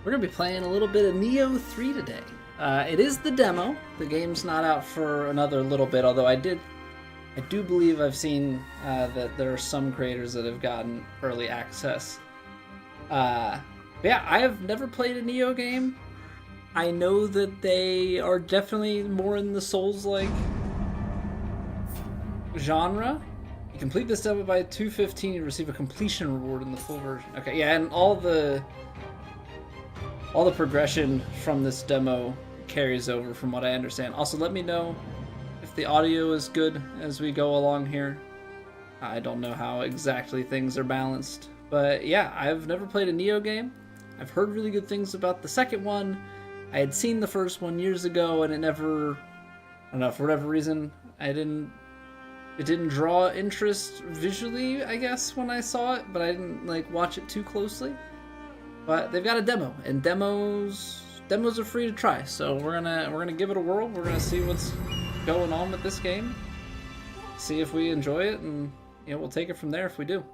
We're going to be playing a little bit of Nioh 3 today. It is the demo. The game's not out for another little bit, although I do believe I've seen that there are some creators that have gotten early access. Yeah, I have never played a Nioh game. I know that they are definitely more in the Souls-like genre. You complete this demo by 2:15, you receive a completion reward in the full version. Okay, yeah, and all the progression from this demo carries over from what I understand. Also, let me know if the audio is good as we go along here. I don't know how exactly things are balanced. But yeah, I've never played a Nioh game. I've heard really good things about the second one. I had seen the first one years ago and it never, I don't know, for whatever reason, it didn't draw interest visually, I guess, when I saw it, but I didn't like watch it too closely. But they've got a demo, and demos are free to try. So we're gonna give it a whirl. We're gonna see what's going on with this game, see if we enjoy it, and we'll take it from there if we do.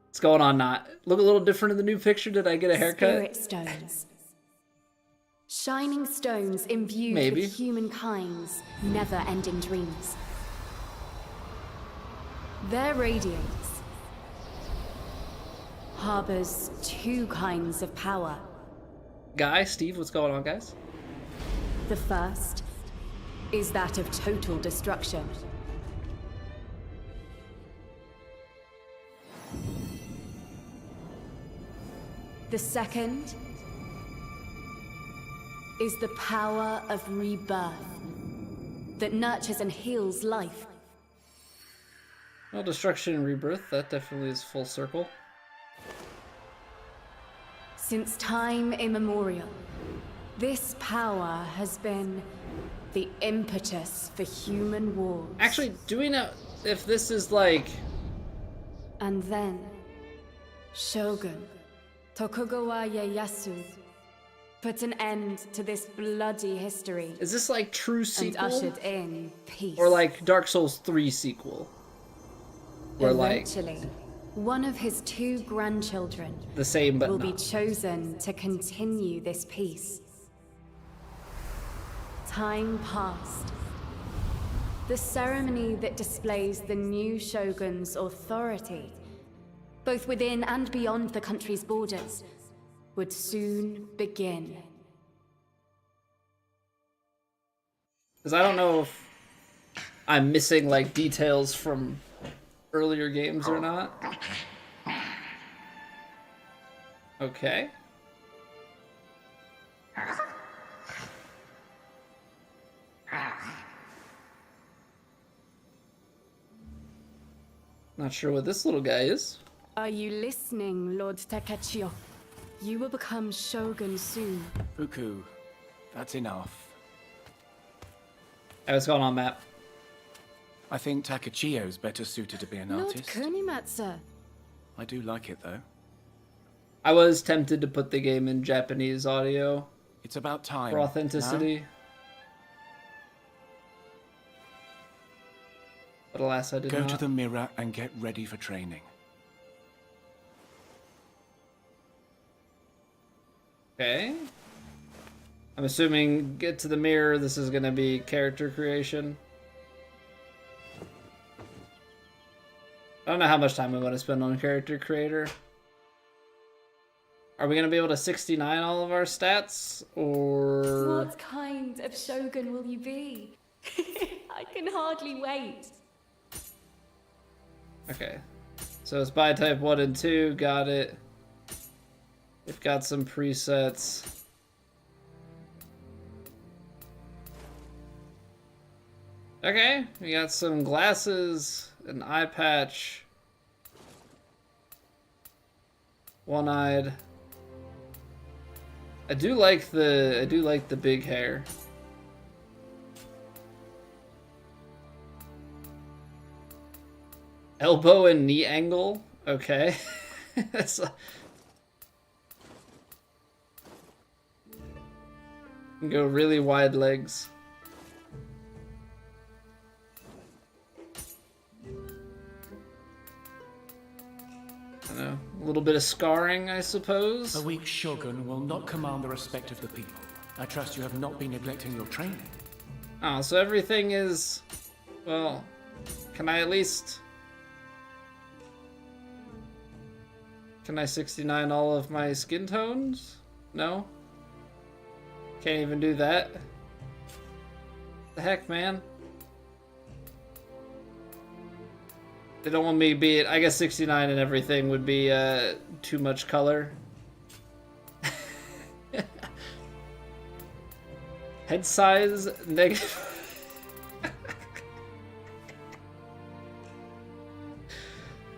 What's going on? Not look a little different in the new picture. Did I get a haircut? Spirit stones, shining stones imbued Maybe. with humankind's never-ending dreams. Their radiance harbors two kinds of power. Steve, what's going on, guys? The first is that of total destruction. The second is the power of rebirth that nurtures and heals life. Well, destruction and rebirth, that definitely is full circle. Since time immemorial, this power has been the impetus for human wars. Actually, do we know if this is like... And then, Shogun Tokugawa Ieyasu put an end to this bloody history. Is this like true sequel? And ushered in peace. Or like Dark Souls 3 sequel? Where eventually, one of his two grandchildren the same but will not. be chosen to continue this peace. Time passed. The ceremony that displays the new shogun's authority, both within and beyond the country's borders, would soon begin. Because I don't know if I'm missing like details from earlier games or not. Okay. Not sure what this little guy is. Are you listening, Lord Takechio? You will become shogun soon. Fuku, that's enough. Hey, what's going on, Matt? I think Takechio's better suited to be an Lord artist. Kunimatsu. I do like it, though. I was tempted to put the game in Japanese audio It's about time. for authenticity. No? But alas, I did Go not. to the mirror and get ready for training. Okay. I'm assuming get to the mirror, this is going to be character creation. I don't know how much time we want to spend on character creator. Are we going to be able to 69 all of our stats, or... What kind of shogun will you be? I can hardly wait. Okay. So it's by type 1 and 2, got it. We've got some presets. Okay, we got some glasses, an eye patch, one-eyed. I do like the big hair. Elbow and knee angle. Okay. That's go really wide legs. I don't know, a little bit bit of scarring, I suppose. A weak shogun will not command the respect of the people. I trust you have not been neglecting your training. Oh, so everything is... Well, can I at least... Can I 69 all of my skin tones? No? Can't even do that? The heck, man? They don't want me to be... I guess 69 and everything would be too much color. Head size negative.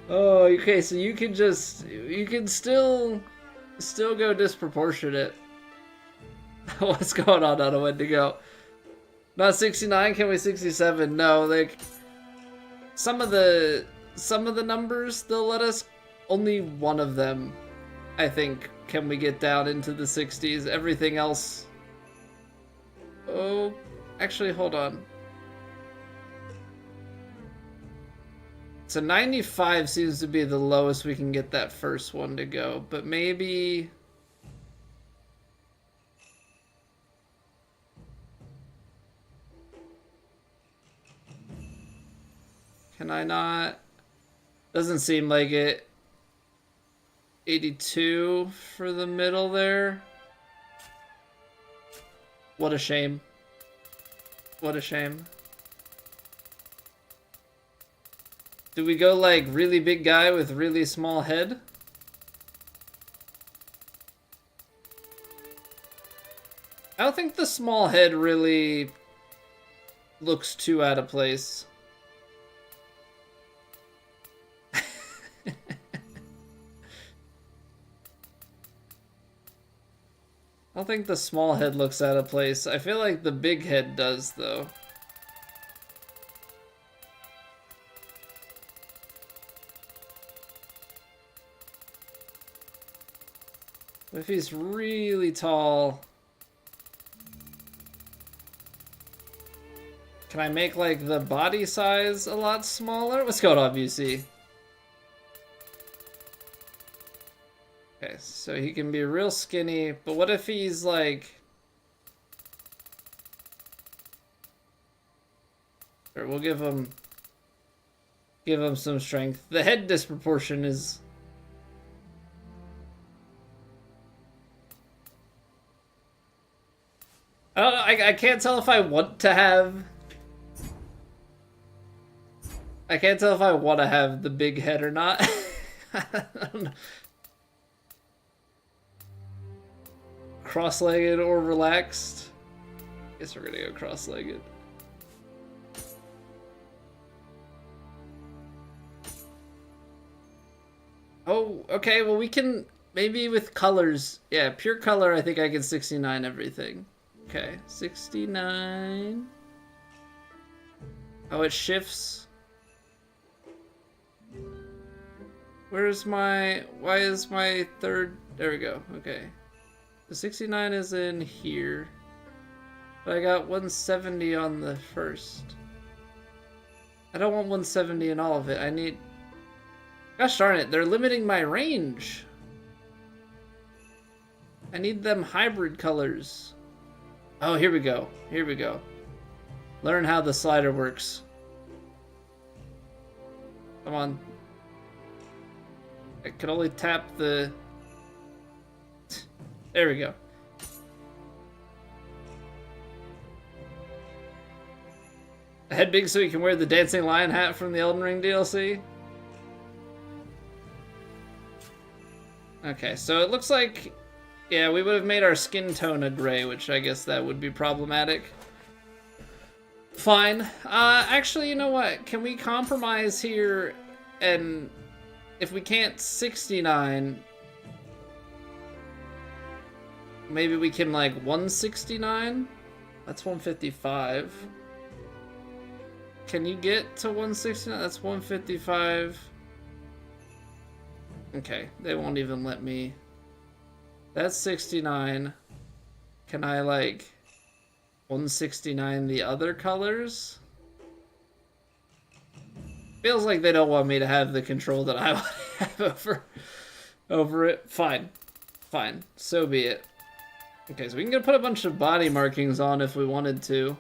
Oh, okay, so you can still go disproportionate. What's going on? I don't know when to go. Not 69, can we 67? No, like some of the numbers they'll let us, only one of them I think can we get down into the 60s. Everything else. Oh, actually, hold on. So 95 seems to be the lowest we can get that first one to go, but maybe... Can I not? Doesn't seem like it. 82 for the middle there. What a shame. What a shame. Do we go like really big guy with really small head? I don't think the small head really looks too out of place. I don't think the small head looks out of place. I feel like the big head does, though. If he's really tall... Can I make, like, the body size a lot smaller? What's going on, VC? Okay, so he can be real skinny, but what if he's like... Or we'll give him some strength. The head disproportion is... I don't know, I can't tell if I want to have... I can't tell if I want to have the big head or not. I don't know. Cross-legged or relaxed? Guess we're gonna go cross-legged. Oh, okay, well we can, maybe with colors. Yeah, pure color, I think I can 69 everything. Okay, 69. Oh, it shifts. Where's my, why is my third, there we go, okay. The 69 is in here, but I got 170 on the first. I don't want 170 in all of it. I need... Gosh darn it, they're limiting my range. I need them hybrid colors. Oh, here we go. Here we go. Learn how the slider works. Come on. I can only tap the... There we go. A head big so he can wear the dancing lion hat from the Elden Ring DLC? Okay, so it looks like... Yeah, we would have made our skin tone a gray, which I guess that would be problematic. Fine. Actually, you know what? Can we compromise here and... If we can't 69... Maybe we can, like, 169? That's 155. Can you get to 169? That's 155. Okay, they won't even let me. That's 69. Can I, like, 169 the other colors? Feels like they don't want me to have the control that I want to have over over it. Fine. Fine. So be it. Okay, so we can put a bunch of body markings on if we wanted to.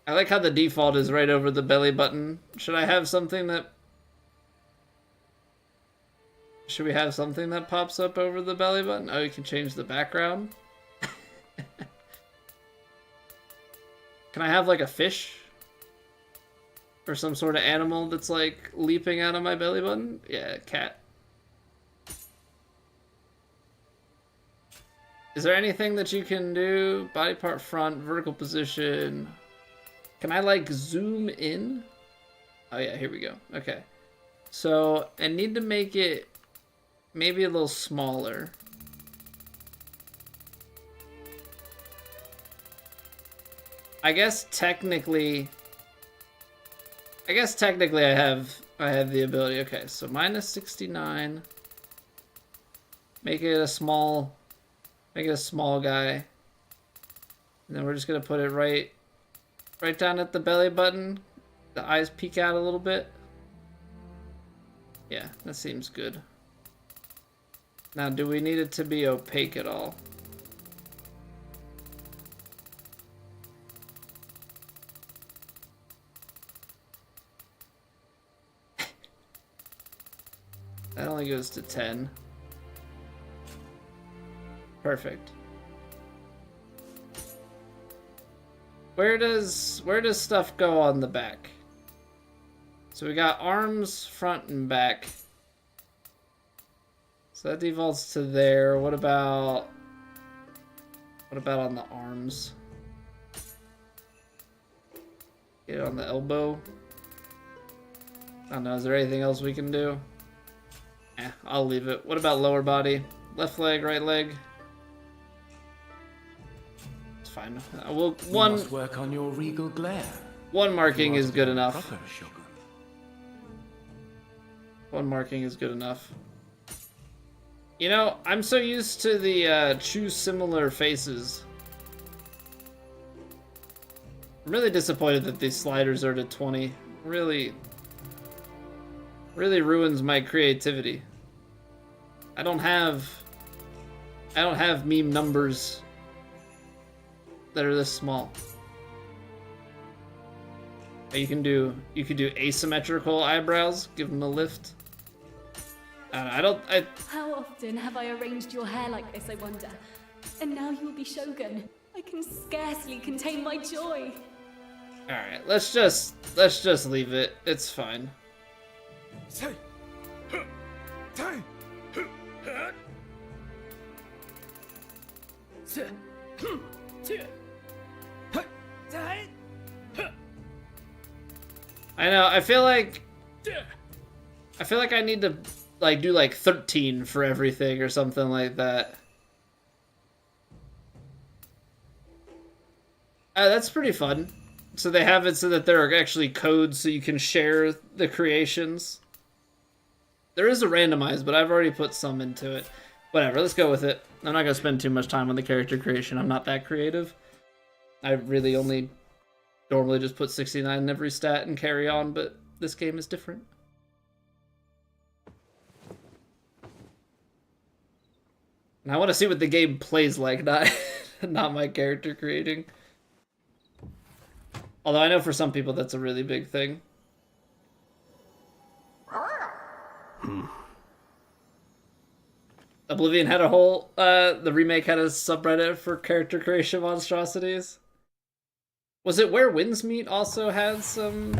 I like how the default is right over the belly button. Should I have something that... Should we have something that pops up over the belly button? Oh, you can change the background. Can I have like a fish? Or some sort of animal that's like leaping out of my belly button? Yeah, cat. Is there anything that you can do? Body part front, vertical position. Can I like zoom in? Oh yeah, here we go. Okay. So I need to make it maybe a little smaller. I guess technically I have the ability. Okay, so minus 69. Make it a small guy. And then we're just gonna put it right down at the belly button. The eyes peek out a little bit. Yeah, that seems good. Now, do we need it to be opaque at all? That only goes to 10. Perfect. Where does stuff go on the back? So we got arms, front and back. So that defaults to there. What about on the arms? Get it on the elbow. I don't know, is there anything else we can do? I'll leave it. What about lower body? Left leg, right leg? It's fine. You must work on your regal glare. One marking is good enough. Proper shogun. One marking is good enough. You know, I'm so used to the choose similar faces. I'm really disappointed that these sliders are to 20. Really ruins my creativity. I don't have meme numbers that are this small. You can do asymmetrical eyebrows, give them a lift. How often have I arranged your hair like this, I wonder? And now you will be Shogun. I can scarcely contain my joy. Alright, let's just leave it. It's fine. I know, I feel like I need to like do like 13 for everything or something like that. That's pretty fun. So they have it so that there are actually codes so you can share the creations. There is a randomize, but I've already put some into it. Whatever, let's go with it. I'm not going to spend too much time on the character creation. I'm not that creative. I really only normally just put 69 in every stat and carry on, but this game is different. And I want to see what the game plays like, not my character creating. Although I know for some people that's a really big thing. Oblivion had a whole, the remake had a subreddit for character creation monstrosities. Was it Where Winds Meet also had some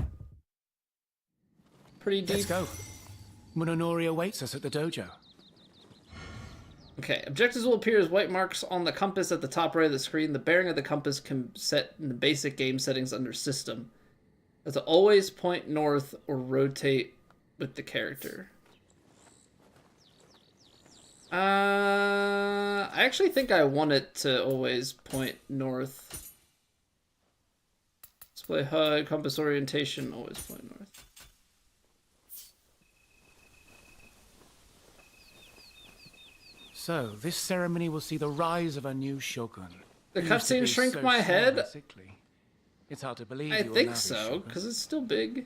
pretty deep... Let's go. Munonori awaits us at the dojo. Okay, objectives will appear as white marks on the compass at the top right of the screen. The bearing of the compass can be set in the basic game settings under System. That's to always point north or rotate with the character. I actually think I want it to always point north. Display HUD, compass orientation, always point north. So, this ceremony will see the rise of a new shogun. The cutscene shrink my head? It's hard to believe I think so, because it's still big.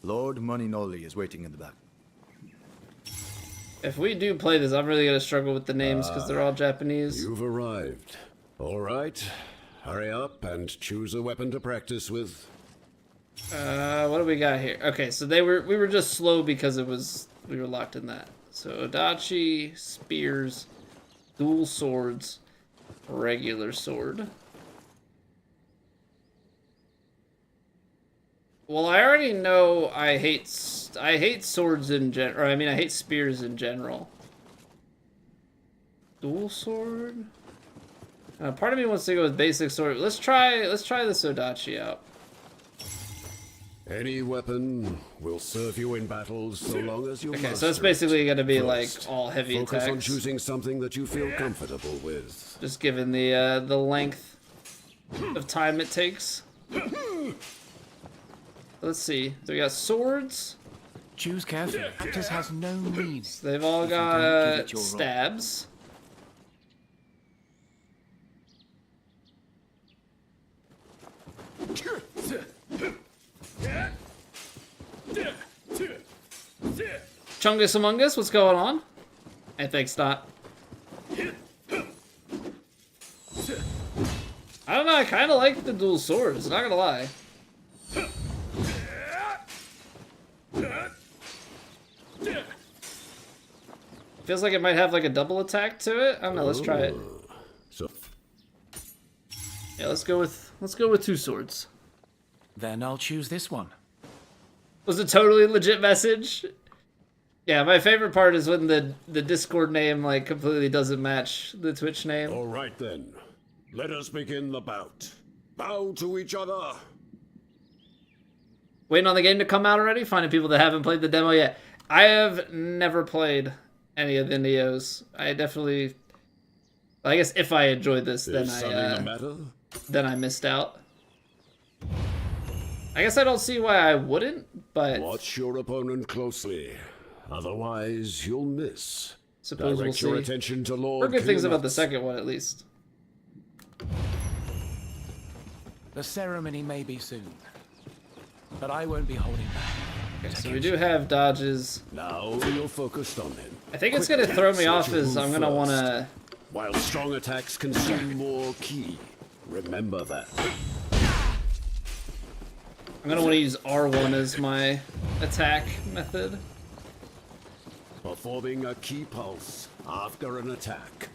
Lord Moninoli is waiting in the back. If we do play this, I'm really gonna struggle with the names because they're all Japanese. You've arrived. All right. Hurry up and choose a weapon to practice with. What do we got here? Okay, so we were just slow because we were locked in that. So Odachi, spears, dual swords, regular sword. Well, I already know I hate swords in general. I mean, I hate spears in general. Dual sword. Part of me wants to go with basic sword. Let's try this Odachi out. Any weapon will serve you in battles so long as you Okay, so it's basically going to be like all heavy focus attacks. on choosing something that you feel comfortable with. Just given the length of time it takes. Let's see. So we got swords. Choose carefully. Practice has no meaning. They've all if you don't got give it your all. stabs. Chungus Among Us, what's going on? I think not. I don't know, I kind of like the dual swords, not gonna lie. Feels like it might have like a double attack to it. I don't know, let's try it. So, Yeah, let's go with two swords. Then I'll choose this one. Was a totally legit message. Yeah, my favorite part is when the Discord name like completely doesn't match the Twitch name. all right then. Let us begin the bout. Bow to each other. Waiting on the game to come out already? Finding people that haven't played the demo yet. I have never played any of the Niohs. I definitely... I guess if I enjoyed this, then Is something the matter? then I missed out. I guess I don't see why I wouldn't, but... Watch your opponent closely. Otherwise, you'll miss. Suppose we'll Direct your see. attention to Lord Heard good things about the Killanuts. second one, at least. The ceremony may be soon, but I won't be holding back. Okay, so we do have dodges. Now you're focused on him. I think it's Quick going to throw attacks me let off you as move I'm going to want first. to... While strong attacks consume more ki. Remember that. I'm going to want to use R1 as my attack method. Performing a ki pulse after an attack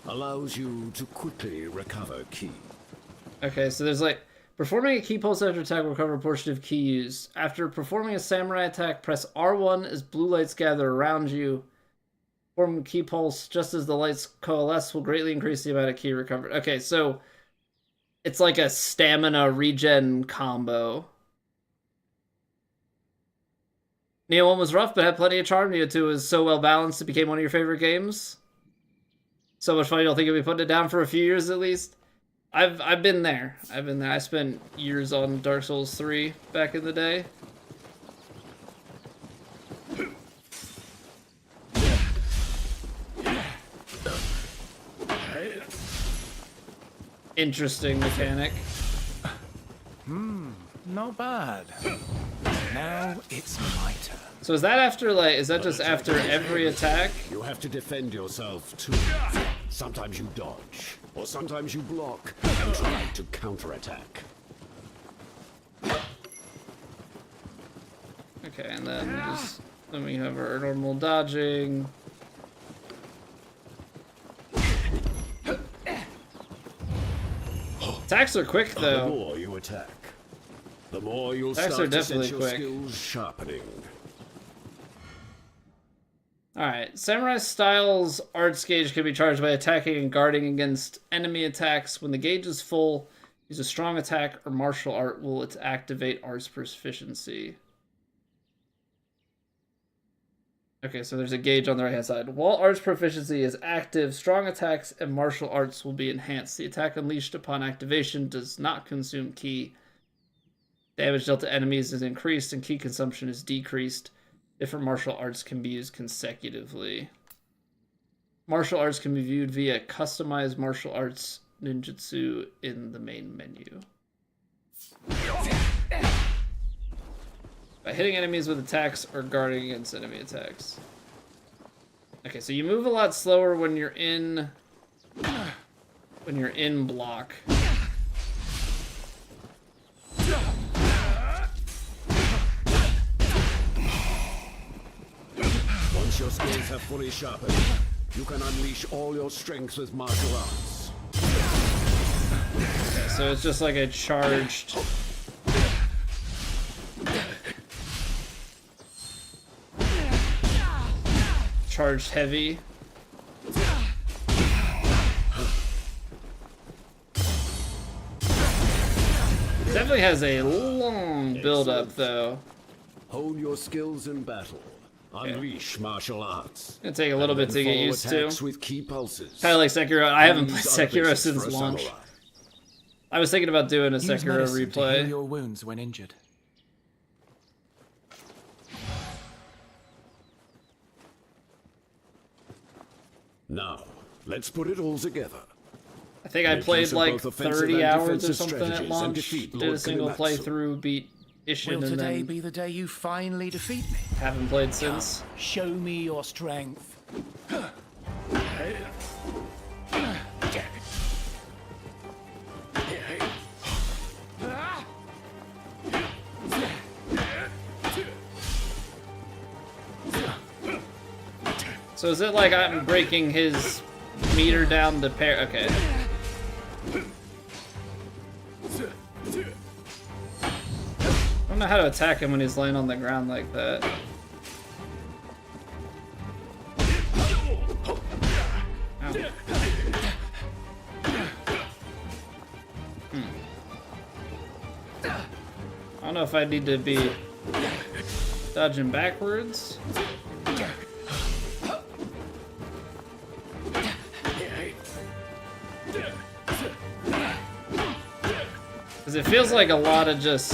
allows you to quickly recover ki. Okay, so there's like... Performing a key pulse after attack will recover a portion of ki used. After performing a samurai attack, press R1 as blue lights gather around you. Perform a key pulse just as the lights coalesce will greatly increase the amount of ki recovered. Okay, so it's like a stamina regen combo. Nioh 1 was rough, but had plenty of charm. Nioh 2 was so well balanced it became one of your favorite games. So much fun you don't think you'll be putting it down for a few years at least? I've been there. I spent years on Dark Souls 3 back in the day. Interesting mechanic. Not bad. Now it's my turn. So is that after like is that just after every attack? You have to defend yourself too. Sometimes you dodge, or sometimes you block and try to counterattack. Okay, and then we have our normal dodging. Attacks are quick The though. more you attack, the more you'll Attacks are start to sense definitely your quick. skills sharpening. Alright, Samurai Style's arts gauge can be charged by attacking and guarding against enemy attacks. When the gauge is full, use a strong attack or martial art will activate arts proficiency. Okay, so there's a gauge on the right hand side. While arts proficiency is active, strong attacks and martial arts will be enhanced. The attack unleashed upon activation does not consume ki. Damage dealt to enemies is increased and ki consumption is decreased. Different martial arts can be used consecutively. Martial arts can be viewed via customized martial arts ninjutsu in the main menu. If By hitting enemies with attacks or guarding against enemy attacks. Okay, so you move a lot slower when you're in block. Once your skills have fully sharpened, you can unleash all your strength with martial arts. Okay, so it's just like a charged. Charged heavy. Definitely has a long build up though. Hone your skills in battle. Unleash martial arts. It's gonna take a little bit to get used to. With key pulses. Kind of like Sekiro. I haven't played These are Sekiro basics since for a launch. samurai. I was thinking about doing a Use Sekiro medicine to heal replay. your wounds when injured. Now, let's put it all together. I think I Make played use of like both offensive 30 and hours or defensive something at strategies and launch. defeat Did a Lord single Korematsu. playthrough, beat Ishin, Will and today then be the day you finally defeat me? haven't played since. Show me your strength. So is it like I'm breaking his meter down to pair? Okay. I don't know how to attack him when he's laying on the ground like that. Ow. I don't know if I need to be dodging backwards. Because it feels like a lot of just...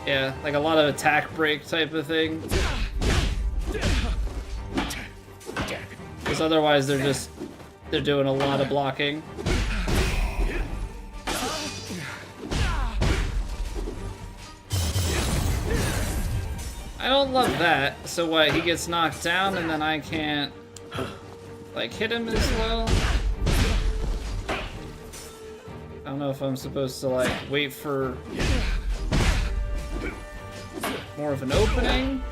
Yeah, like a lot of attack break type of thing. Because otherwise they're doing a lot of blocking. I don't love that. So what, he gets knocked down and then I can't like hit him as well? I don't know if I'm supposed to like wait for more of an opening.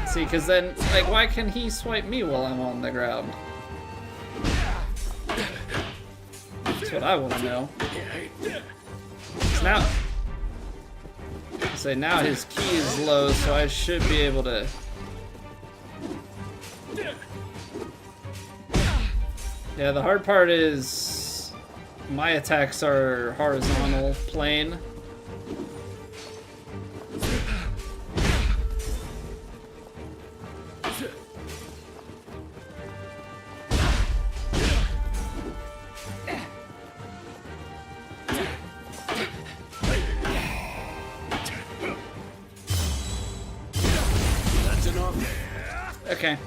See, because then, like, why can he swipe me while I'm on the ground? That's what I want to know. So now his key is low, so I should be able to. Yeah, the hard part is my attacks are horizontal plane. Okay.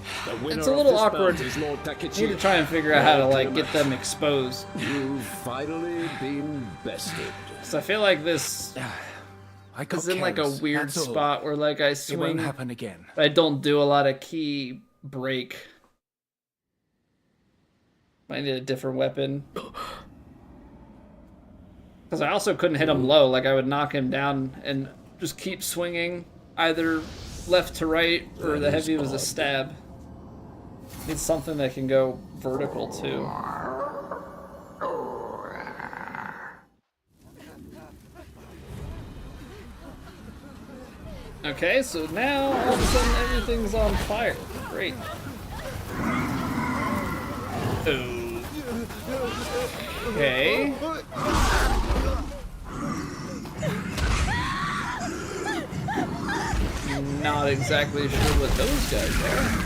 It's a little awkward. Need to try and figure out how to like get them exposed. You've finally been bested. So I feel like this I got is in like a careless, weird that's all. spot where like I It swing, won't happen again. but I don't do a lot of key break. I need a different weapon. Because I also couldn't hit him low. Like I would knock him down and just keep swinging either left to right or the heavy was a stab. Need something that can go vertical too. Okay, so now all of a sudden everything's on fire. Great. Ooh. Okay. Not exactly sure what those guys are.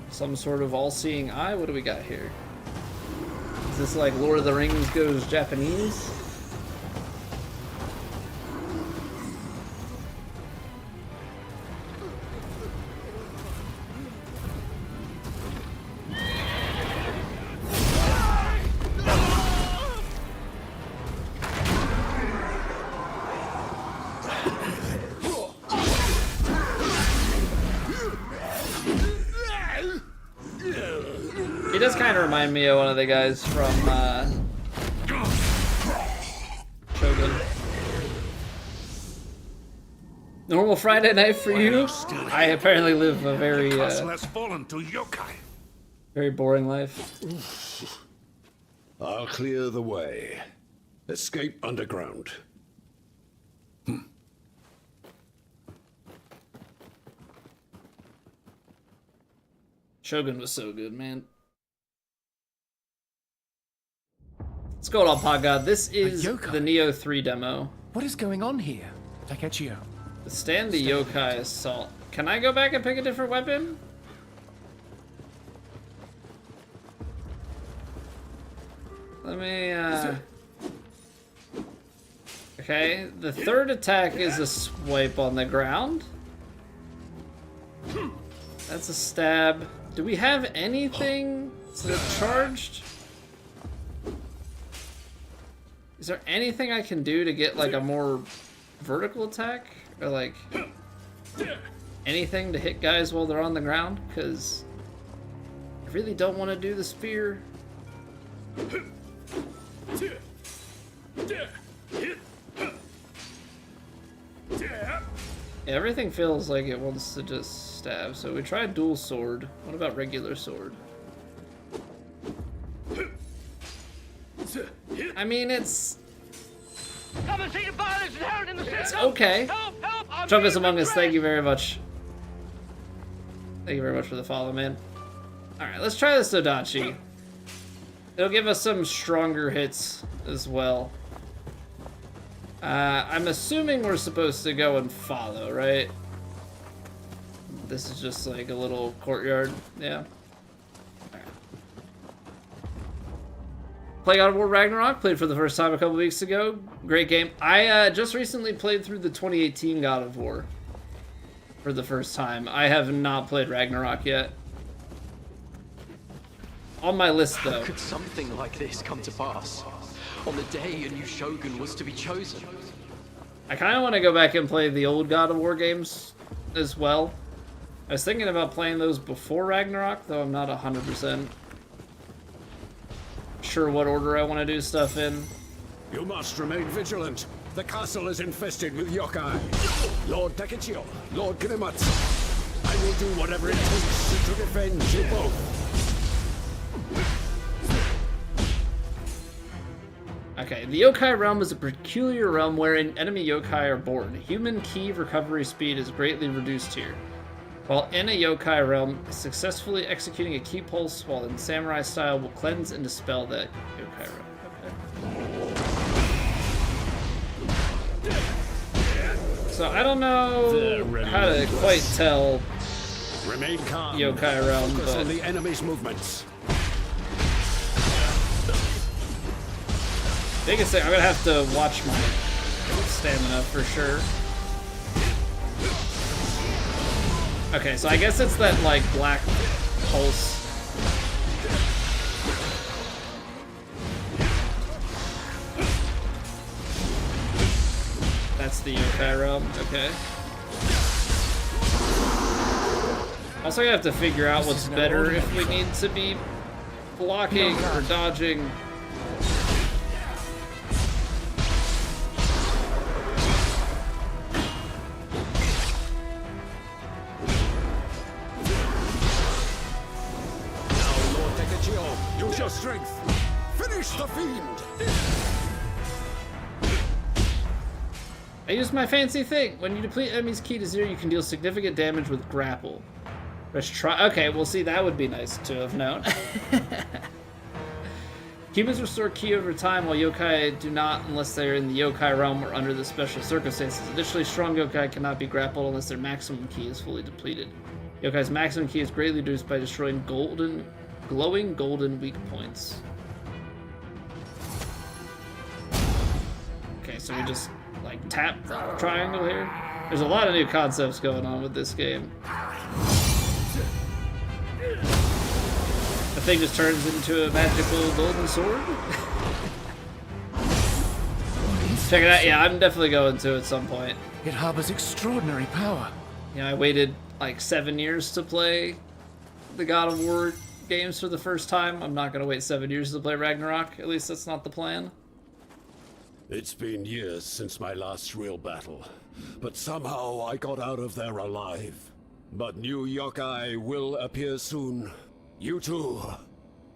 Some sort of all-seeing eye? What do we got here? Is this like Lord of the Rings goes Japanese? does kind of remind me of one of the guys from Shogun. Normal Friday night for you? I apparently live a very has fallen to yokai. very boring life. I'll clear the way. Escape underground. Shogun was so good, man. What's going on, Pod This is the Nioh 3 demo. What is going on here, Takechio? Withstand the yokai assault. Can I go back and pick a different weapon? Let me, Okay, the third attack is a swipe on the ground. That's a stab. Do we have anything that's charged? Is there anything I can do to get like a more vertical attack? Or like anything to hit guys while they're on the ground? Because I really don't want to do the spear. Yeah, everything feels like it wants to just stab. So we tried dual sword. What about regular sword? I mean, it's okay. Trump is among us. Thank you very much. Thank you very much for the follow, man. Alright, let's try this Odachi. It'll give us some stronger hits as well. I'm assuming we're supposed to go and follow, right? This is just like a little courtyard, yeah. Alright. Play God of War Ragnarok, played for the first time a couple weeks ago. Great game. I just recently played through the 2018 God of War for the first time. I have not played Ragnarok yet. On my list, though. How could something like this come to pass? On the day a new shogun was to be chosen. I kind of want to go back and play the old God of War games as well. I was thinking about playing those before Ragnarok, though I'm not 100% sure what order I want to do stuff in. You must remain vigilant. The castle is infested with yokai. Lord Takechio, Lord Kinematsu, I will do whatever it takes to defend you both. Okay, the yokai realm is a peculiar realm wherein enemy yokai are born. Human ki recovery speed is greatly reduced here. While in a yokai realm, successfully executing a ki pulse while in samurai style will cleanse and dispel that yokai realm. Okay. So I don't know how to quite tell Remain calm. yokai realm, Focus but on the enemy's movements. biggest thing, I'm gonna have to watch my stamina for sure. Okay, so I guess it's that, like, black pulse. That's the yokai realm, okay. Also, I have to figure out what's better if we need to be blocking or dodging. Use your strength. Finish the fiend. I used my fancy thing. When you deplete enemy's ki to 0, you can deal significant damage with grapple. Let's try. Okay, well, see, that would be nice to have known. Humans restore ki over time, while yokai do not unless they're in the yokai realm or under the special circumstances. Additionally, strong yokai cannot be grappled unless their maximum ki is fully depleted. Yokai's maximum ki is greatly reduced by destroying glowing golden weak points. Okay, so we just like tap triangle here. There's a lot of new concepts going on with this game. The thing just turns into a magical golden sword. Check it out. Yeah, I'm definitely going to at some point. It harbors extraordinary power. You know, I waited like 7 years to play the God of War games for the first time. I'm not gonna wait 7 years to play Ragnarok. At least that's not the plan. It's been years since my last real battle, but somehow I got out of there alive. But new yokai will appear soon. You too.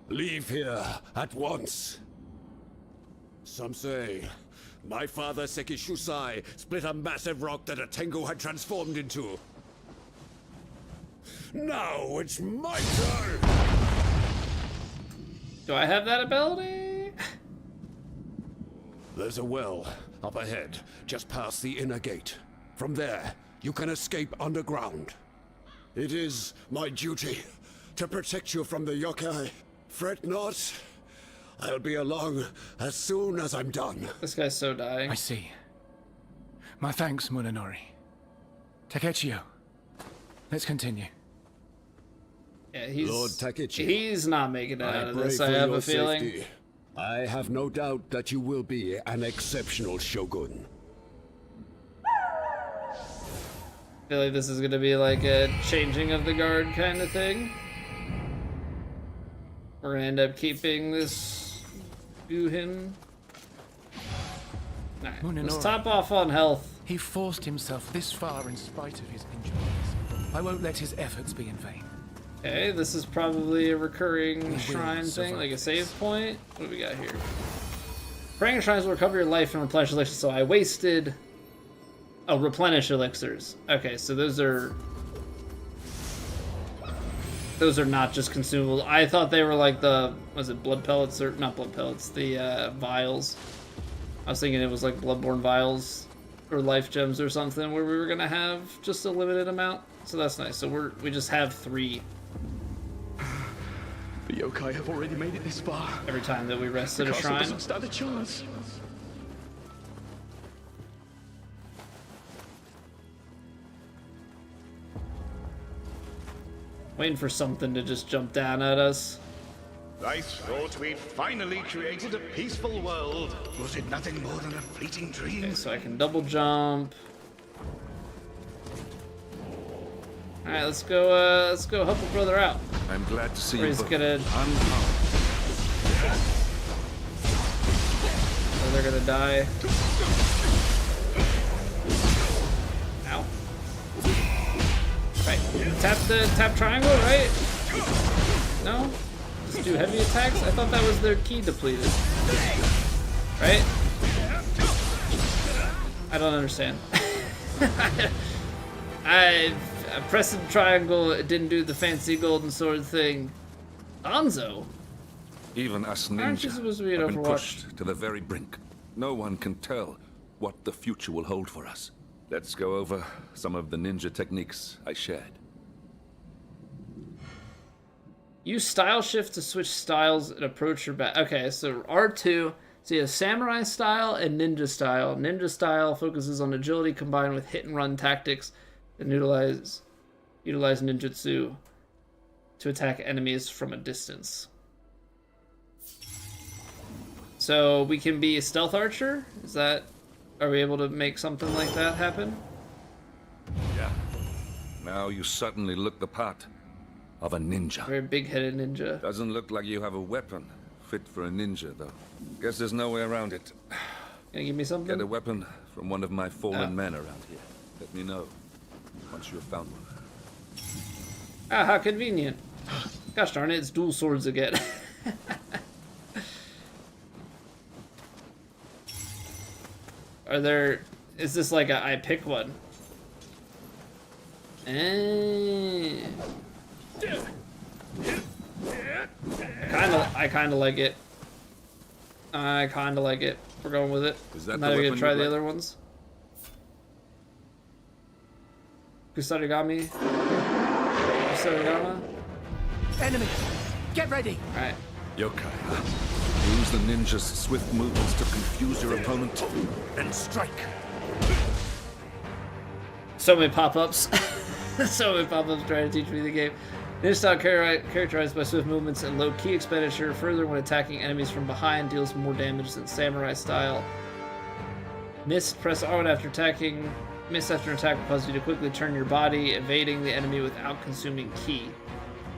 Leave here at once. Some say my father Sekishusai split a massive rock that a Tengu had transformed into. Now it's my turn! Do I have that ability? There's a well up ahead, just past the inner gate. From there, you can escape underground. It is my duty to protect you from the yokai. Fret not. I'll be along as soon as I'm done. This guy's so dying. I see. My thanks, Munenori. Takechio. Let's continue. Yeah, he's Lord Takechi, he's not making it out I of pray this. for I have your a feeling. safety. I have no doubt that you will be an exceptional shogun. I feel like this is gonna be like a changing of the guard kind of thing. We're gonna end up keeping this Guhin. Alright, let's Munenori. top off on health. He forced himself this far in spite of his injuries. I won't let his efforts be in vain. Okay, this is probably a recurring will shrine thing, survive like a this. save point. What do we got here? Praying shrines will recover your life and replenish elixirs. So I wasted... Oh, replenish elixirs. Okay, so those are not just consumable. I thought they were like the... Was it blood pellets? Or not blood pellets, the vials. I was thinking it was like bloodborne vials or life gems or something where we were going to have just a limited amount. So that's nice. So we just have 3 The yokai have already made it this far. every time that we rest at a Castle shrine. doesn't stand a chance. Waiting for something to just jump down at us. I thought we'd finally created a peaceful world. Was it nothing more than a fleeting dream? Okay, so I can double jump. Alright, let's go help a brother out. I'm glad to see Or you he's both gonna... unharmed. Or they're gonna die. Ow. Right, tap triangle, right? No? Just do heavy attacks? I thought that was their key depleted. Right? I don't understand. I pressing triangle, it didn't do the fancy golden sword thing. Anzo? Even us Aren't you ninja supposed to be in have been Overwatch? pushed to the very brink. No one can tell what the future will hold for us. Let's go over some of the ninja techniques I shared. Use style shift to switch styles and approach your back. Okay, so R2. So you have samurai style and ninja style. Ninja style focuses on agility combined with hit and run tactics and utilize ninjutsu to attack enemies from a distance. So we can be a stealth archer? Are we able to make something like that happen? Yeah. Now you suddenly look the part of a ninja. Very big-headed ninja. Doesn't look like you have a weapon fit for a ninja, though. Guess there's no way around it. Can you give me something? Get a weapon from one of my fallen men around here. Let me know once you've found one. Ah, how convenient. Gosh darn it, it's dual swords again. Is this like I pick one? I kinda like it. I kinda like it. We're going with it. Is that I'm the not even weapon gonna try you'd the like? other ones. Kusarigami. Kusarigama. Enemy! Get ready! Alright. Yokai, huh? Use the ninja's swift movements to confuse your opponent and strike. So many pop-ups. So many pop-ups trying to teach me the game. Ninja style characterized by swift movements and low key expenditure. Further, when attacking enemies from behind, deals more damage than samurai style. Missed, press R1 after attacking. Miss after an attack will cause you to quickly turn your body, evading the enemy without consuming ki.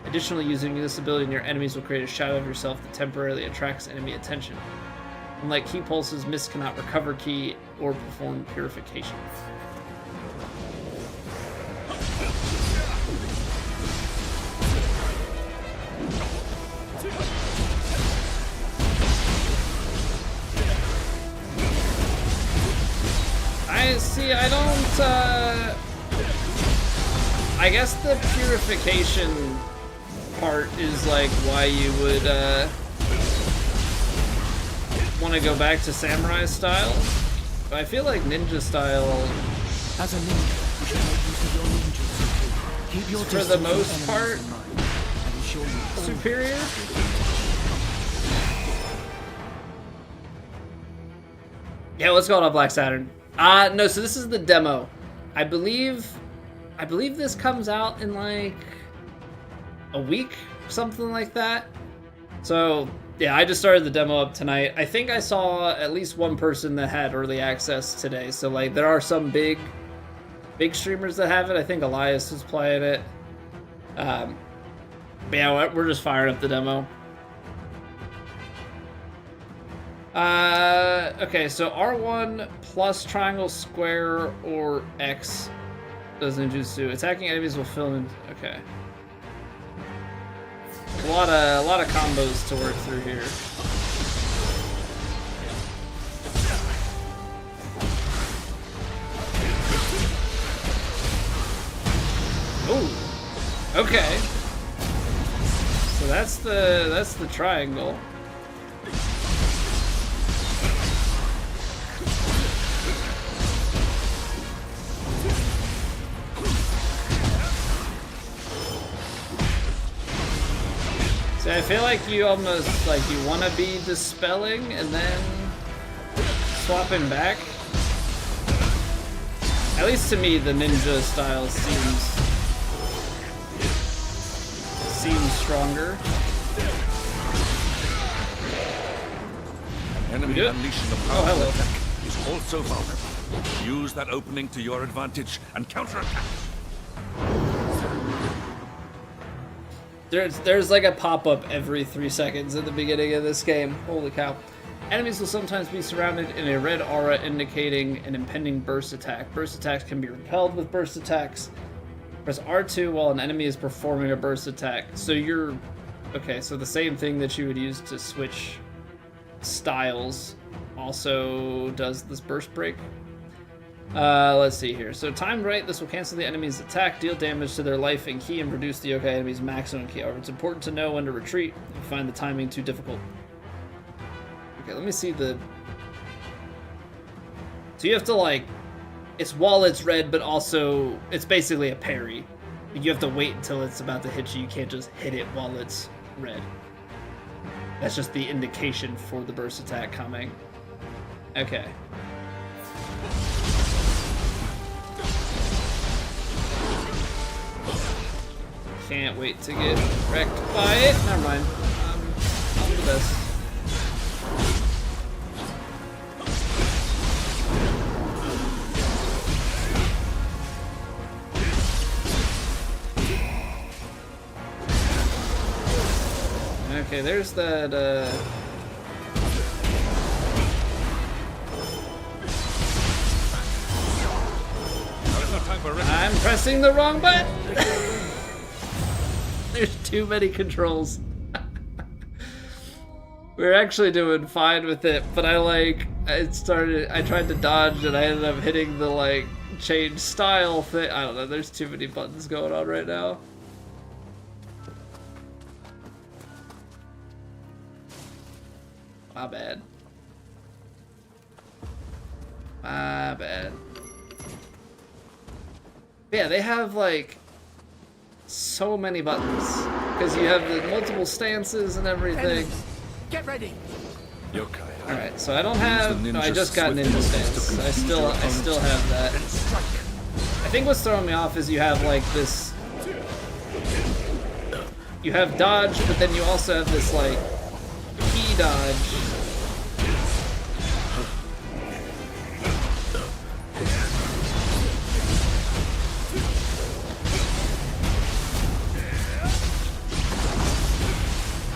Additionally, using this ability near enemies will create a shadow of yourself that temporarily attracts enemy attention. Unlike key pulses, Mist cannot recover key or perform purification. I don't, I guess the purification part is like why you would, want to go back to samurai style. But I feel like ninja style, As a ninja, you should make use of your ninjutsu. Keep your for the distance most from part, enemies in mind, and ensure you always superior. Yeah, what's going on, Black Saturn? No, so this is the demo. I believe this comes out in like a week, something like that. So yeah, I just started the demo up tonight. I think I saw at least one person that had early access today. So like there are some big streamers that have it. I think Elias is playing it. But yeah, we're just firing up the demo. Okay, so R1 plus triangle, square, or X does ninjutsu. Attacking enemies will fill in. Okay. A lot of combos to work through here. Oh, okay. So that's the triangle. So I feel like you almost like you want to be dispelling and then swapping back. At least to me, the ninja style seems stronger. Enemy unleashing a powerful hello. attack is also vulnerable. Use that opening to your advantage and counterattack. There's like a pop-up every 3 seconds at the beginning of this game. Holy cow. Enemies will sometimes be surrounded in a red aura indicating an impending burst attack. Burst attacks can be repelled with burst attacks. Press R2 while an enemy is performing a burst attack. So you're... Okay, so the same thing that you would use to switch styles also does this burst break. Let's see here. So timed right, this will cancel the enemy's attack, deal damage to their life and ki, and reduce the yokai enemy's maximum ki. However, it's important to know when to retreat if you find the timing too difficult. Okay, let me see the... So you have to like... It's while it's red, but also it's basically a parry. You have to wait until it's about to hit you. You can't just hit it while it's red. That's just the indication for the burst attack coming. Okay. Can't wait to get wrecked by it. Never mind. I'll do this. Okay, there's that, I'm pressing the wrong button! There's too many controls. We're actually doing fine with it, but I tried to dodge and I ended up hitting the like change style thing. I don't know, there's too many buttons going on right now. My bad. My bad. Yeah, they have like so many buttons because you have the multiple stances and everything. Get ready. Yokai. All right, so I don't have. No, I just got ninja stance. I still have that. I think what's throwing me off is you have like this. You have dodge, but then you also have this like key dodge.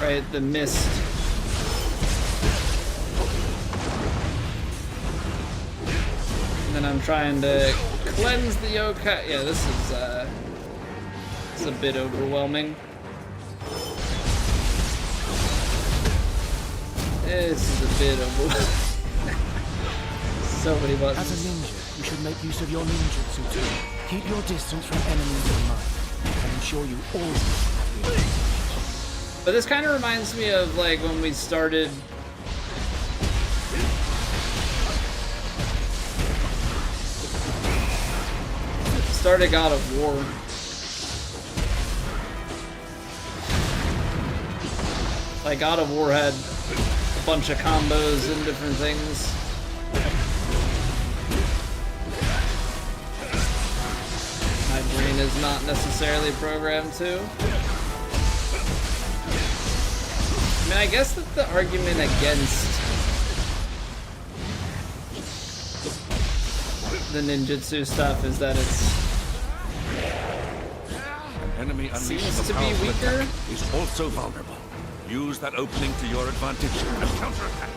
right? The mist. And then I'm trying to cleanse the yokai. Yeah, this is a bit overwhelming. This is a bit overwhelming. So many buttons. As a ninja, you should make use of your ninjutsu too. Keep your distance from enemies in mind, and ensure you always have the advantage. But this kind of reminds me of like when we started God of War. Like God of War had a bunch of combos and different things. My brain is not necessarily programmed to. I mean, I guess that the argument against the ninjutsu stuff is that it's Enemy seems unleashes a to be powerful weaker. attack is also vulnerable. Use that opening to your advantage and counterattack.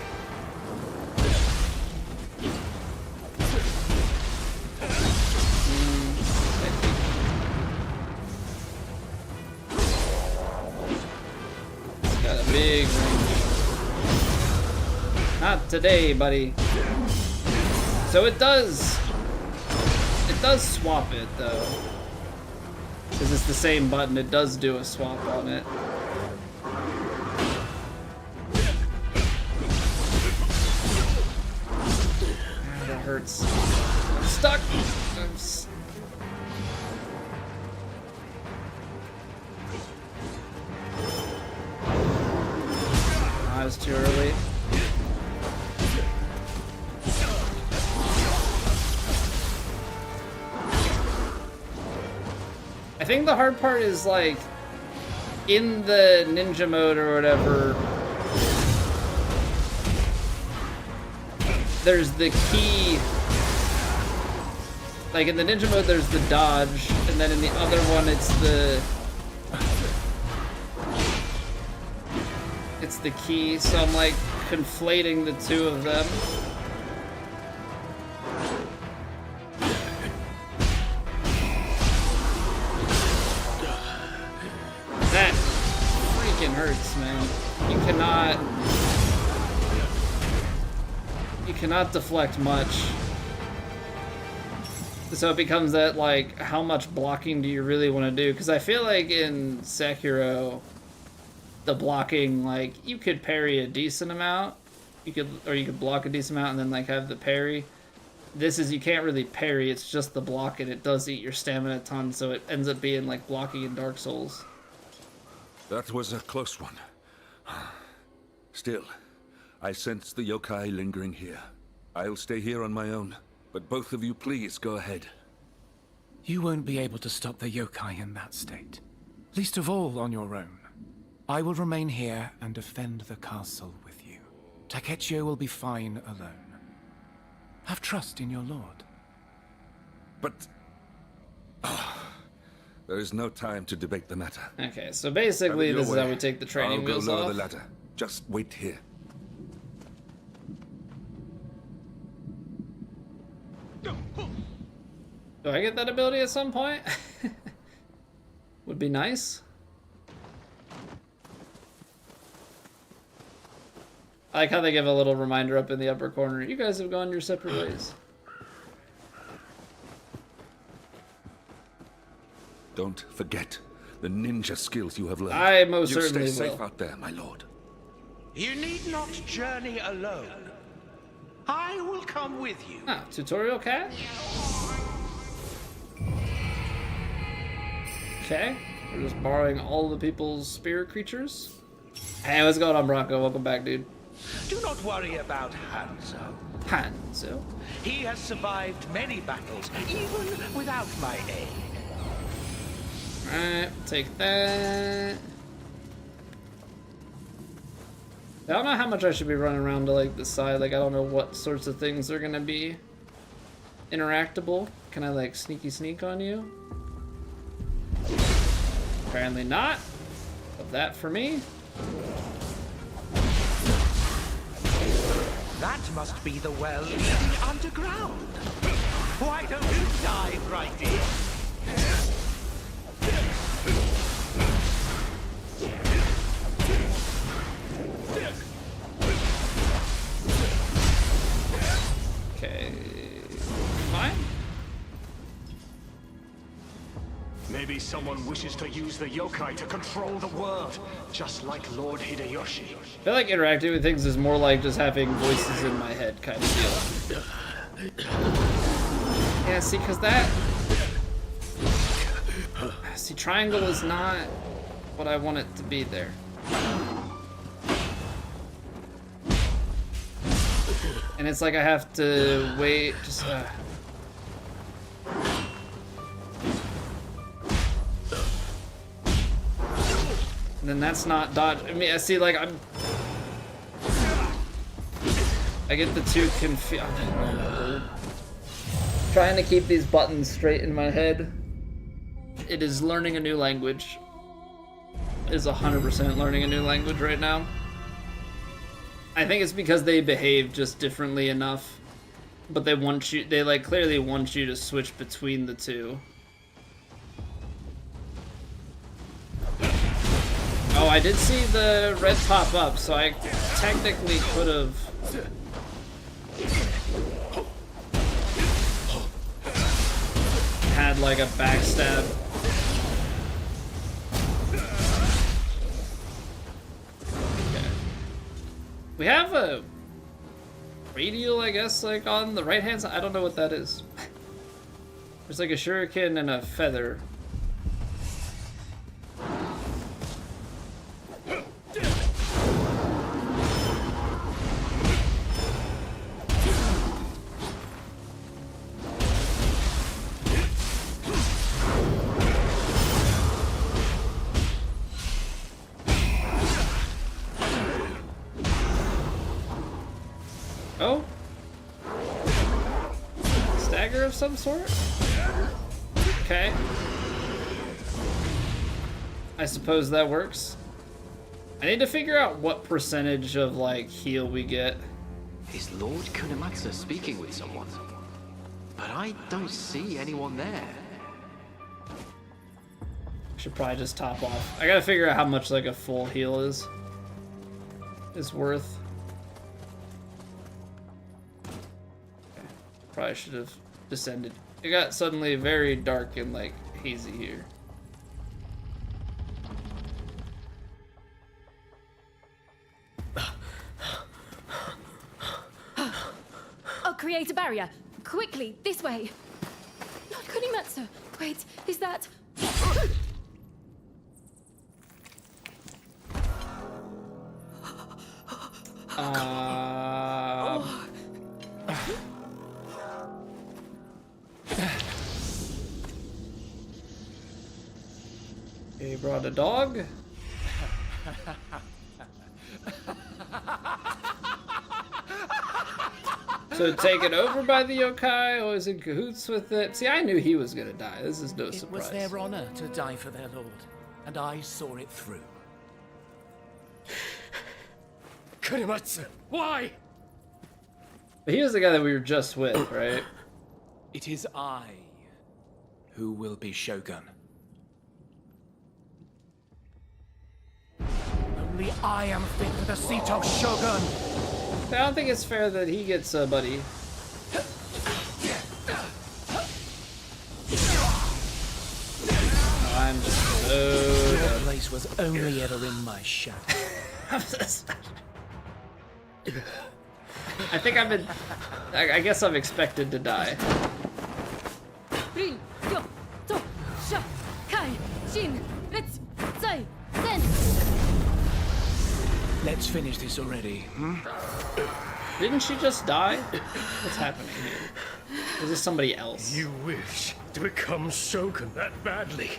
It's got a big range. Not today, buddy. So it does swap it though. Because it's the same button, it does do a swap on it. Ah, that hurts. I'm stuck! I was too early. I think the hard part is like in the ninja mode or whatever, there's the key. Like in the ninja mode there's the dodge, and then in the other one it's the key, so I'm like conflating the two of them. That freaking hurts, man. You cannot deflect much. So it becomes that, like, how much blocking do you really want to do? Because I feel like in Sekiro, the blocking, like, you could parry a decent amount. You could block a decent amount and then, like, have the parry. This is, you can't really parry, it's just the block, and it does eat your stamina a ton, so it ends up being like blocking in Dark Souls. That was a close one. Still, I sense the yokai lingering here. I'll stay here on my own, but both of you please go ahead. You won't be able to stop the yokai in that state. Least of all on your own. I will remain here and defend the castle with you. Takechio will be fine alone. Have trust in your lord. But... there is no time to debate the matter. Okay, so basically this is how we take the training I'll wheels go lower off. the ladder. Just wait here. Do I get that ability at some point? Would be nice. I like how they give a little reminder up in the upper corner. You guys have gone your separate ways. Don't forget the ninja skills you have learned. I most you certainly stay will. safe out there, my lord. You need not journey alone. I will come with you. Ah, tutorial cat? Okay, we're just borrowing all the people's spirit creatures. Hey, what's going on, Bronco? Welcome back, dude. Do not worry about Hanzo. Hanzo? He has survived many battles, even without my aid. Alright, take that. I don't know how much I should be running around to like the side. Like, I don't know what sorts of things are gonna be interactable. Can I like sneaky sneak on you? Apparently not. Love that for me. That must be the well leading underground. Why don't you dive right in? Okay, fine. Maybe someone wishes to use the yokai to control the world, just like Lord Hideyoshi. I feel like interacting with things is more like just having voices in my head kind of deal. Yeah, see, because that... See, triangle is not what I want it to be there. And it's like I have to wait, just... And then that's not dodge. I mean, I see, like, I get the two confused. Trying to keep these buttons straight in my head. It is learning a new language. It is 100% learning a new language right now. I think it's because they behave just differently enough. But they want you, they like clearly want you to switch between the two. Oh, I did see the red pop up, so I technically could have had like a backstab. Okay. We have a radial, I guess, like on the right hand side. I don't know what that is. There's like a shuriken and a feather. Oh? Stagger of some sort? Okay. I suppose that works. I need to figure out what percentage of, like, heal we get. Is Lord Kunamatsu speaking with someone? But I don't see anyone there. Should probably just top off. I gotta figure out how much, like, a full heal is worth. Probably should have descended. It got suddenly very dark and like hazy here. I'll create a barrier. Quickly, this way. Lord Kunimatsu. Wait, is that... He brought a dog. So taken over by the yokai, or is in cahoots with it? See, I knew he was gonna die. This is no surprise. It was their honor to die for their lord, and I saw it through. Kunimatsu, why? But he was the guy that we were just with, right? It is I who will be Shogun. Only I am fit for the seat of Shogun. I don't think it's fair that he gets a buddy. Oh, I'm just so Your dead. place was only ever in my shadow. I think I've been... I guess I'm expected to die. Rin, yo, to, sha, kai, shin, ritsu, zai, zen. Let's finish this already, hmm? Didn't she just die? What's happening here? Is this somebody else? You wish to become Shogun that badly.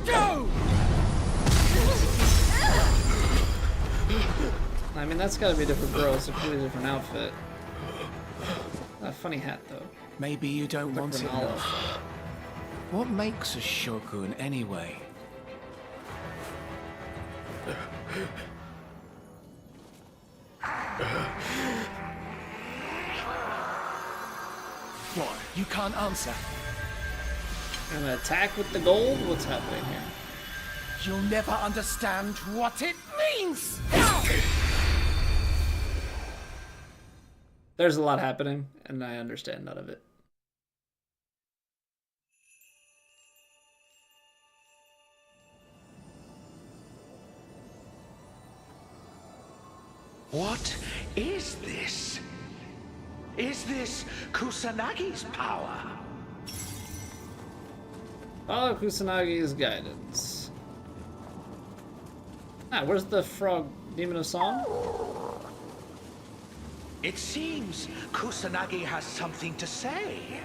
Go! I mean, that's gotta be a different girl. It's a completely different outfit. A funny hat, though. Maybe you don't want it Renala. enough. What makes a Shogun, anyway? What? You can't answer? An attack with the gold? What's happening here? You'll never understand what it means! There's a lot happening, and I understand none of it. What is this? Is this Kusanagi's power? Follow Kusanagi's guidance. Ah, where's the frog demon of song? It seems Kusanagi has something to say.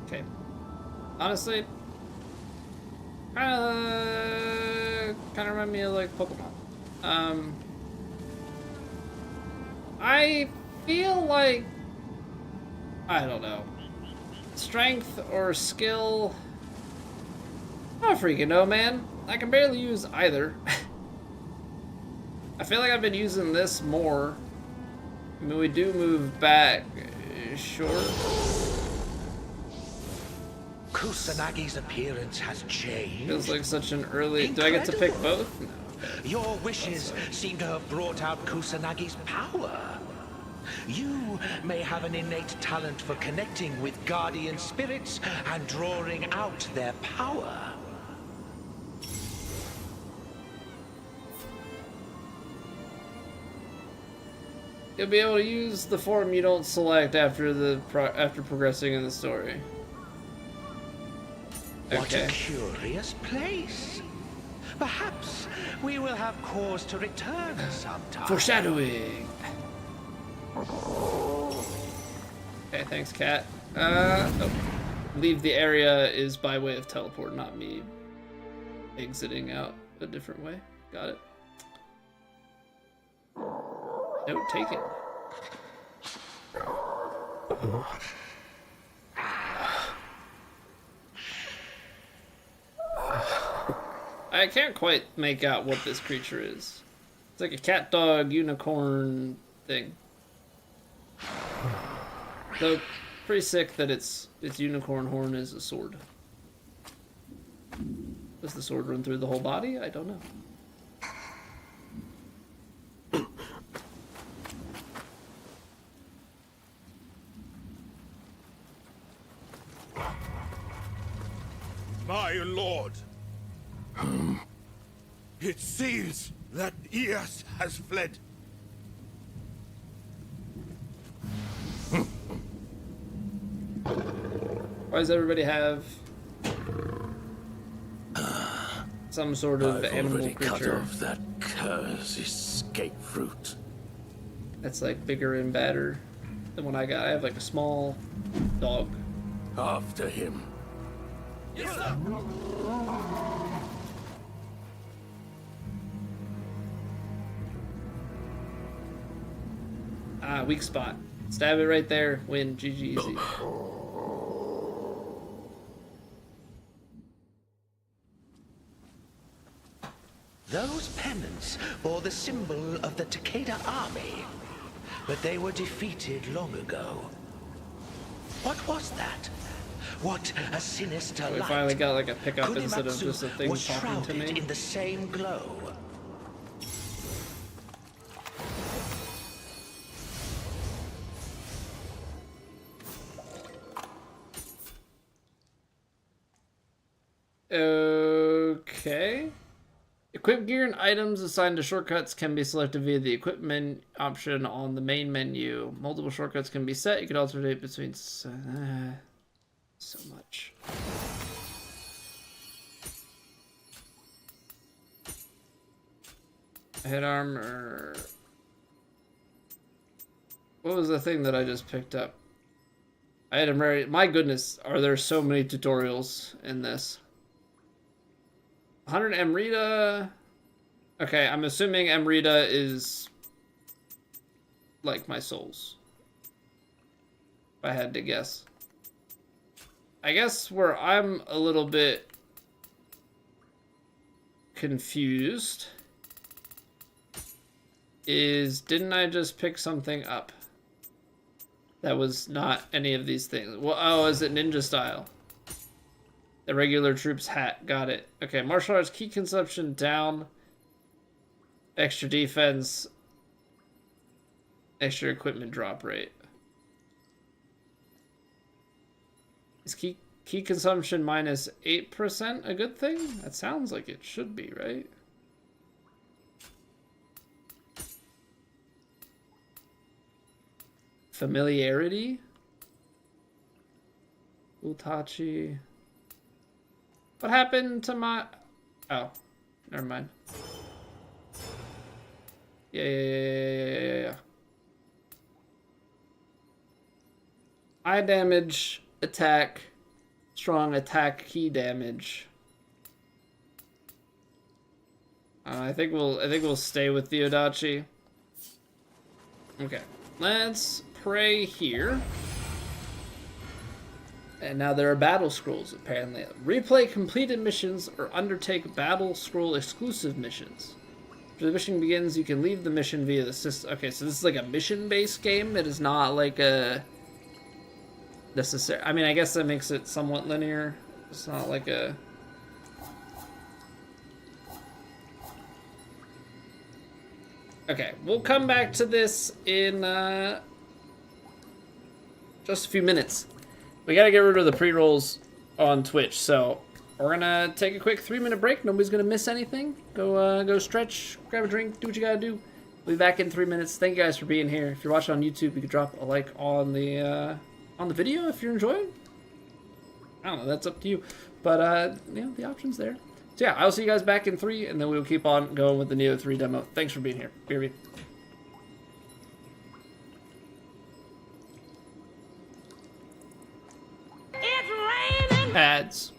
Okay. Honestly, kind of remind me of like Pokemon. I feel like, I don't know, strength or skill. I don't freaking know, man. I can barely use either. I feel like I've been using this more. I mean, we do move back, sure. Kusanagi's appearance has changed. Feels like such an early. Do I get to pick both? No. Your wishes seem to have brought out Kusanagi's power. You may have an innate talent for connecting with guardian spirits and drawing out their power. You'll be able to use the form you don't select after progressing in the story. What a curious place. Perhaps we will have cause to return sometime. Foreshadowing. Okay, thanks, cat. Oh. Leave the area is by way of teleport, not me exiting out a different way. Got it. Note taken. I can't quite make out what this creature is. It's like a cat dog unicorn thing. So pretty sick that its unicorn horn is a sword. Does the sword run through the whole body? I don't know. My lord, it seems that Eos has fled. Why does everybody have some sort of animal creature? Cut off that cursed escape route. That's like bigger and badder than what I got. I have like a small dog. After him. Yes, sir. Ah, weak spot. Stab it right there. Win. GG easy. Those pennants bore the symbol of the Takeda army, but they were defeated long ago. What was that? What a sinister light. We finally got like a pickup Kunimatsu instead of just a thing was talking to me. shrouded in the same glow. Okay. Equip gear and items assigned to shortcuts can be selected via the equipment option on the main menu. Multiple shortcuts can be set. You can alternate between so much. Head armor. What was the thing that I just picked up? I had a my goodness, are there so many tutorials in this? 100 Amrita. Okay, I'm assuming Amrita is like my souls. If I had to guess. I guess where I'm a little bit confused is, didn't I just pick something up that was not any of these things? Well, oh, is it ninja style? The regular troops hat, got it. Okay, martial arts key consumption down, extra defense, extra equipment drop rate. Is key consumption minus 8% a good thing? That sounds like it should be, right? Familiarity? Utachi. What happened to my... Oh, never mind. Yeah. Eye damage, attack, strong attack, key damage. I think we'll stay with the Utachi. Okay, let's pray here. And now there are battle scrolls, apparently. Replay completed missions or undertake battle scroll exclusive missions. After the mission begins, you can leave the mission via the system. Okay, so this is like a mission-based game. It is not like a necessary. I mean, I guess that makes it somewhat linear. It's not like a... Okay, we'll come back to this in just a few minutes. We gotta get rid of the pre-rolls on Twitch, so we're gonna take a quick 3-minute break. Nobody's gonna miss anything. Go stretch, grab a drink, do what you gotta do. We'll be back in 3 minutes. Thank you guys for being here. If you're watching on YouTube, you can drop a like on the video if you're enjoying. I don't know, that's up to you. But you know, the option's there. So yeah, I'll see you guys back in 3, and then we'll keep on going with the Nioh 3 demo. Thanks for being here. BRB. Ads.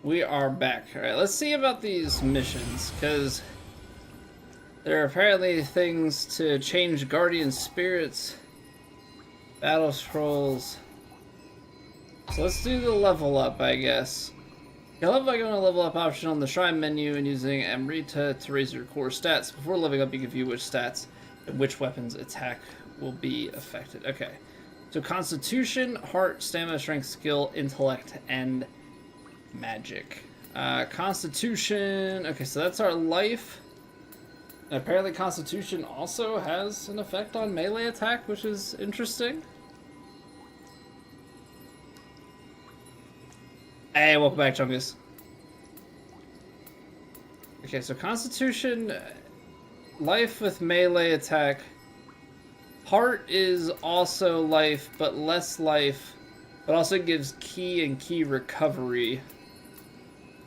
We are back. Alright, let's see about these missions, because there are apparently things to change guardian spirits, battle scrolls. So let's do the level up, I guess. You level by going to level up option on the shrine menu and using Amrita to raise your core stats. Before leveling up, you can view which stats and which weapons attack will be affected. Okay. So Constitution, Heart, Stamina, Strength, Skill, Intellect, and Magic. Constitution. Okay, so that's our life. And apparently Constitution also has an effect on melee attack, which is interesting. Hey, welcome back, Chungus. Okay, so Constitution, life with melee attack. Heart is also life, but less life, but also gives ki and ki recovery.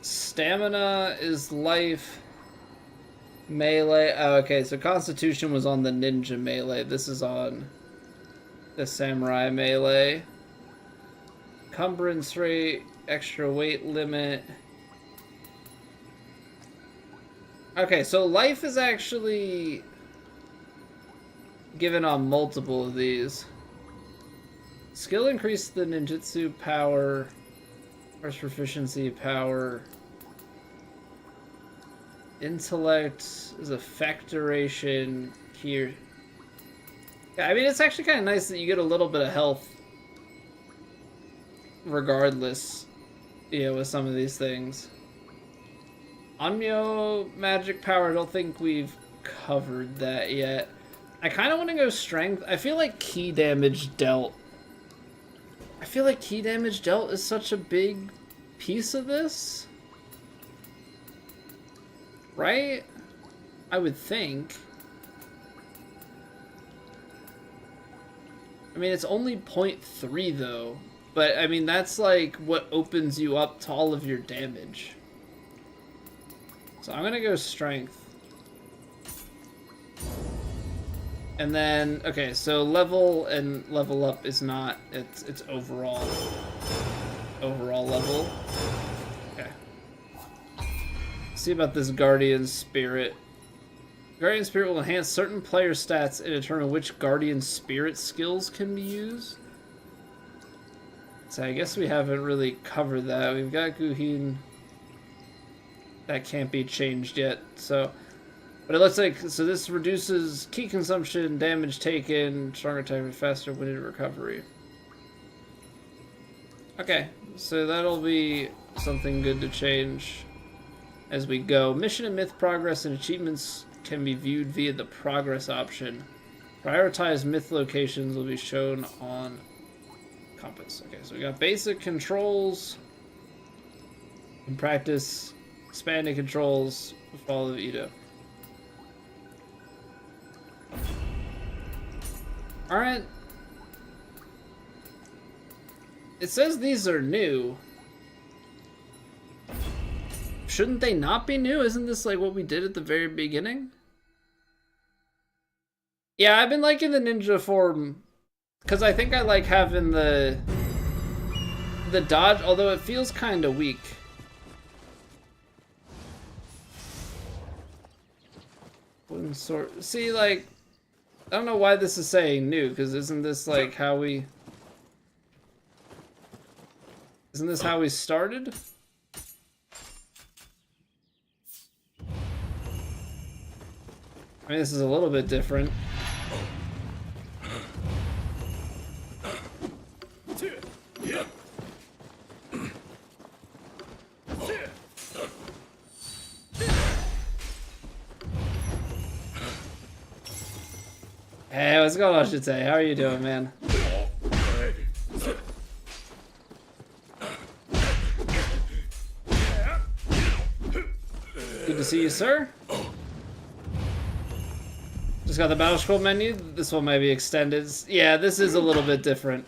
Stamina is life, melee. Oh, okay, so Constitution was on the ninja melee. This is on the samurai melee. Encumbrance rate, extra weight limit. Okay, so life is actually given on multiple of these. Skill increases the ninjutsu power, force proficiency power. Intellect is a factoration here. Yeah, I mean, it's actually kind of nice that you get a little bit of health regardless, you know, with some of these things. Nioh magic power, I don't think we've covered that yet. I kind of want to go strength. I feel like ki damage dealt. I feel like ki damage dealt is such a big piece of this. Right? I would think. I mean, it's only 0.3 though. But, I mean, that's like what opens you up to all of your damage. So I'm gonna go strength. And then, okay, so level and level up is not, it's overall level. Okay. See about this Guardian Spirit. Guardian Spirit will enhance certain player stats and determine which Guardian Spirit skills can be used. So I guess we haven't really covered that. We've got Guhin. That can't be changed yet, so... But it looks like, so this reduces ki consumption, damage taken, stronger attack, faster winded recovery. Okay, so that'll be something good to change as we go. Mission and myth progress and achievements can be viewed via the progress option. Prioritized myth locations will be shown on compass. Okay, so we got basic controls. In practice, expanding controls with follow the Ito. Alright. It says these are new. Shouldn't they not be new? Isn't this like what we did at the very beginning? Yeah, I've been liking the ninja form because I think I like having the dodge, although it feels kind of weak. Wooden sword. See, like, I don't know why this is saying new, because isn't this like how we... Isn't this how we started? I mean, this is a little bit different. Hey, what's going on, Shite? How are you doing, man? Good to see you, sir. Just got the battle scroll menu. This one might be extended. Yeah, this is a little bit different.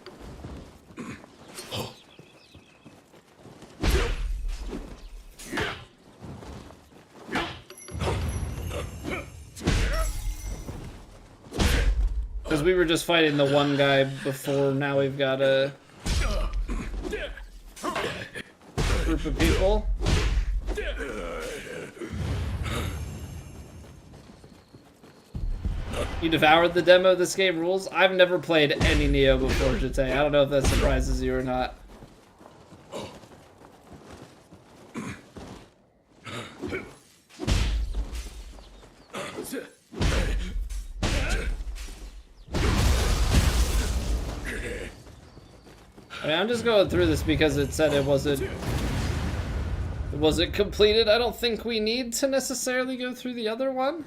Because we were just fighting the one guy before, now we've got a group of people. You devoured the demo. This game rules. I've never played any Nioh before, Jate. I don't know if that surprises you or not. I mean, I'm just going through this because it said it wasn't completed. I don't think we need to necessarily go through the other one.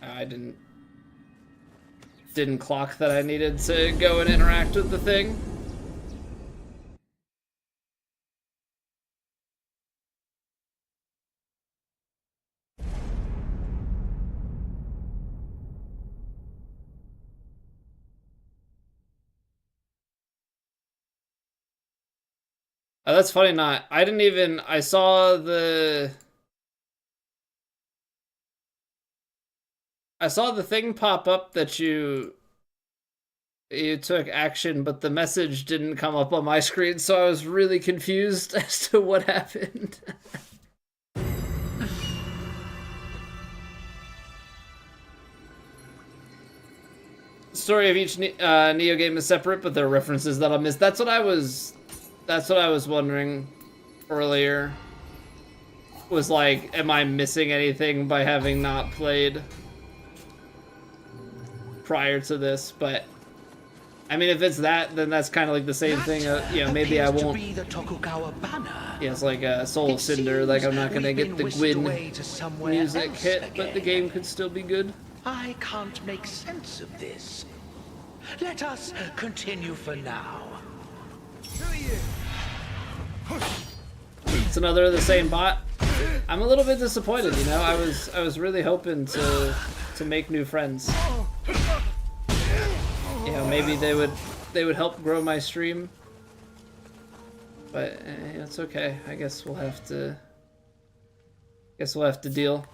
I didn't clock that I needed to go and interact with the thing. Oh, that's funny. I saw the thing pop up that you took action, but the message didn't come up on my screen, so I was really confused as to what happened. Story of each Nioh game is separate, but there are references that I'll miss. That's what I was wondering earlier. Was like, am I missing anything by having not played prior to this? But I mean, if it's that, then that's kind of like the same thing. You know, maybe I won't. Yeah, it's like Soul of Cinder. Like, I'm not gonna get the Gwyn music hit, but the game could still be good. I can't make sense of this. Let us continue for now. It's another of the same bot. I'm a little bit disappointed, you know. I was really hoping to make new friends. You know, maybe they would help grow my stream. But it's okay. I guess we'll have to deal.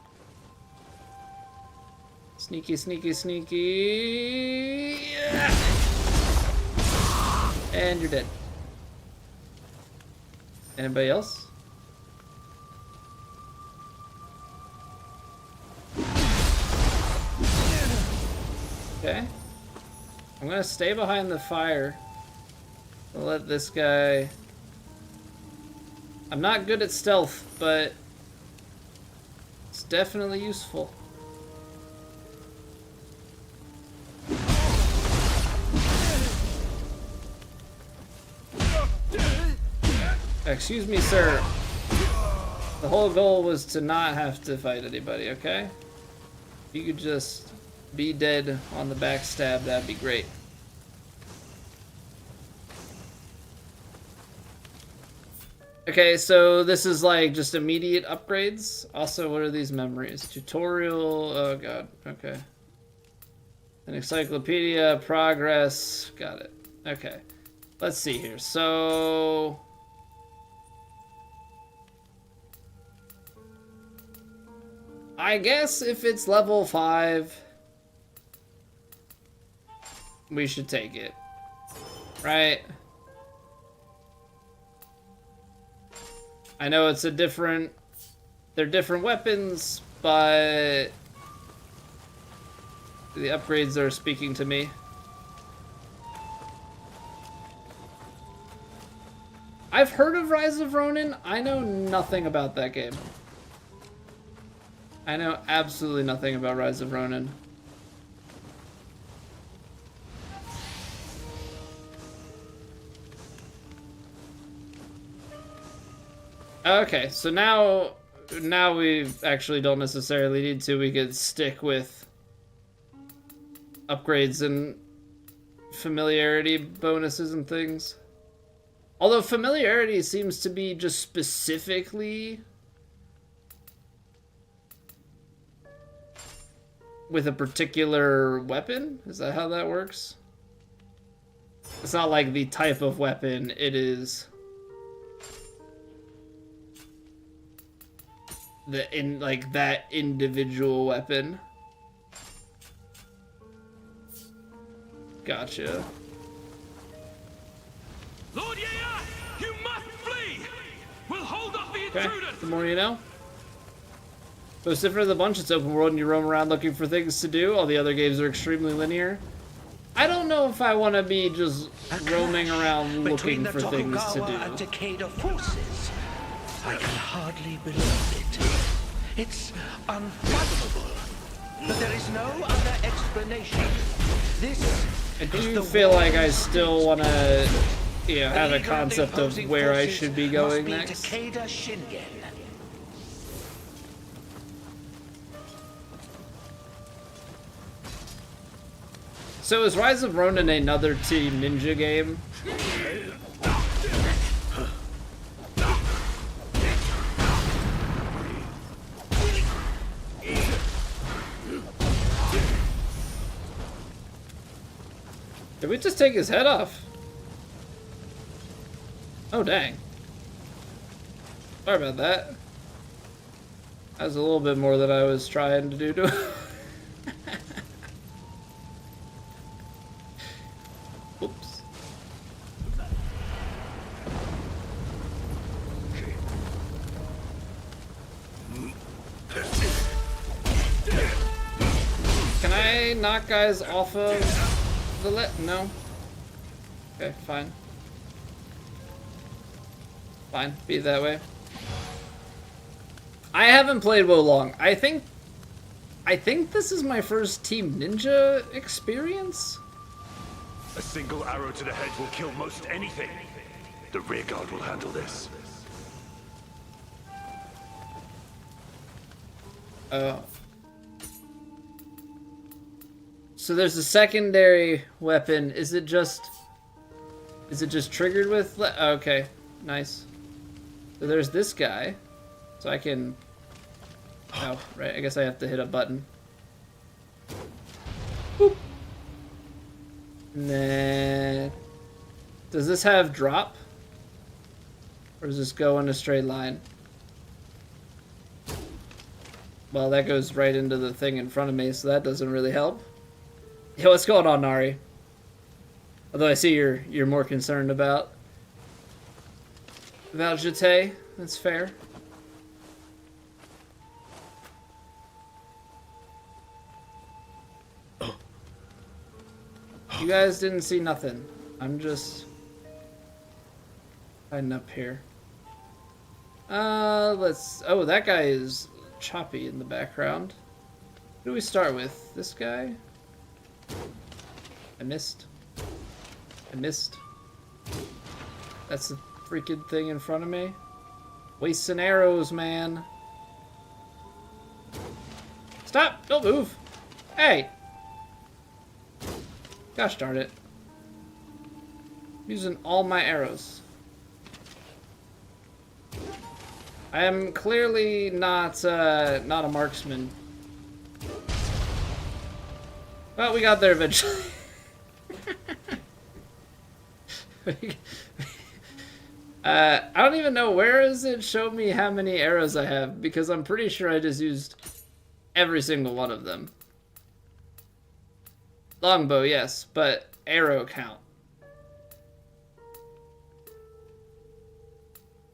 Sneaky, sneaky, sneaky. And you're dead. Anybody else? Okay. I'm gonna stay behind the fire. I'll let this guy... I'm not good at stealth, but it's definitely useful. Excuse me, sir. The whole goal was to not have to fight anybody, okay? If you could just be dead on the backstab, that'd be great. Okay, so this is like just immediate upgrades. Also, what are these memories? Tutorial, oh god, okay. An encyclopedia, progress, got it. Okay, let's see here. So... I guess if it's level 5, we should take it, right? I know it's they're different weapons, but the upgrades are speaking to me. I've heard of Rise of Ronin. I know nothing about that game. I know absolutely nothing about Rise of Ronin. Okay, so now we actually don't necessarily need to. We could stick with upgrades and familiarity bonuses and things. Although familiarity seems to be just specifically with a particular weapon? Is that how that works? It's not like the type of weapon, it is that individual weapon. Gotcha. Lord Nioh, you must flee. We'll hold off the intruders. The more you know. But it's different than the bunch. It's open world and you roam around looking for things to do. All the other games are extremely linear. I don't know if I want to be just roaming around looking for things to do. And Takeda forces. I can hardly believe it. It's unfathomable. But there is no other explanation. This I do feel like I still want to, have a concept of where I should be going next. Takeda Shingen. So is Rise of Ronin another Team Ninja game? Did we just take his head off? Oh, dang. Sorry about that. That was a little bit more than I was trying to do to him. Oops. Can I knock guys off of the no? Okay, fine. Fine, be it that way. I haven't played WoW long. I think this is my first Team Ninja experience. A single arrow to the head will kill most anything. The rearguard will handle this. Oh. So there's a secondary weapon. Is it just triggered with? Okay, nice. So there's this guy. So I can. Oh, right. I guess I have to hit a button. Boop. And then, does this have drop? Or does this go in a straight line? Well, that goes right into the thing in front of me, so that doesn't really help. Yo, what's going on, Nari? Although I see you're more concerned about Jete. That's fair. You guys didn't see nothing. I'm just hiding up here. Let's. Oh, that guy is choppy in the background. Who do we start with? This guy? I missed. That's the freaking thing in front of me. Wasting arrows, man. Stop! Don't move! Hey! Gosh darn it. I'm using all my arrows. I am clearly not a marksman. Well, we got there eventually. I don't even know, where does it show me how many arrows I have? Because I'm pretty sure I just used every single one of them. Longbow, yes, but arrow count.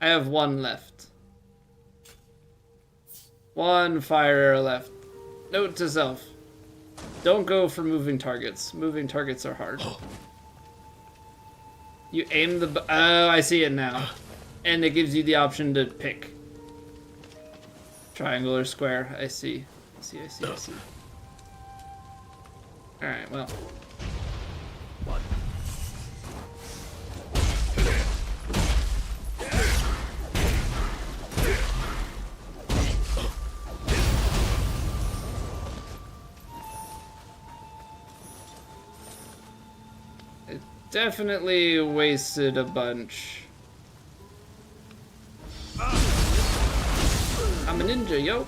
I have one left. One fire arrow left. Note to self. Don't go for moving targets. Moving targets are hard. You aim the... Oh, I see it now. And it gives you the option to pick. Triangle or square. I see. I see. Alright, well. It definitely wasted a bunch. I'm a ninja, yo.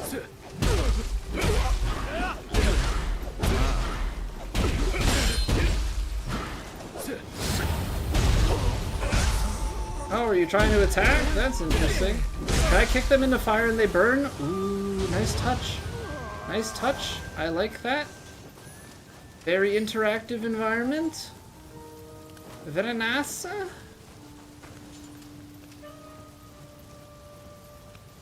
Oh, are you trying to attack? That's interesting. Can I kick them into fire and they burn? Ooh. nice touch. Nice touch. I like that. Very interactive environment. Very nice.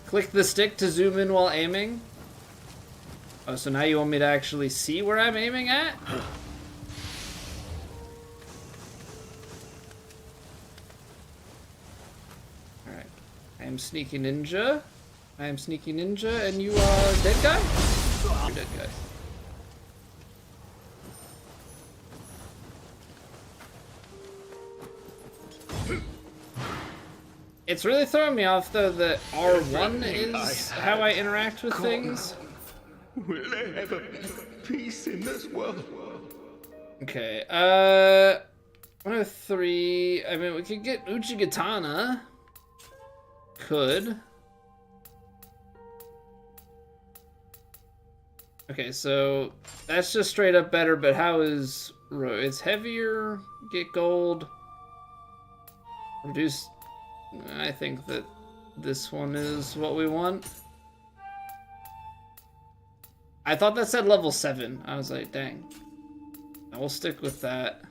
Click the stick to zoom in while aiming. Oh, so now you want me to actually see where I'm aiming at? Alright. I am Sneaky Ninja. I am Sneaky Ninja, and you are dead guy? You're dead guy. It's really throwing me off, though, that R1 is how I interact with things. Will there ever be peace in this world? Okay, 103. I mean, we could get Uchigatana. Could. Okay, so that's just straight up better, but how is it's heavier? Get gold. Reduce. I think that this one is what we want. I thought that said level 7. I was like, dang. I will stick with that.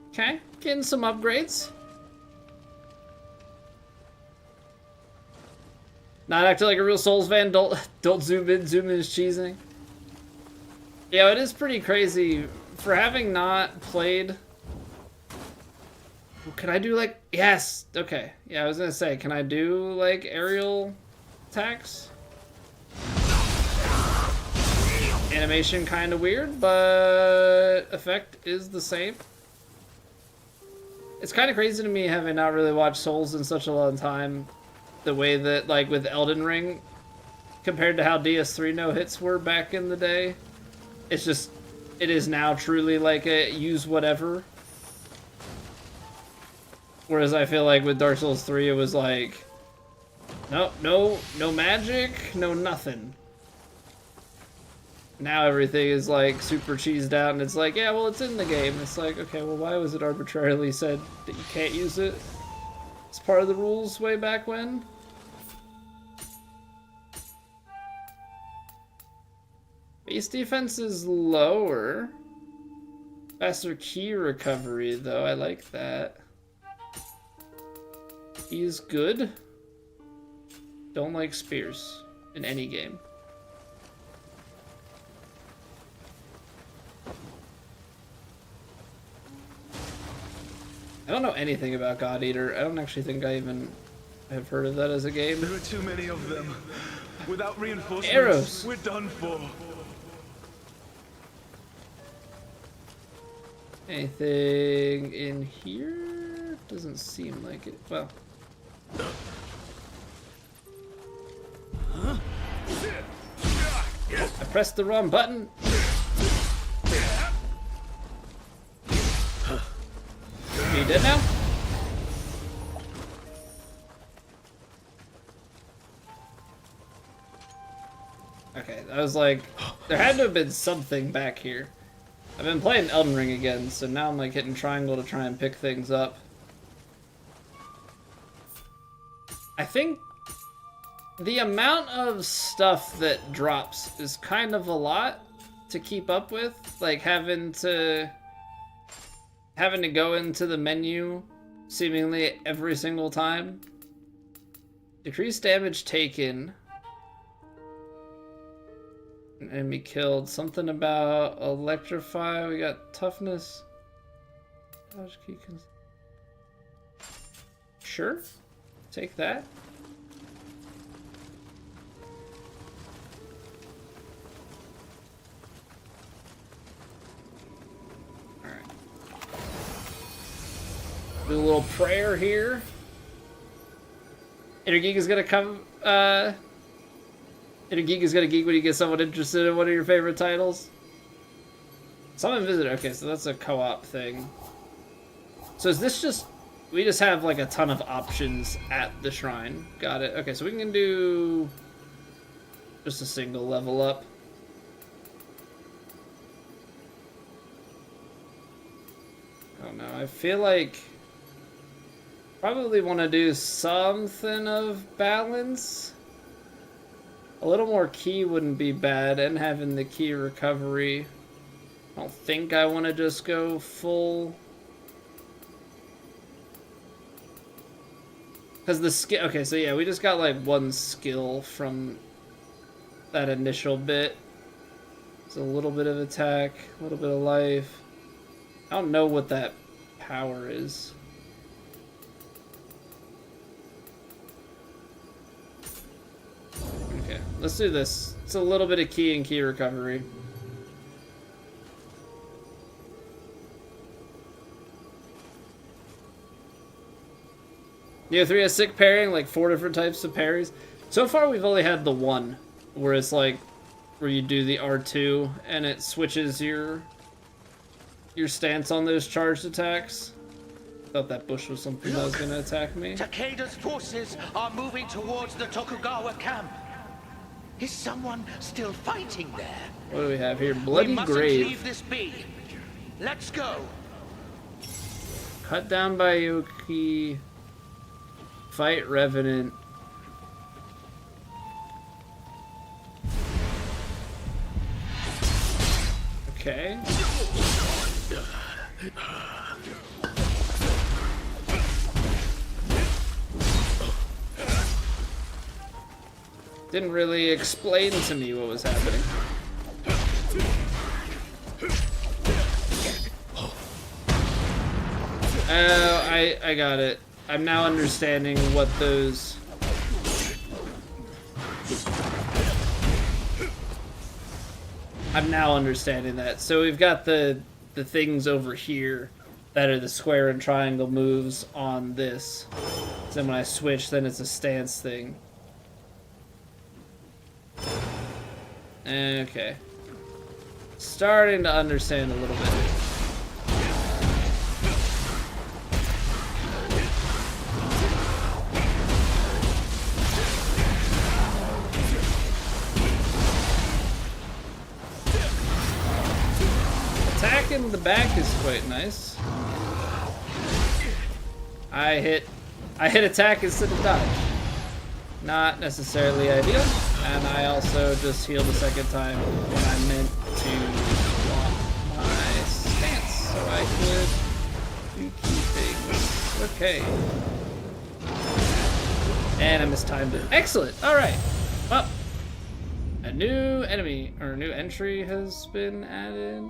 Okay, getting some upgrades. Not acting like a real Souls fan. Don't zoom in. Zoom in is cheesing. Yeah, it is pretty crazy for having not played. Can I do like, yes, okay. Yeah, I was gonna say, can I do like aerial attacks? Animation kind of weird, but effect is the same. It's kind of crazy to me having not really watched Souls in such a long time. The way that, like, with Elden Ring, compared to how DS3 no-hits were back in the day. It's just, it is now truly like a use whatever. Whereas I feel like with Dark Souls 3 it was like, no magic, no nothing. Now everything is like super cheesed out and it's like, yeah, well, it's in the game. It's like, okay, well, why was it arbitrarily said that you can't use it? It's part of the rules way back when. Base defense is lower. Faster key recovery, though. I like that. He is good. Don't like spears in any game. I don't know anything about God Eater. I don't actually think I even have heard of that as a game. There are too many of them. Without reinforcements, arrows. We're done for. Anything in here? Doesn't seem like it. Well. I pressed the wrong button. Are you dead now? Okay, I was like, there had to have been something back here. I've been playing Elden Ring again, so now I'm like hitting triangle to try and pick things up. I think the amount of stuff that drops is kind of a lot to keep up with. Like having to go into the menu seemingly every single time. Decrease damage taken. Enemy killed. Something about electrify. We got toughness. Sure. Take that. Alright. Do a little prayer here. Inner Geek is gonna come, Inner Geek is gonna geek when you get someone interested in one of your favorite titles. Summon Visitor. Okay, so that's a co-op thing. So is this just... We just have like a ton of options at the shrine. Got it. Okay, so we can do just a single level up. Oh no, I feel like Probably want to do something of balance. A little more key wouldn't be bad, and having the key recovery. I don't think I want to just go full. Because the skill... Okay, so yeah, we just got like one skill from that initial bit. It's a little bit of attack, a little bit of life. I don't know what that power is. Okay, let's do this. It's a little bit of key and key recovery. Nioh 3 has sick pairing, like 4 different types of parries. So far we've only had the one, where it's like, where you do the R2 and it switches your stance on those charged attacks. Thought that bush was something that was gonna attack me. Takeda's forces are moving towards the Tokugawa camp. Is someone still fighting there? What do we have here? Bloody we mustn't Grave. leave this be. Let's go. Cut down by Yuki. Fight Revenant. Okay. Didn't really explain to me what was happening. Oh, I got it. I'm now understanding what those... I'm now understanding that. So we've got the things over here that are the square and triangle moves on this. So then when I switch, then it's a stance thing. Okay. Starting to understand a little bit. Attacking the back is quite nice. I hit attack instead of dodge. Not necessarily ideal. And I also just healed a second time when I meant to swap my stance so I could do key things. Okay. And I mistimed it. Excellent! Alright. Well, a new enemy, or a new entry has been added.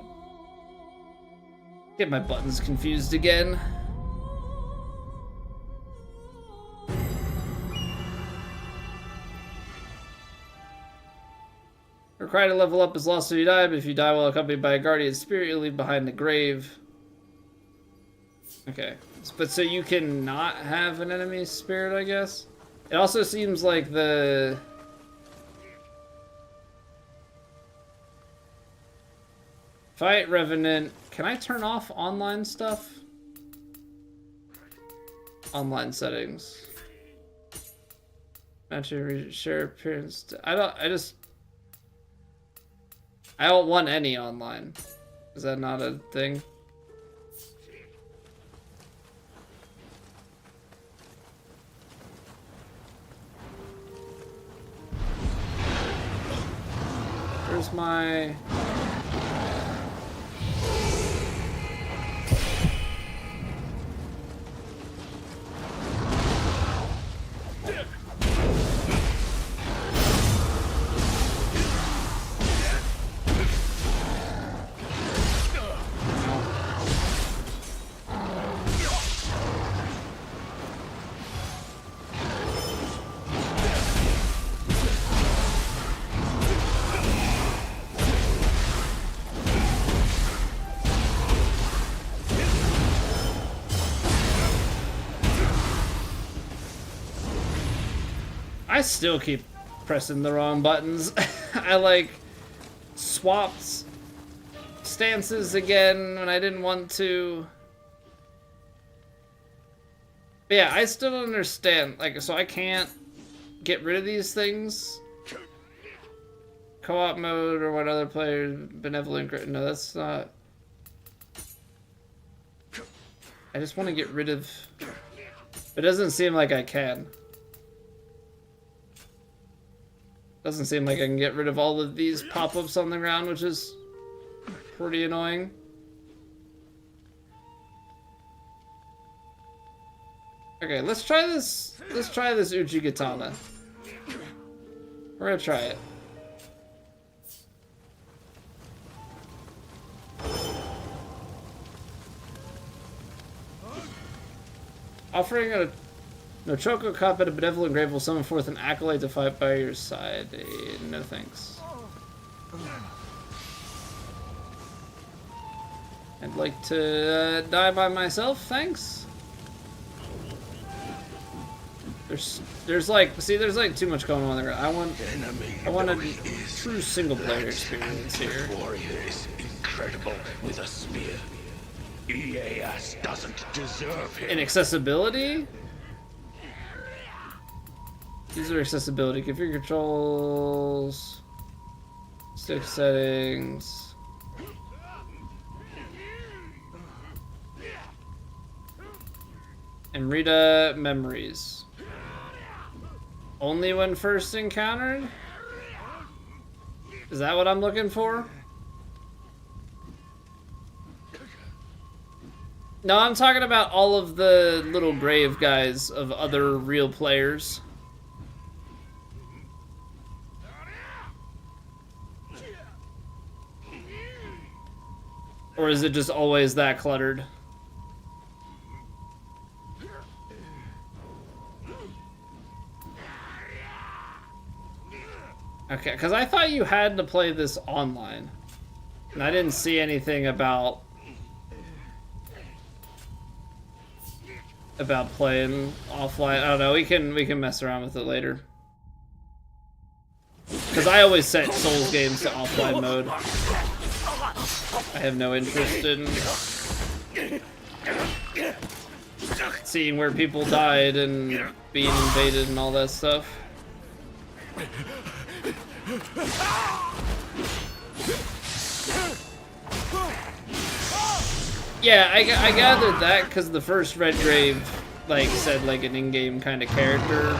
Get my buttons confused again. Required to level up is lost if you die, but if you die while accompanied by a guardian spirit, you leave behind the grave. Okay. But so you can not have an enemy spirit, I guess? It also seems like the... Fight Revenant. Can I turn off online stuff? Online settings. Matching share appearance. I don't want any online. Is that not a thing? Where's my... I still keep pressing the wrong buttons. I like swapped stances again when I didn't want to. But yeah, I still don't understand. Like, so I can't get rid of these things. Co-op mode or what other players benevolent. No, that's not. I just want to get rid of It doesn't seem like I can. Doesn't seem like I can get rid of all of these pop-ups on the ground, which is pretty annoying. Okay, let's try this. Let's try this Uchigatana. We're gonna try it. Offering a Nochoko cup at a benevolent grave will summon forth an acolyte to fight by your side. No thanks. I'd like to die by myself, thanks. There's like, see, there's like too much going on there. I want a true single player experience here. Warrior is incredible with a spear. EAS doesn't deserve him. Inaccessibility? These are accessibility. Configure controls. Stick settings. And Rita memories. Only when first encountered? Is that what I'm looking for? No, I'm talking about all of the little grave guys of other real players. Or is it just always that cluttered? Okay, because I thought you had to play this online. And I didn't see anything about playing offline. I don't know, we can mess around with it later. Because I always set Souls games to offline mode. I have no interest in seeing where people died and being invaded and all that stuff. Yeah, I gathered that because the first Red Grave like said like an in-game kind of character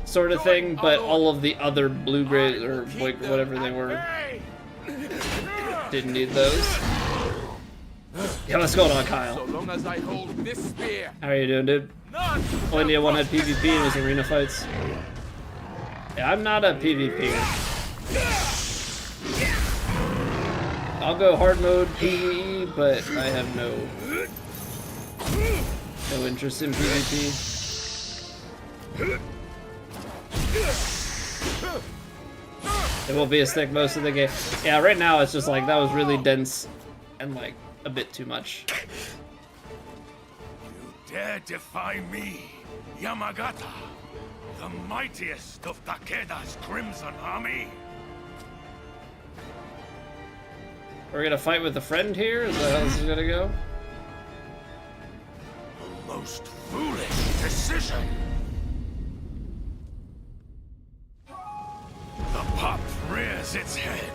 sort of thing, but all of the other blue graves or like whatever they were didn't need those. Yeah, what's going on, Kyle? So long as I hold this spear. How are you doing, dude? Only one had PvP and was arena fights. Yeah, I'm not a PvPer. I'll go hard mode PvE, but I have no interest in PvP. It will be a stick most of the game. Yeah, right now it's just like that was really dense and like a bit too much. You dare defy me, Yamagata, the mightiest of Takeda's Crimson Army? We're gonna fight with a friend here? Is that how this is gonna go? A most foolish decision. The pup rears its head,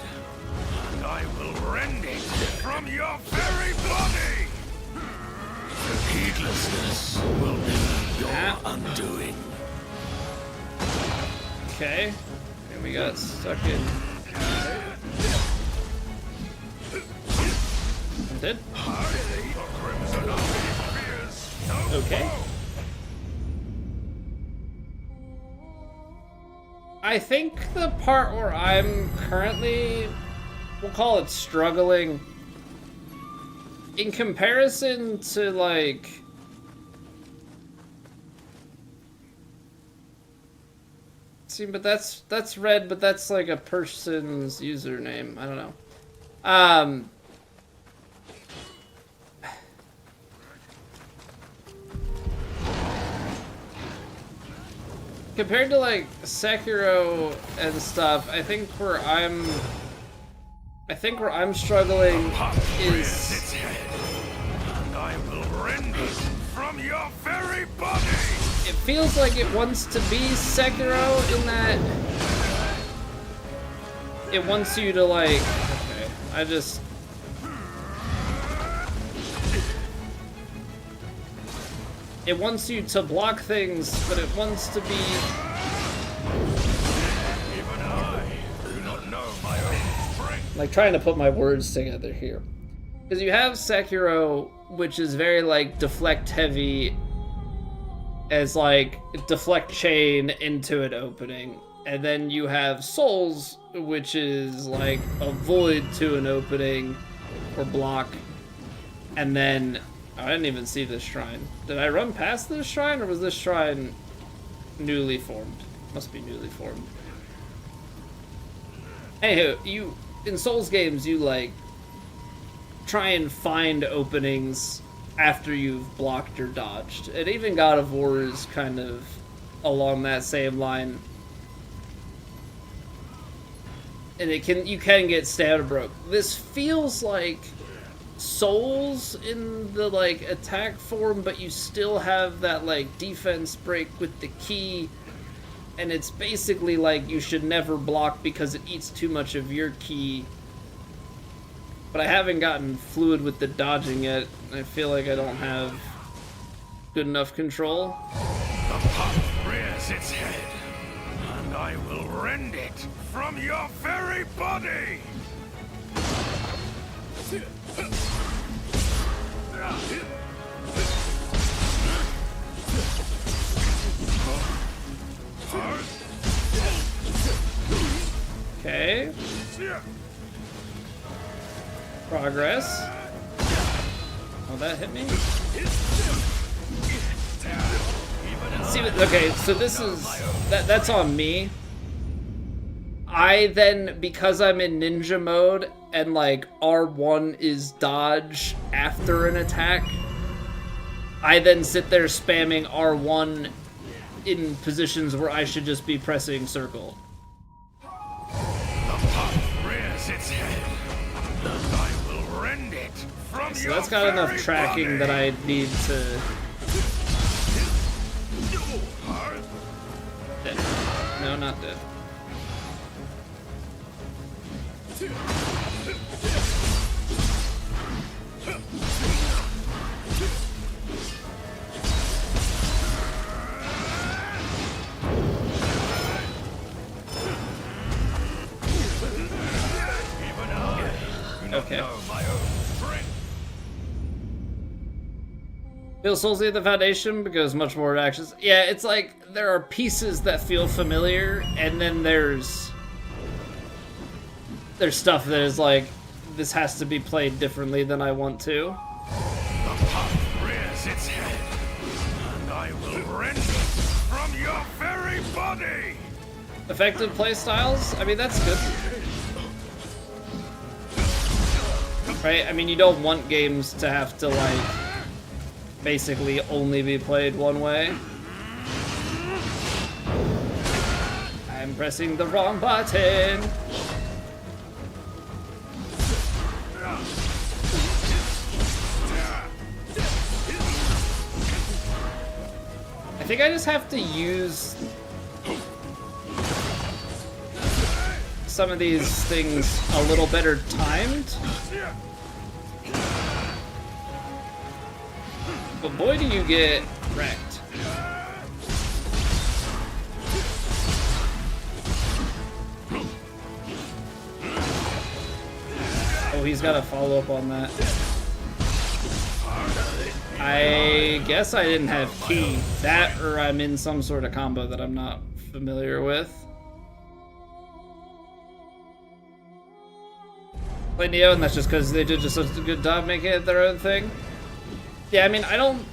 and I will rend it from your very body! Heedlessness will be your undoing. Okay. And we got stuck in. I'm dead. Okay. I think the part where I'm currently, we'll call it struggling, in comparison to like, see, but that's red, but that's like a person's username. I don't know. Compared to like Sekiro and stuff, I think where I'm struggling is its head, and I will rend it from your very body. It feels like it wants to be Sekiro in that it wants you to like, okay, I just it wants you to block things, but it wants to be... Even I do not know my own strength. Like, trying to put my words together here. Because you have Sekiro, which is very, like, deflect heavy, as, like, deflect chain into an opening. And then you have Souls, which is, like, avoid to an opening, or block. And then... Oh, I didn't even see this shrine. Did I run past this shrine, or was this shrine newly formed? Must be newly formed. Anywho, you... In Souls games, you, like, try and find openings after you've blocked or dodged. And even God of War is kind of along that same line. And you can get stamina broke. This feels like Souls in the, like, attack form, but you still have that, like, defense break with the key. And it's basically like you should never block because it eats too much of your ki. But I haven't gotten fluid with the dodging yet. I feel like I don't have good enough control. The pot rears its head, and I will rend it from your very body! Okay. Progress. Oh, that hit me? See, okay, so this is... That's on me. I then, because I'm in ninja mode, and like R1 is dodge after an attack, I then sit there spamming R1 in positions where I should just be pressing circle. The pot rears its head, and I will rend it from So your that's got enough very tracking body. that I need to... Dead. No, not dead. Okay. Feel Soulsy at the Foundation because much more actions. Yeah, it's like there are pieces that feel familiar, and then there's stuff that is like, this has to be played differently than I want to. The pot rears its head, and I will rend it from your very body! Effective playstyles? I mean, that's good. Right? I mean, you don't want games to have to, like, basically only be played one way. I'm pressing the wrong button! I think I just have to use some of these things a little better timed. But boy, do you get wrecked. Oh, he's got a follow-up on that. I guess I didn't have key. That, or I'm in some sort of combo that I'm not familiar with. Play Nioh, and that's just because they did just such a good job making it their own thing. Yeah, I mean, I don't...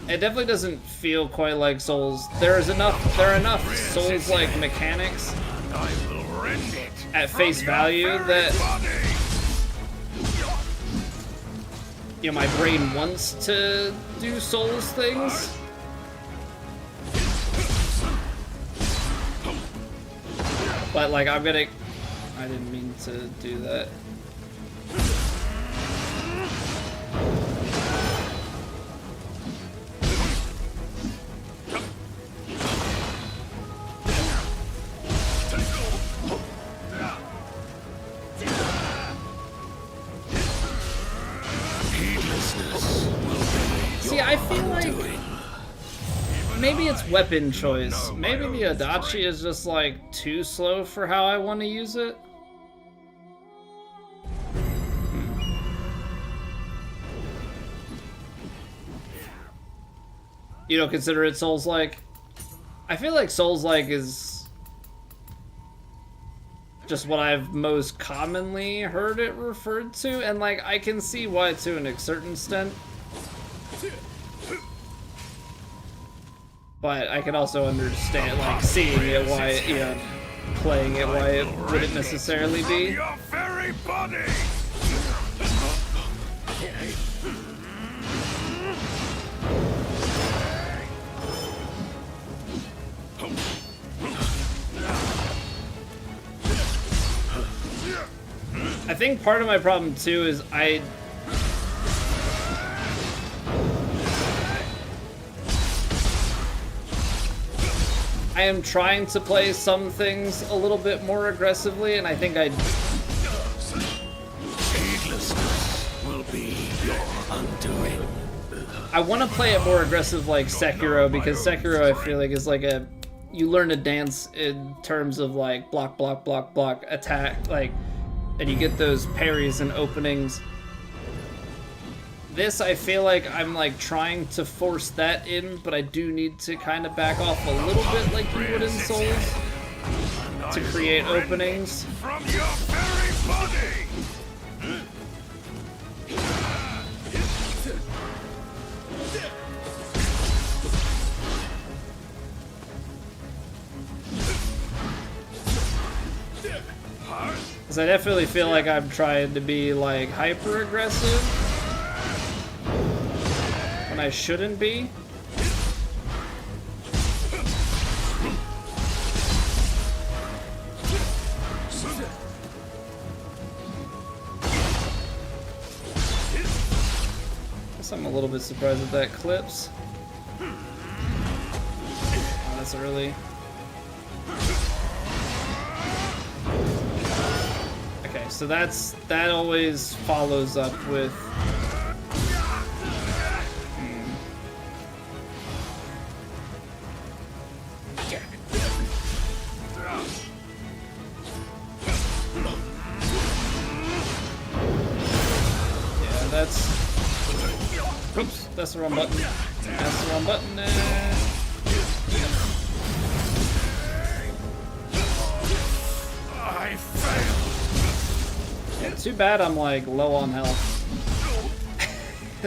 It definitely doesn't feel quite like Souls. There are enough Souls-like mechanics at face value that... You know, my brain wants to do Souls things. But, like, I'm gonna... I didn't mean to do that. See, See, I feel like maybe it's weapon choice. Maybe the Adachi is just like too slow for how I want to use it. You don't consider it Souls-like? I feel like Souls-like is just what I've most commonly heard it referred to, and like I can see why to a certain extent. But I can also understand, like, seeing it, why, you know, playing it, why it wouldn't necessarily be. Your very body. I think part of my problem too is I am trying to play some things a little bit more aggressively, and I think Heedlessness will be your undoing. I want to play it more aggressive like Sekiro, because Sekiro I feel like is like you learn to dance in terms of like block, block, block, block, attack, like, and you get those parries and openings. This, I feel like I'm like trying to force that in, but I do need to kind of back off a little bit like you would in Souls to create openings. From your very body. Because I definitely feel like I'm trying to be like hyper aggressive when I shouldn't be. Guess I'm a little bit surprised that that clips. Oh, that's early. Okay, so that always follows up with oops, that's the wrong button. That's the wrong button. I failed. Yeah, too bad I'm like low on health.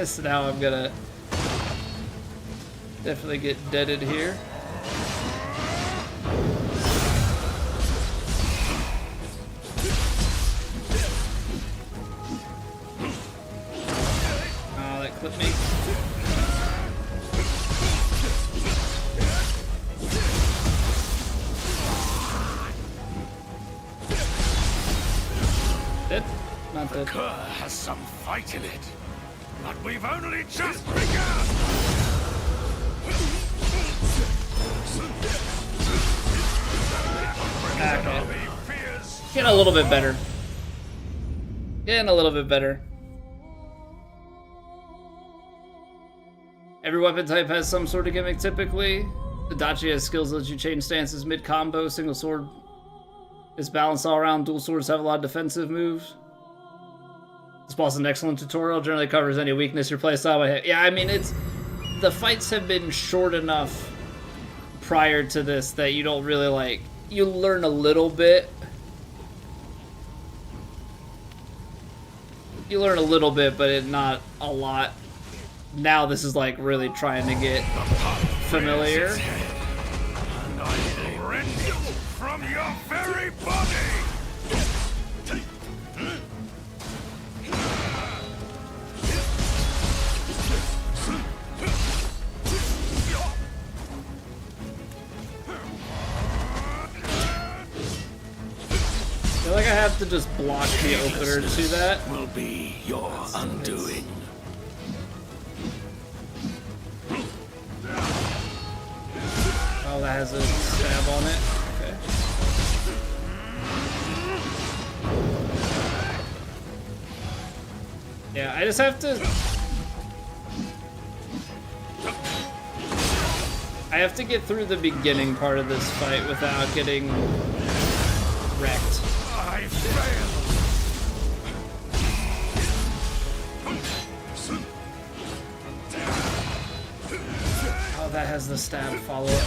So now I'm gonna definitely get deaded here. Oh, that clipped me. Dead? Not dead. The cur has some fight in it, but we've only just begun. Okay. Getting a little bit better. Getting a little bit better. Every weapon type has some sort of gimmick typically. The Dachi has skills that let you change stances mid-combo. Single sword is balanced all around. Dual swords have a lot of defensive moves. This boss is an excellent tutorial. Generally covers any weakness your playstyle. Yeah, I mean, the fights have been short enough prior to this that you don't really like. You learn a little bit. You learn a little bit, but not a lot. Now this is like really trying to get familiar. And I will rend you from your very body. I feel like I have to just block the opener to that. Will be your undoing. Oh, that has a stab on it. Okay. Yeah, I just have to I have to get through the beginning part of this fight without getting wrecked. I failed. Oh, that has the stab follow-up.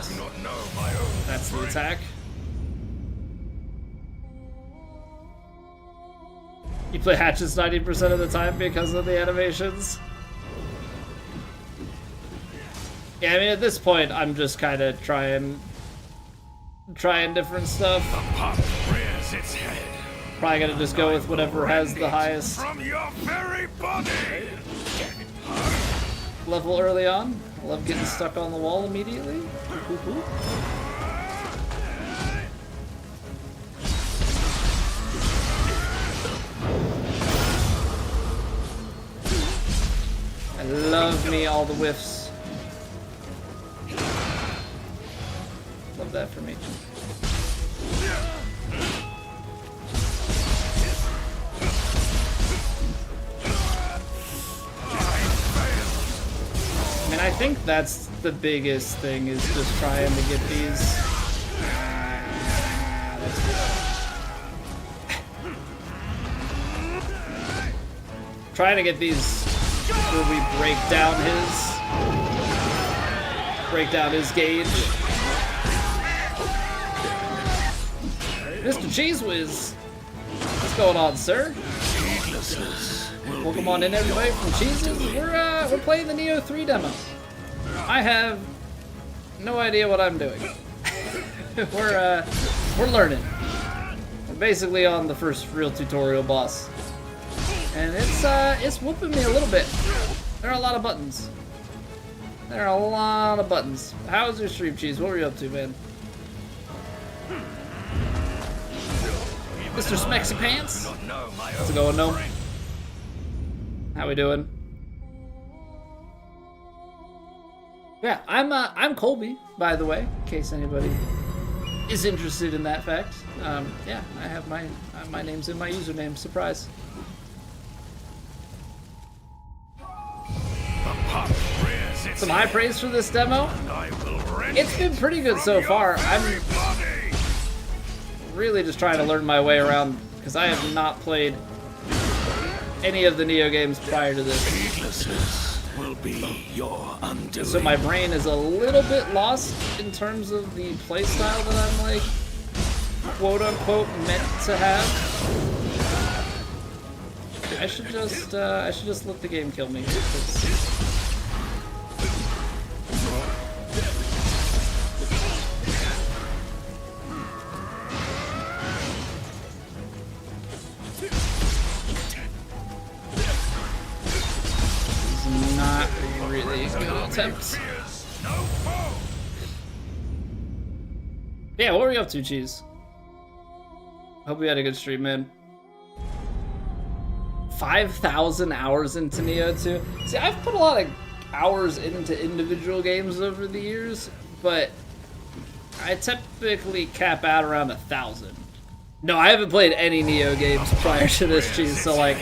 Do not know my own. That's the attack. You play hatches 90% of the time because of the animations. Yeah, I mean, at this point, I'm just kind of trying different stuff. The pop rears its head. Probably gonna just go with whatever has the highest From your very body. level early on. I love getting stuck on the wall immediately. Woo-hoo. I love me all the whiffs. Love that for me. I mean, I think that's the biggest thing, is just trying to get these. Trying to get these where we break down his gauge. Mr. Cheese Whiz, what's going on, sir? Welcome on in, everybody, from Cheeses. We're playing the Nioh 3 demo. I have no idea what I'm doing. We're learning. We're basically on the first real tutorial boss, and it's whooping me a little bit. There are a lot of buttons. How's your stream, Cheese? What were you up to, man? Mr. Smexy Pants? How's it going, no? How we doing? Yeah, I'm Colby, by the way, in case anybody is interested in that fact. Yeah, I have my name's in my username. Surprise. Some high praise for this demo. It's been pretty good so far. I'm really just trying to learn my way around, because I have not played any of the Nioh games prior to this. Will be your undoing. So my brain is a little bit lost in terms of the playstyle that I'm, like, quote unquote meant to have. I should just let the game kill me. Not really a good attempt. Yeah, what were you up to, Cheese? Hope you had a good stream, man. 5,000 hours into Nioh 2. See, I've put a lot of hours into individual games over the years, but I typically cap out around 1,000. No, I haven't played any Nioh games prior to this, Cheese, so like,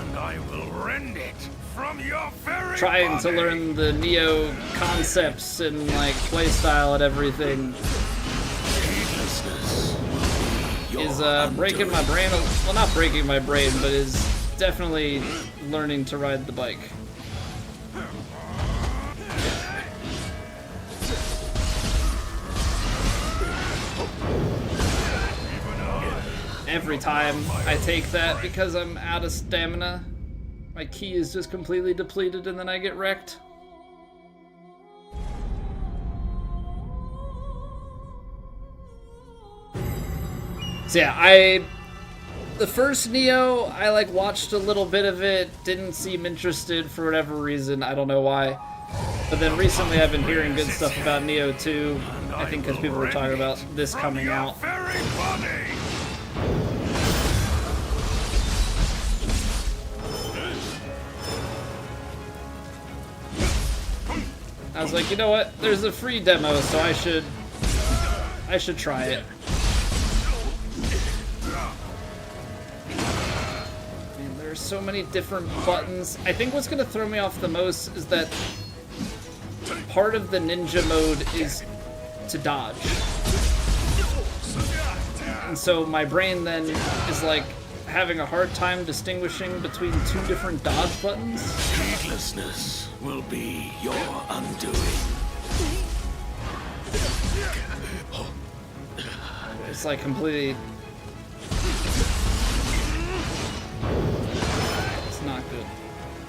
And I will rend it from your very trying to learn the Nioh concepts and like playstyle and everything is breaking my brain. Well, not breaking my brain, but is definitely learning to ride the bike. Every time I take that, because I'm out of stamina, my key is just completely depleted and then I get wrecked. So yeah, the first Nioh, I like watched a little bit of it, didn't seem interested for whatever reason, I don't know why. But then recently I've been hearing good stuff about Nioh 2, I think because people were talking about this coming out. I was like, you know what? There's a free demo, so I should try it. There's so many different buttons. I think what's gonna throw me off the most is that part of the ninja mode is to dodge. And so my brain then is like having a hard time distinguishing between two different dodge buttons. Heedlessness will be your undoing. It's like completely... It's not good.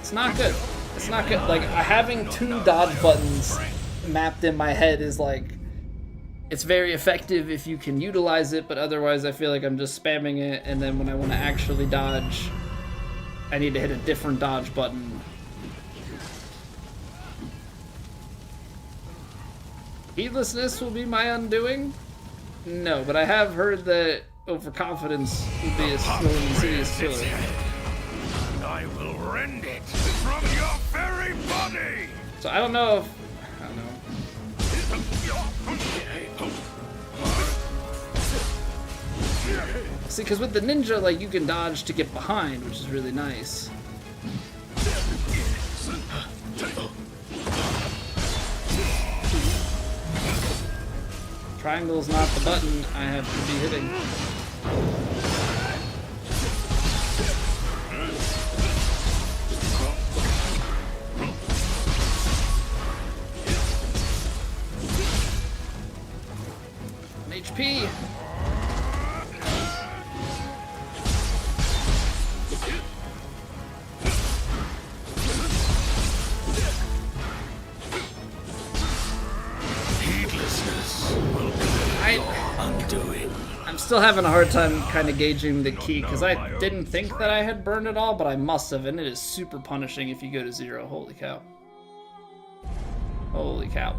It's not good. It's not good. Like, having two dodge buttons mapped in my head is like... It's very effective if you can utilize it, but otherwise I feel like I'm just spamming it, and then when I want to actually dodge, I need to hit a different dodge button. Heedlessness will be my undoing? No, but I have heard that overconfidence will be a slow and insidious killer. And I will rend it from your very body! So I don't know if... I don't know. See, because with the ninja, like, you can dodge to get behind, which is really nice. Triangle's not the button I have to be hitting. An HP. I'm still having a hard time kind of gauging the key, because I didn't think that I had burned it all, but I must have, and it is super punishing if you go to 0. Holy cow. Holy cow.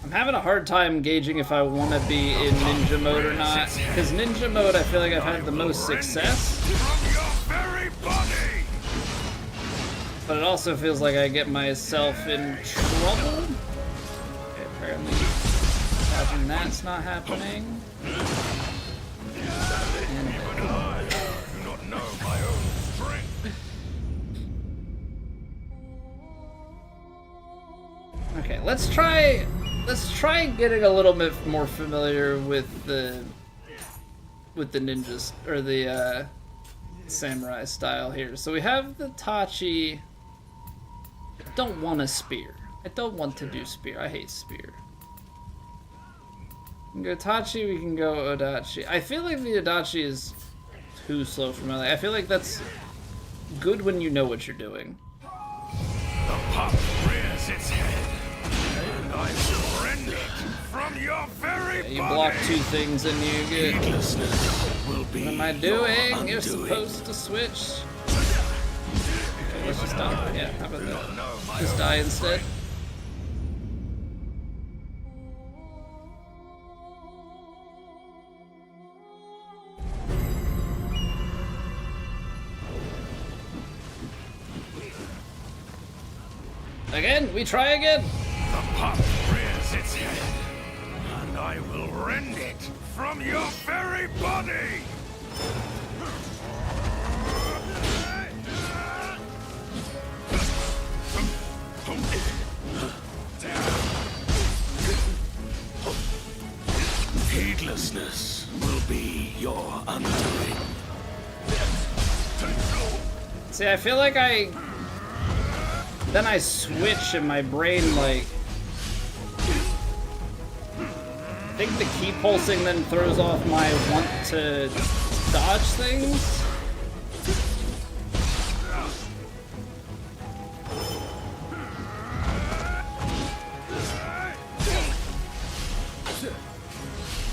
I'm having a hard time gauging if I want to be in ninja mode or not, because ninja mode I feel like I've had the most success. But it also feels like I get myself in trouble. Okay, apparently dodging that's not happening. Okay, let's try getting a little bit more familiar with the ninjas, or the samurai style here. So we have the Tachi. I don't want a spear. I don't want to do spear. I hate spear. We can go Tachi, we can go Odachi. I feel like the Odachi is too slow for my life. I feel like that's good when you know what you're doing. The pup rears its head, and I will rend it from your very body. You block two things and you get... What am I doing? You're supposed to switch. Okay, let's just die. Yeah, how about that? Just die instead. Again, we try again. The pup rears its head, and I will rend it from your very body. Heedlessness will be your undoing. See, I feel like then I switch and my brain, like... I think the key pulsing then throws off my want to dodge things.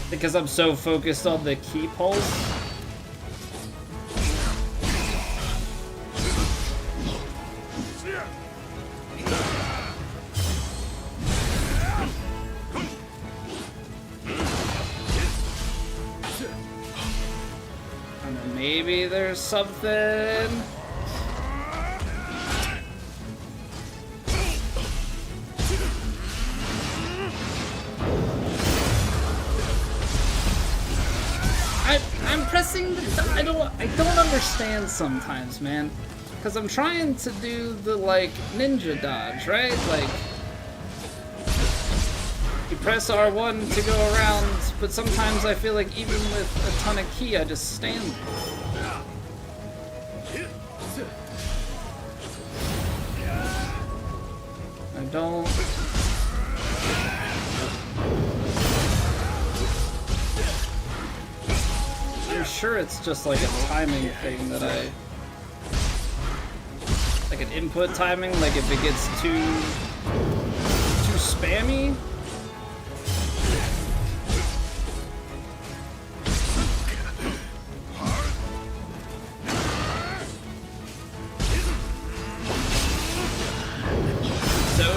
Because I'm so focused on the key pulse. Maybe there's something. I'm pressing the, I don't understand sometimes, man. Cause I'm trying to do the like ninja dodge, right? Like you press R1 to go around, but sometimes I feel like even with a ton of ki, I just stand there. I don't. I'm sure it's just like a timing thing that I. Like an input timing, like if it gets too spammy. So,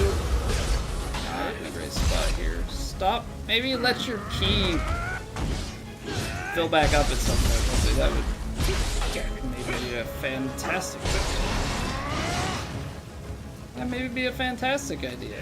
alright, a great spot here. Stop. Maybe let your ki fill back up at some point. Hopefully that would maybe be a fantastic idea. That maybe be a fantastic idea.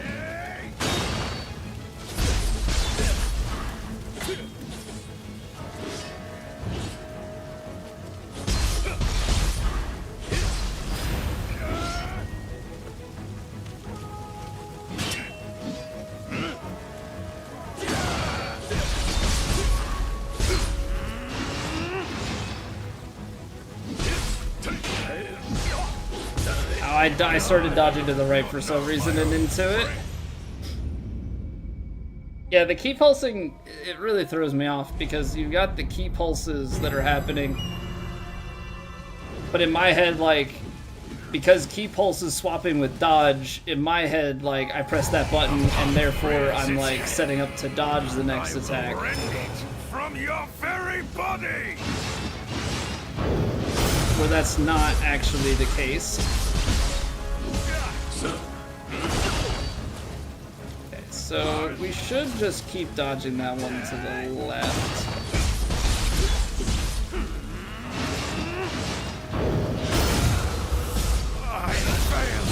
I started dodging to the right for some reason and into it. Yeah, the ki pulsing, it really throws me off because you've got the ki pulses that are happening. But in my head, like, because ki pulse is swapping with dodge, in my head, like, I press that button and therefore I'm, like, setting up to dodge the next attack. From your very body! Where that's not actually the case. Okay, so we should just keep dodging that one to the left. I failed.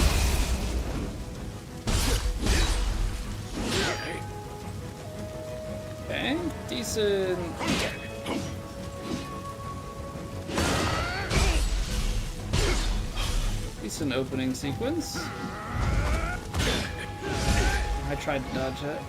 Okay, decent. Decent opening sequence. I tried to dodge it.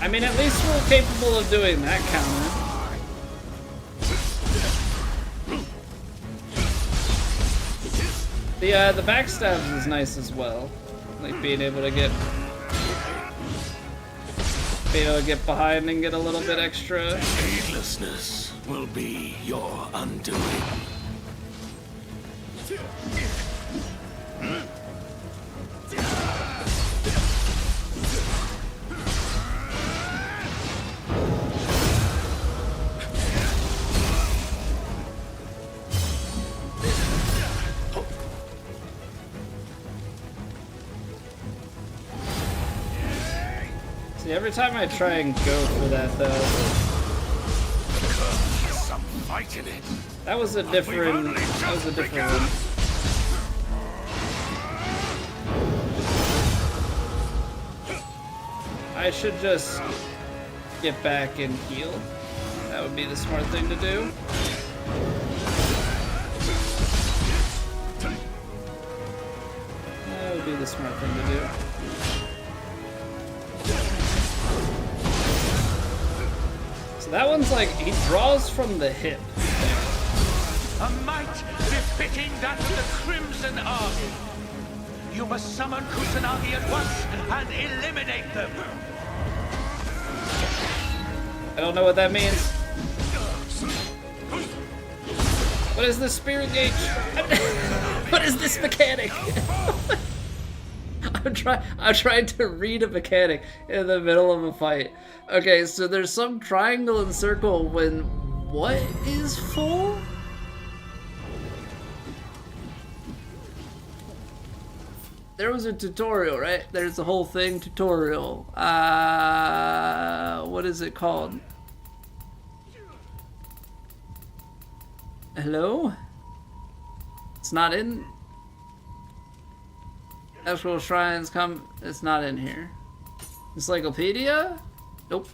I mean, at least we're capable of doing that counter. The backstabs is nice as well, like being able to get behind and get a little bit extra. Heedlessness will be your undoing. Every time I try and go for that, though, Some fight in it. that was a different one. I should just get back and heal. That would be the smart thing to do. That would be the smart thing to do. That one's like, he draws from the hip. A might befitting that of the Crimson Army. You must summon Kusanagi at once and eliminate them. I don't know what that means. What is this spirit gauge? What is this mechanic? I'm trying to read a mechanic in the middle of a fight. Okay, so there's some triangle and circle when what is full? There was a tutorial, right? There's a whole thing tutorial. What is it called? Hello? It's not in. Actual shrines come. It's not in here. Encyclopedia? Nope.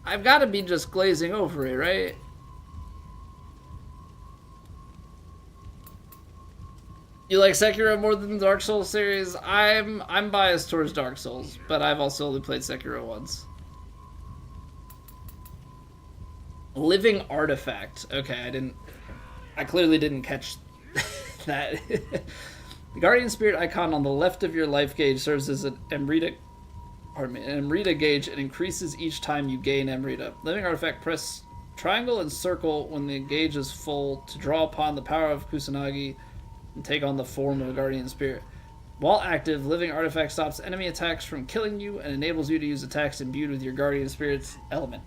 I've got to be just glazing over it, right? You like Sekiro more than the Dark Souls series? I'm biased towards Dark Souls, but I've also only played Sekiro once. Living artifact. Okay, I clearly didn't catch that. The Guardian Spirit icon on the left of your life gauge serves as an Amrita gauge and increases each time you gain Amrita. Living artifact, press triangle and circle when the gauge is full to draw upon the power of Kusanagi and take on the form of a Guardian Spirit. While active, Living Artifact stops enemy attacks from killing you and enables you to use attacks imbued with your Guardian Spirit's element.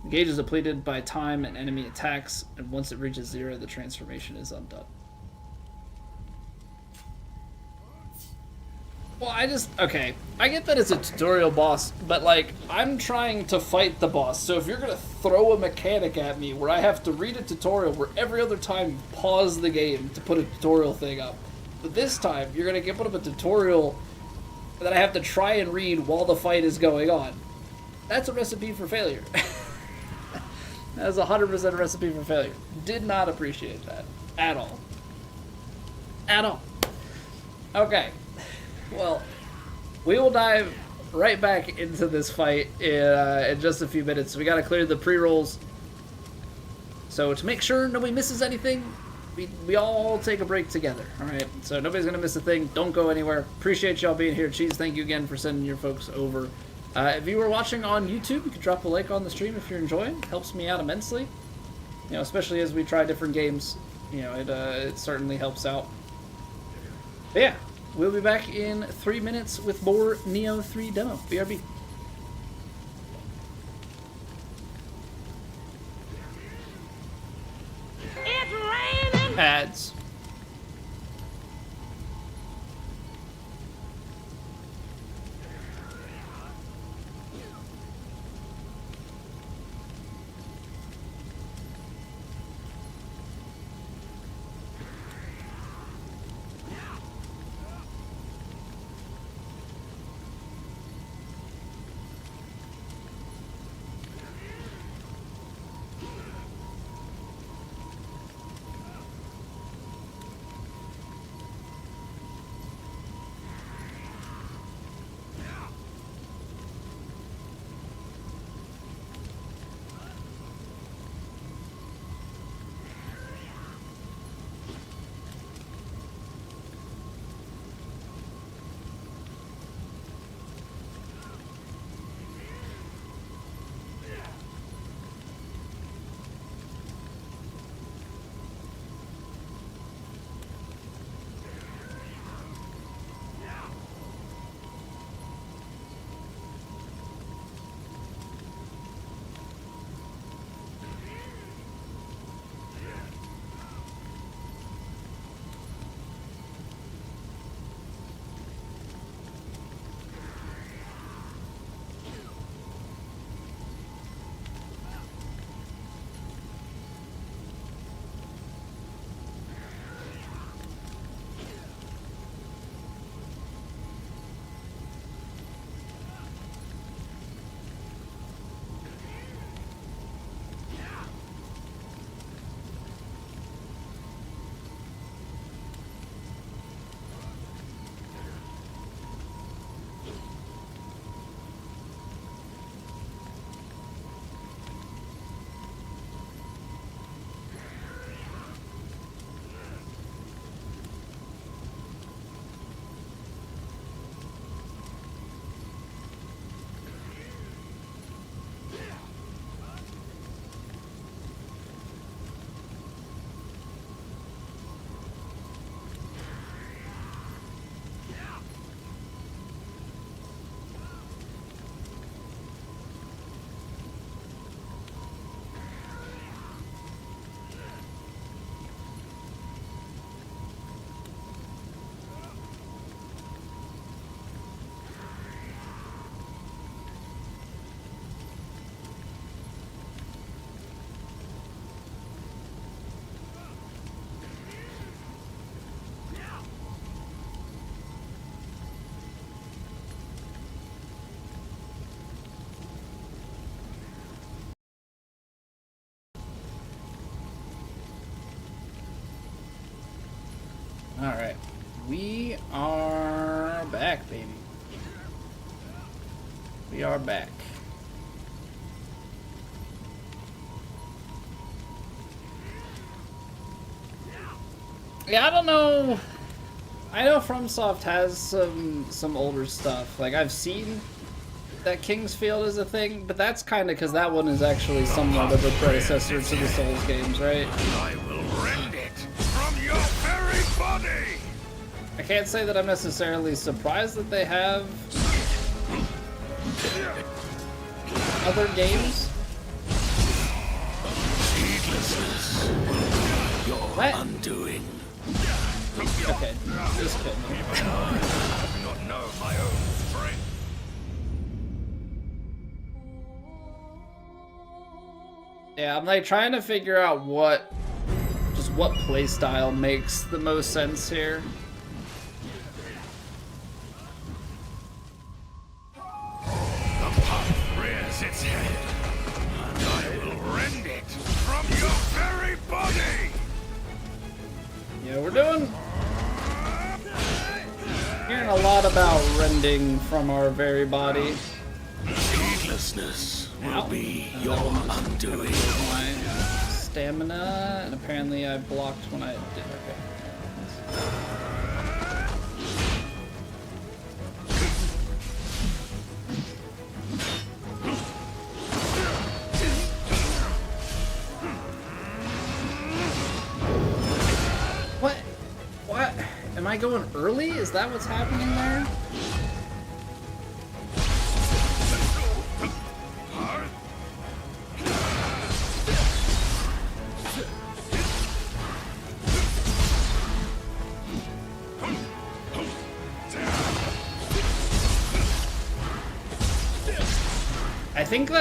The gauge is depleted by time and enemy attacks, and once it reaches 0, the transformation is undone. Well, okay, I get that it's a tutorial boss, but like, I'm trying to fight the boss, so if you're gonna throw a mechanic at me where I have to read a tutorial where every other time you pause the game to put a tutorial thing up, but this time you're gonna put up a tutorial that I have to try and read while the fight is going on, that's a recipe for failure. That is 100% a recipe for failure. Did not appreciate that. At all. At all. Okay. Well, we will dive right back into this fight in just a few minutes. We gotta clear the pre-rolls. So to make sure nobody misses anything, we all take a break together, alright? So nobody's gonna miss a thing. Don't go anywhere. Appreciate y'all being here. Cheese, thank you again for sending your folks over. If you were watching on YouTube, you could drop a like on the stream if you're enjoying. Helps me out immensely. You know, especially as we try different games. You know, it certainly helps out. But yeah, we'll be back in 3 minutes with more Nioh 3 demo. BRB. It's raining! Ads. Alright. We are back, baby. We are back. Yeah, I don't know. I know FromSoft has some older stuff. Like, I've seen that King's Field is a thing, but that's kind of because that one is actually somewhat of a predecessor to the Souls games, right? I will rend it from your very body! I can't say that I'm necessarily surprised that they have other games. Heedlessness. Your What? undoing. Okay, just kidding. Even I do not know my own strength. Yeah, I'm like trying to figure out what playstyle makes the most sense here. The path rears its head, and I will rend it from your very body! Yeah, we're hearing a lot about rending from our very body. Heedlessness will be your undoing. My stamina, and apparently I blocked when I did. Okay. What? What? Am I going early? Is that what's happening there?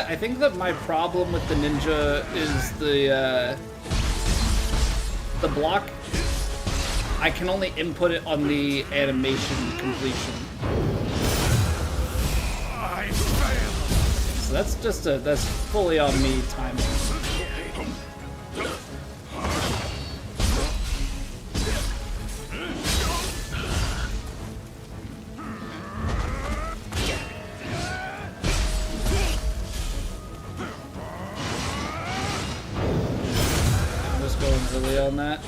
I think that my problem with the ninja is the block. I can only input it on the animation completion. I failed. So that's fully on me timing. Really on that.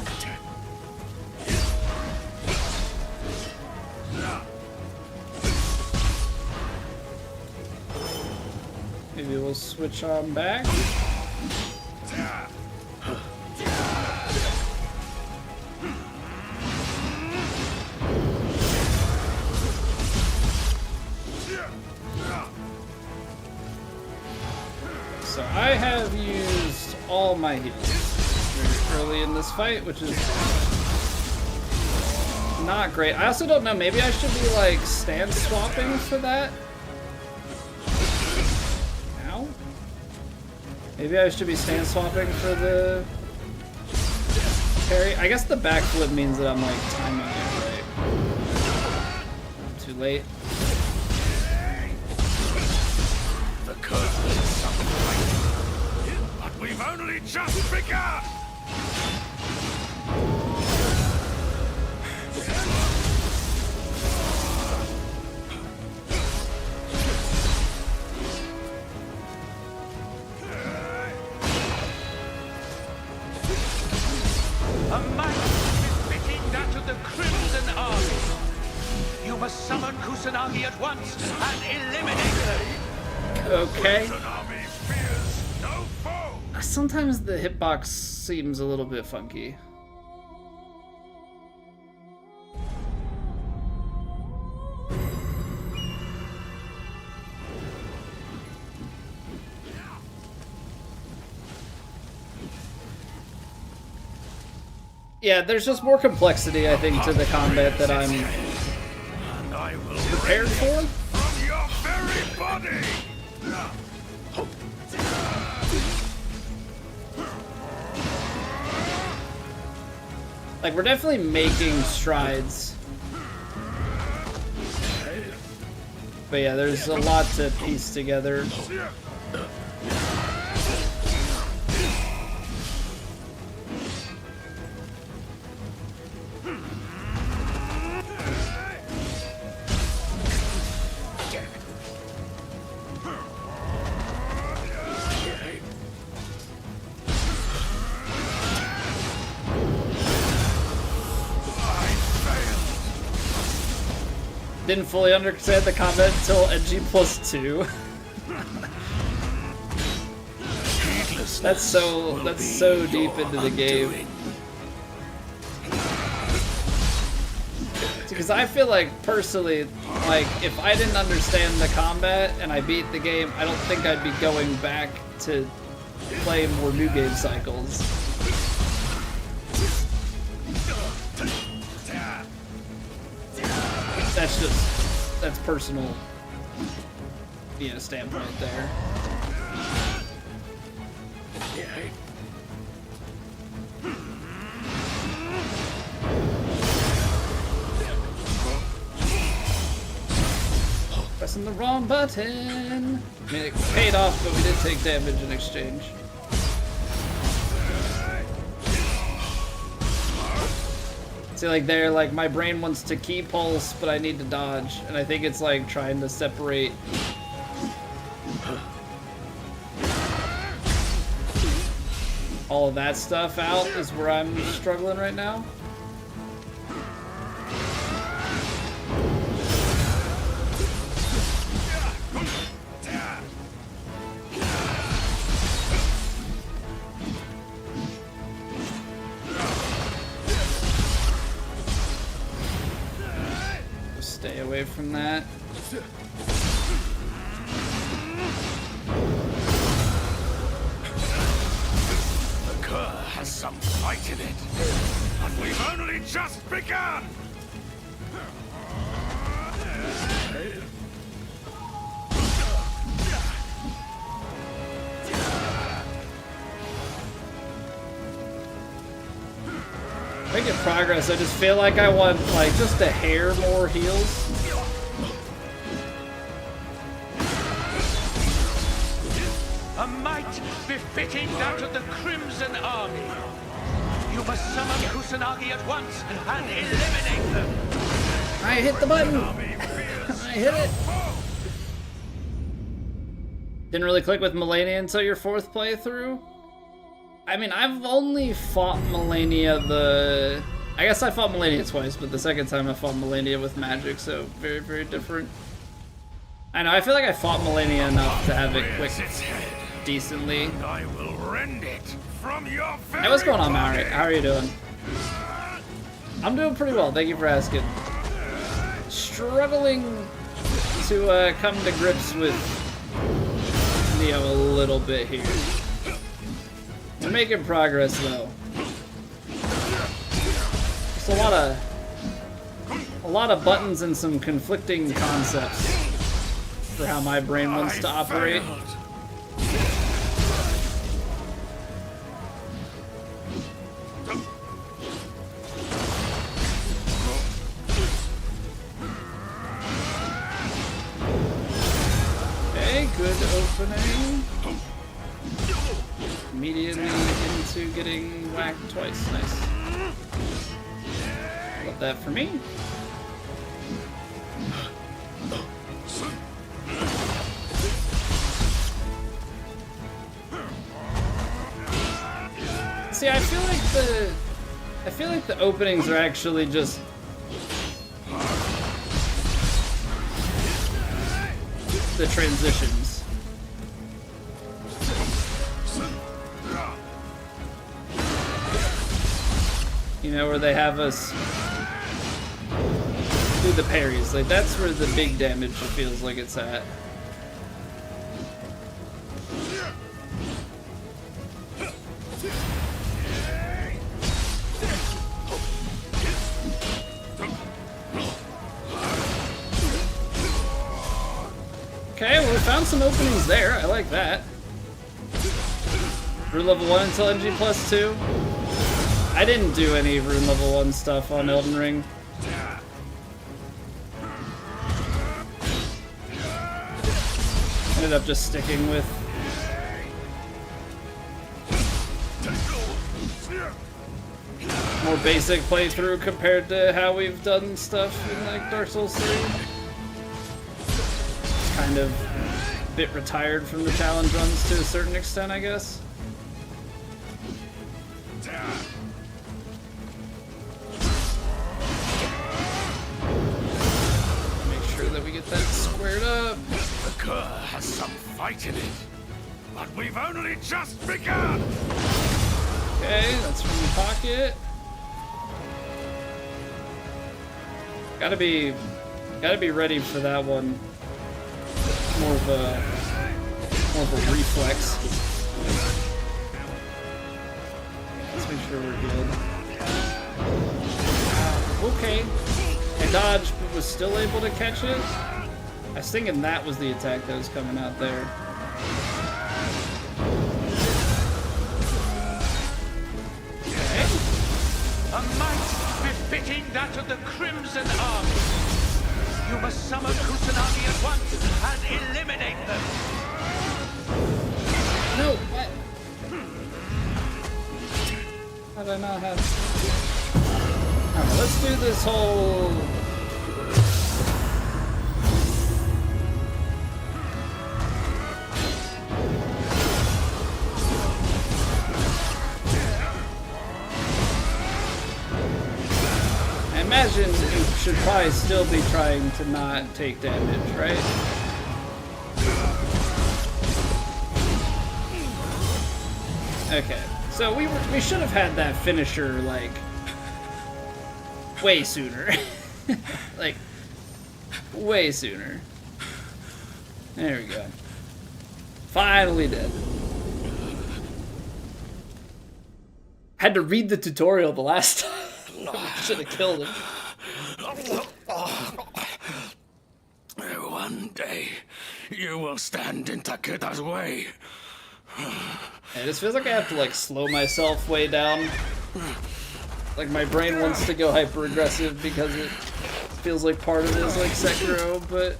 Maybe we'll switch on back. So I have used all my heals early in this fight, which is not great. I also don't know, maybe I should be like stance swapping for that. Ow. Maybe I should be stance swapping for the parry. I guess the backflip means that I'm like timing it right. Too late. The curse is something, but we've only just begun. A might befitting that of the Crimson Army. You must summon Kusanagi at once and eliminate her. Okay. Crimson Army fears no foe. Sometimes the hitbox seems a little bit funky. Yeah, there's just more complexity, I think, to the combat that I'm prepared for. From your very body. Like, we're definitely making strides. But yeah, there's a lot to piece together. Didn't fully understand the combat until NG+2. That's so deep into the game. Because I feel like, personally, like, if I didn't understand the combat and I beat the game, I don't think I'd be going back to play more New Game cycles. That's personal, you know, standpoint there. Pressing the wrong button. I mean, it paid off, but we did take damage in exchange. See, like there, like my brain wants to key pulse, but I need to dodge, and I think it's like trying to separate all of that stuff out is where I'm struggling right now. Stay away from that. The cur has some fight in it, but we've only just begun! Making progress, I just feel like I want, like, just a hair more heals. A might befitting that of the Crimson Army. You must summon Kusanagi at once and eliminate them. I hit the button. I hit it. Didn't really click with Melania until your 4th playthrough. I mean, I've only fought Melania I guess I fought Melania twice, but the second time I fought Melania with magic, so very, very different. I know, I feel like I fought Melania enough to have it quick decently. I will rend it from your Hey, what's going on, Maori? How are you doing? I'm doing pretty well, thank you for asking. Struggling to come to grips with Nioh a little bit here. We're making progress though. Just a lot of buttons and some conflicting concepts for how my brain wants to operate. Okay, good opening. Immediately into getting whacked twice. Nice. Love that for me. See, I feel like the openings are actually just the transitions. You know, where they have us do the parries. Like, that's where the big damage feels like it's at. Okay, well, we found some openings there. I like that. Rune level 1 until NG+2. I didn't do any rune level 1 stuff on Elden Ring. Ended up just sticking with more basic playthrough compared to how we've done stuff in like Dark Souls 3. It's kind of a bit retired from the challenge runs to a certain extent, I guess. that we get that squared up. The Cur has some fight in it, but we've only just begun. Okay, that's from the pocket. Gotta be ready for that one. More of a reflex. Let's make sure we're good. Okay. I dodged, but was still able to catch it. I was thinking that was the attack that was coming out there. Okay. A might befitting that of the Crimson Army. You must summon Kusanagi at once and eliminate them. No, what? How did I not have... Alright, let's do this whole... I imagine you should probably still be trying to not take damage, right? Okay, so we should have had that finisher, like, way sooner. Like, way sooner. There we go. Finally dead. Had to read the tutorial the last time. Should have killed him. One day, you will stand in Takeda's way. It just feels like I have to, like, slow myself way down. Like, my brain wants to go hyper aggressive because it feels like part of it is like Sekiro, but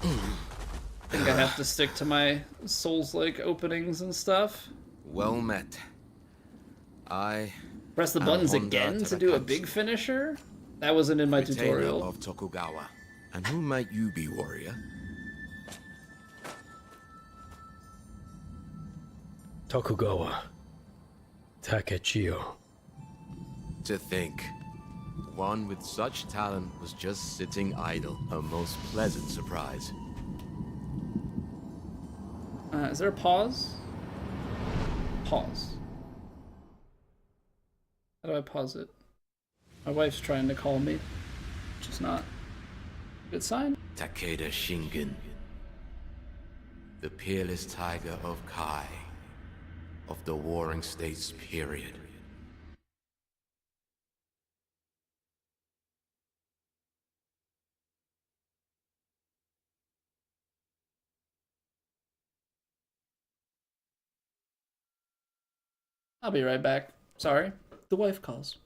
I think I have to stick to my Souls-like openings and stuff. Well met. I press the buttons again to do a big finisher? That wasn't in my tutorial. Of Tokugawa. And who might you be, warrior? Tokugawa. Takechio. To think, one with such talent was just sitting idle. A most pleasant surprise. Is there a pause? Pause. How do I pause it? My wife's trying to call me, which is not a good sign. Takeda Shingen. The peerless tiger of Kai. Of the Warring States period. I'll be right back. Sorry, the wife calls.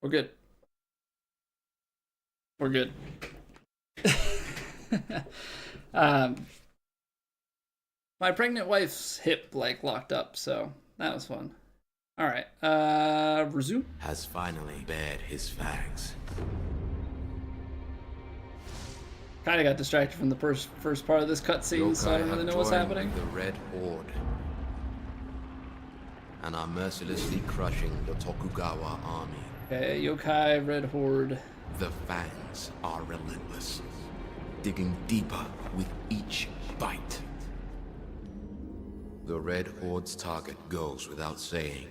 We're good. We're good. My pregnant wife's hip like locked up, so that was fun. All right, resume. Has finally bared his fangs. Kind of got distracted from the first part of this cutscene, so I don't really know what's happening. The Red Horde, and are mercilessly crushing the Tokugawa army. Okay, Yokai, Red Horde. The fangs are relentless, digging deeper with each bite. The Red Horde's target goes without saying.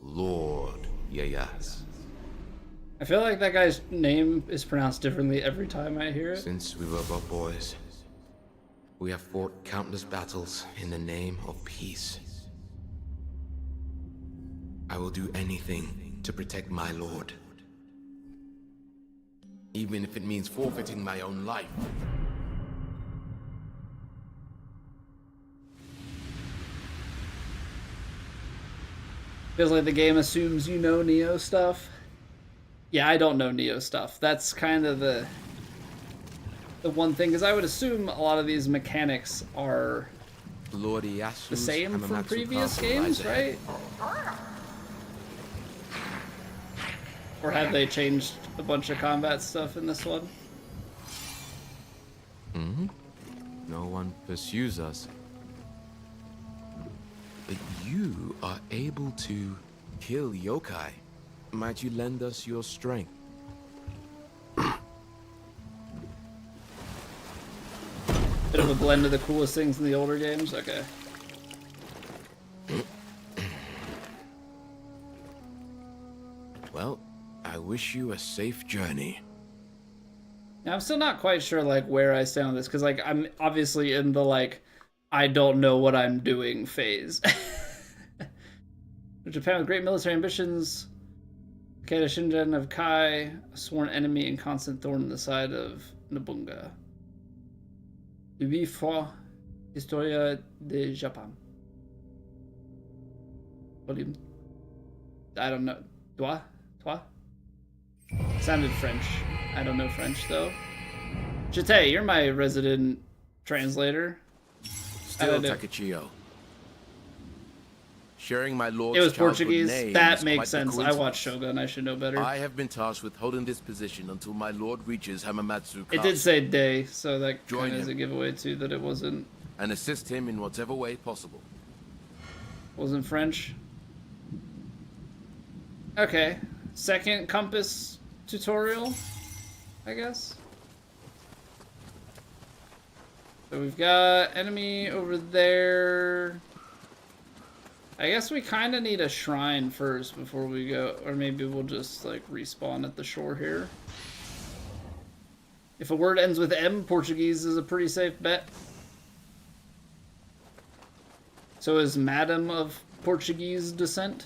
Lord Ieyasu. I feel like that guy's name is pronounced differently every time I hear it. Since we were but boys, we have fought countless battles in the name of peace. I will do anything to protect my lord. Even if it means forfeiting my own life. Feels like the game assumes you know Nioh stuff. Yeah, I don't know Nioh stuff. That's kind of the one thing, because I would assume a lot of these mechanics are Lord Ieyasu's the same from Hamamatsu previous Castle games, lies right? Or have they changed a bunch of combat stuff in this one? Mm-hmm. No one pursues us. But you are able to kill yokai. Might you lend us your strength? Bit of a blend of the coolest things in the older games? Okay. Well, I wish you a safe journey. Now, I'm still not quite sure, like, where I stand on this, because, like, I'm obviously in the, like, I don't know what I'm doing phase. Japan with great military ambitions. Takeda Shinjan of Kai, a sworn enemy and constant thorn in the side of Nobunaga. 8 fois Historia de Japan. Volume. I don't know. Toi? Sounded French. I don't know French, though. Jite, you're my resident translator. Still Takechiyo. Sharing my lord's It was childhood Portuguese. name That is makes quite the sense. I coincidence. watched Shogun. I should know better. I have been tasked with holding this position until my lord reaches Hamamatsu Castle. It did say day, so that Join kind of is a him. giveaway too that it wasn't And assist him in whatever way possible. French. Okay, second compass tutorial, I guess. So we've got enemy over there. I guess we kind of need a shrine first before we go, or maybe we'll just like respawn at the shore here. If a word ends with M, Portuguese is a pretty safe bet. So is Madam of Portuguese descent?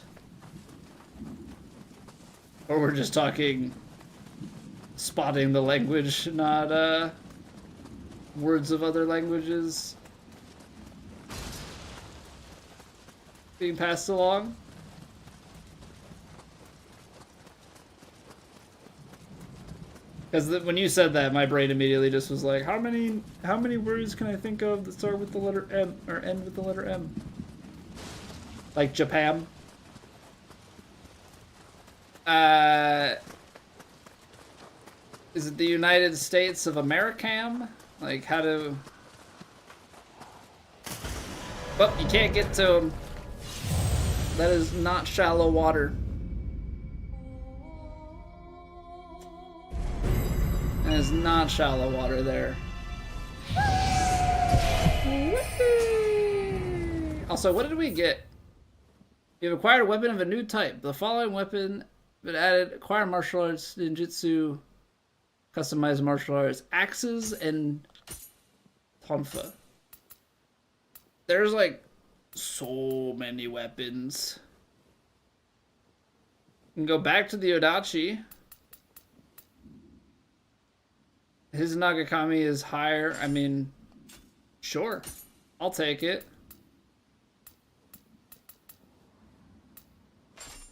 Or we're just talking spotting the language, not words of other languages being passed along? Because when you said that, my brain immediately just was like, how many words can I think of that start with the letter M or end with the letter M? Like Japan. Is it the United States of Americam? Like how to? Well, you can't get to them. That is not shallow water. That is not shallow water there. Also, what did we get? You've acquired a weapon of a new type. The following weapon been added: acquire martial arts, ninjutsu, customized martial arts, axes, and tonfa. There's like so many weapons. You can go back to the Odachi. His Nagakami is higher. I mean, sure. I'll take it.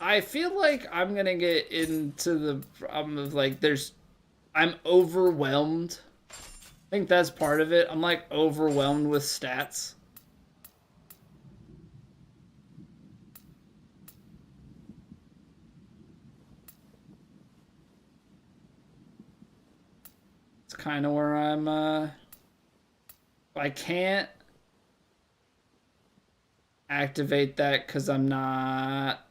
I feel like I'm gonna get into the problem of like I'm overwhelmed. I think that's part of it. I'm like overwhelmed with stats. It's kind of where I'm I can't activate that because I'm not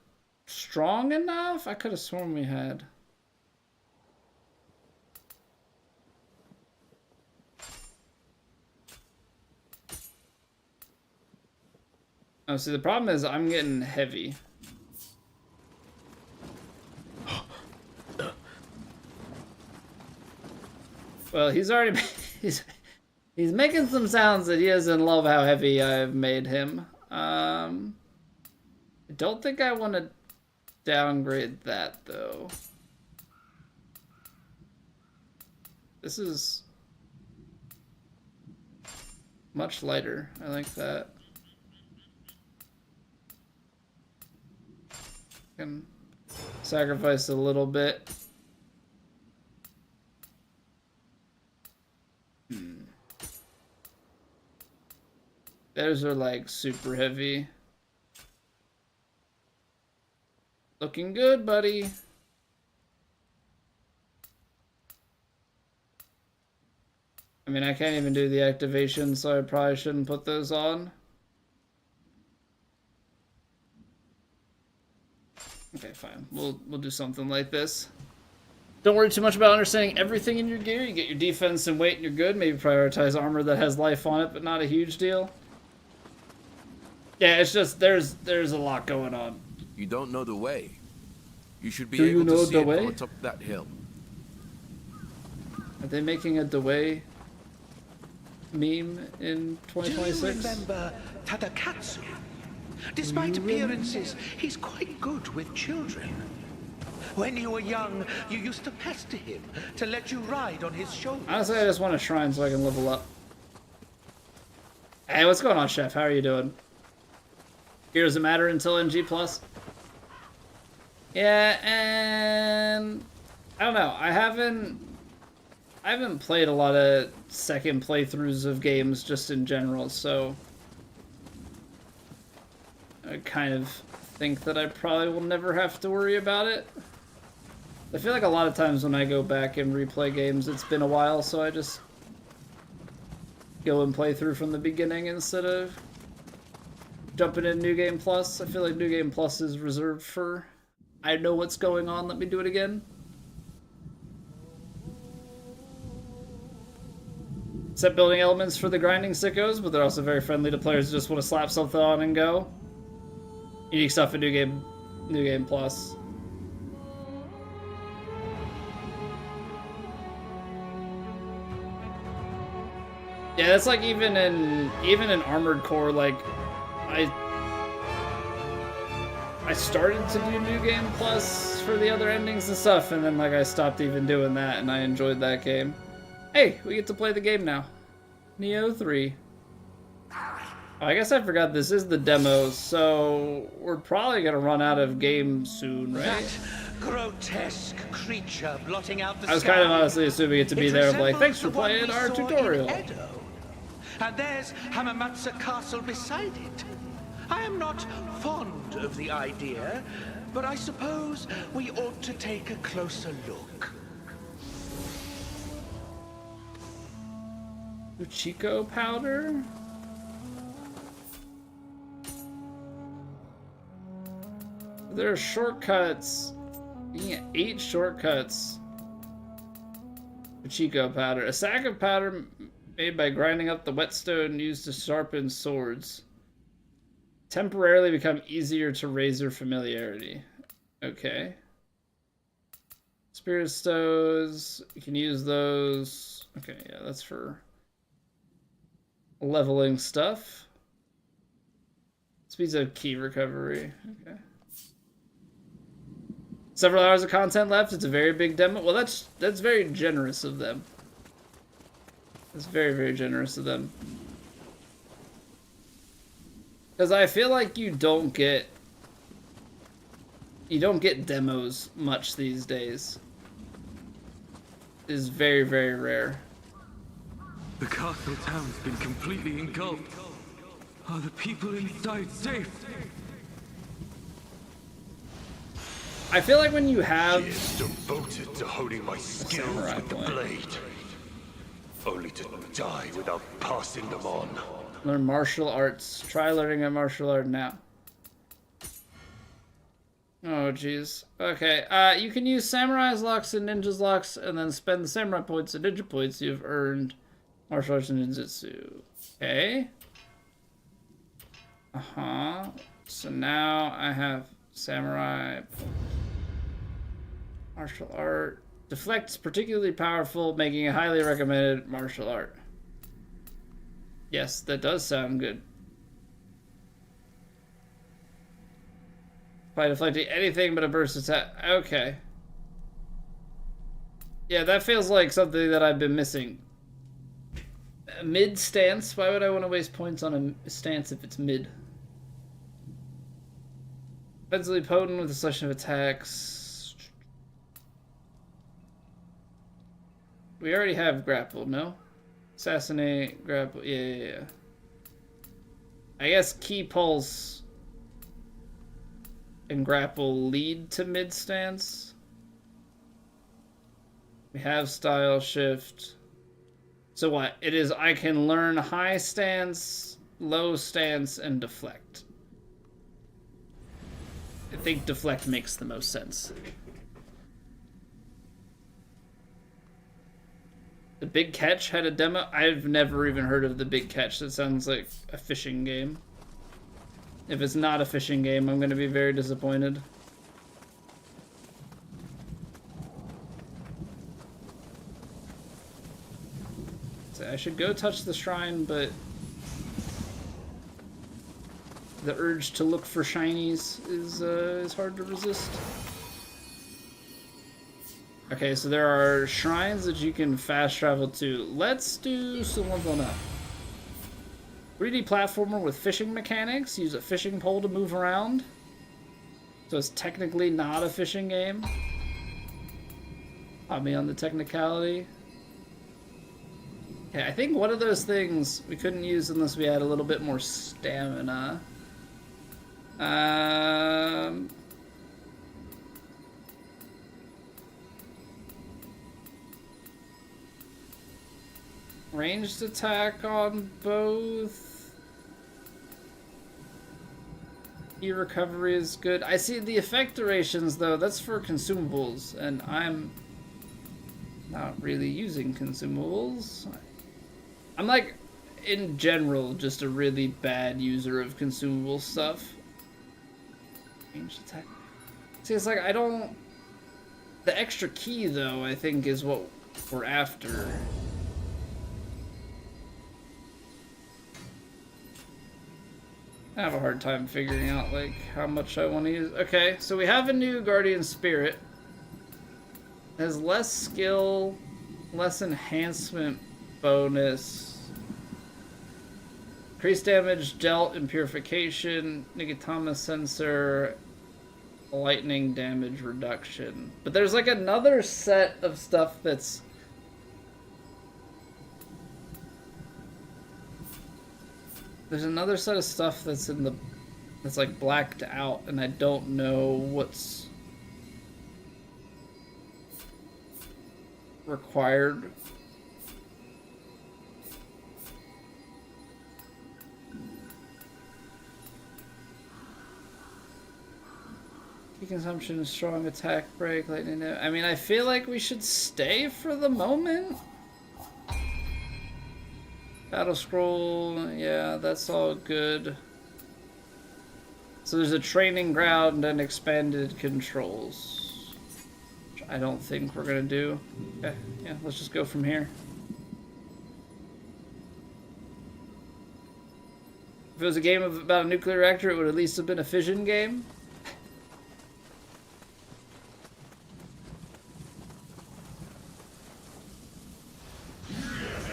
strong enough. I could have sworn we had. Oh, see, the problem is I'm getting heavy. Well, he's already he's making some sounds that he doesn't love how heavy I've made him. I don't think I want to downgrade that though. This is much lighter. I like that. Can sacrifice a little bit. Those are like super heavy. Looking good, buddy. I mean, I can't even do the activation, so I probably shouldn't put those on. Okay, fine. We'll do something like this. Don't worry too much about understanding everything in your gear. You get your defense and weight and you're good. Maybe prioritize armor that has life on it, but not a huge deal. Yeah, it's just there's a lot going on. You don't know the way. You should be Do you able know to see the it way? from the top of that hill. Are they making a Dewey meme in 2026? Do you remember Tadakatsu? Despite appearances, he's quite good with children. When you were young, you used to pester him to let you ride on his shoulders. Honestly, I just want a shrine so I can level up. Hey, what's going on, Chef? How are you doing? Here doesn't matter until NG+. Yeah, and I don't know. I haven't played a lot of second playthroughs of games just in general, so I kind of think that I probably will never have to worry about it. I feel like a lot of times when I go back and replay games, it's been a while, so I just go and play through from the beginning instead of jumping in New Game Plus. I feel like New Game Plus is reserved for, I know what's going on, let me do it again. Set building elements for the grinding sickos, but they're also very friendly to players who just want to slap something on and go. Unique stuff in New Game Plus. Yeah, that's like even in Armored Core, like I started to do New Game Plus for the other endings and stuff, and then like I stopped even doing that, and I enjoyed that game. Hey, we get to play the game now. Nioh 3. Oh, I guess I forgot this is the demo, so we're probably gonna run out of game soon, right? That grotesque creature blotting out the I was sky. kind of honestly assuming it to be there. I'm like, thanks for resembles the playing one our we saw in tutorial. Edo. And there's Hamamatsu Castle beside it. I am not fond of the idea, but I suppose we ought to take a closer look. Chico powder? There are shortcuts. You can get 8 shortcuts. Chico powder. A sack of powder made by grinding up the whetstone used to sharpen swords. Temporarily become easier to razor familiarity. Okay. Spirit stones. You can use those. Okay, yeah, that's for leveling stuff. Speeds of key recovery. Okay. Several hours of content left. It's a very big demo. Well, that's very generous of them. That's very, very generous of them. Because I feel like you don't get You don't get demos much these days. It is very, very rare. The castle town's been completely engulfed. Are the people inside safe? I feel like when you have Years devoted to honing my skills with the blade, only to die without passing them on. learn martial arts. Try learning a martial art now. Oh, jeez. Okay, you can use Samurai's locks and Ninja's locks, and then spend the Samurai points and Ninja points you've earned martial arts and ninjutsu. Okay. Uh-huh. So now I have Samurai martial art. Deflect is particularly powerful, making a highly recommended martial art. Yes, that does sound good. By deflecting anything but a burst attack. Okay. Yeah, that feels like something that I've been missing. Mid stance? Why would I want to waste points on a stance if it's mid? Defensively potent with a selection of attacks. We already have grapple, no? Assassinate, grapple, yeah. I guess key pulse and grapple lead to mid stance. We have style shift. So what? It is I can learn high stance, low stance, and deflect. I think deflect makes the most sense. The Big Catch had a demo. I've never even heard of the Big Catch. That sounds like a fishing game. If it's not a fishing game, I'm going to be very disappointed. So I should go touch the shrine, but the urge to look for shinies is hard to resist. Okay, so there are shrines that you can fast travel to. Let's do some ones on up. 3D platformer with fishing mechanics. Use a fishing pole to move around. So it's technically not a fishing game. Pop me on the technicality. Okay, I think one of those things we couldn't use unless we had a little bit more stamina. Ranged attack on both. E-recovery is good. I see the effect durations, though. That's for consumables, and I'm not really using consumables. I'm like, in general, just a really bad user of consumable stuff. Ranged attack. See, it's like I don't... The extra key, though, I think is what we're after. I have a hard time figuring out, like, how much I want to use. Okay, so we have a new Guardian Spirit. It has less skill, less enhancement bonus. Increased damage dealt in purification, Nigatama sensor, lightning damage reduction. But there's like another set of stuff that's... There's another set of stuff that's in the... that's like blacked out, and I don't know what's required. Consumption, strong attack break, lightning. I mean, I feel like we should stay for the moment. Battle scroll, yeah, that's all good. So there's a training ground and expanded controls, which I don't think we're gonna do. Okay, yeah, let's just go from here. If it was a game about a nuclear reactor, it would at least have been a fission game.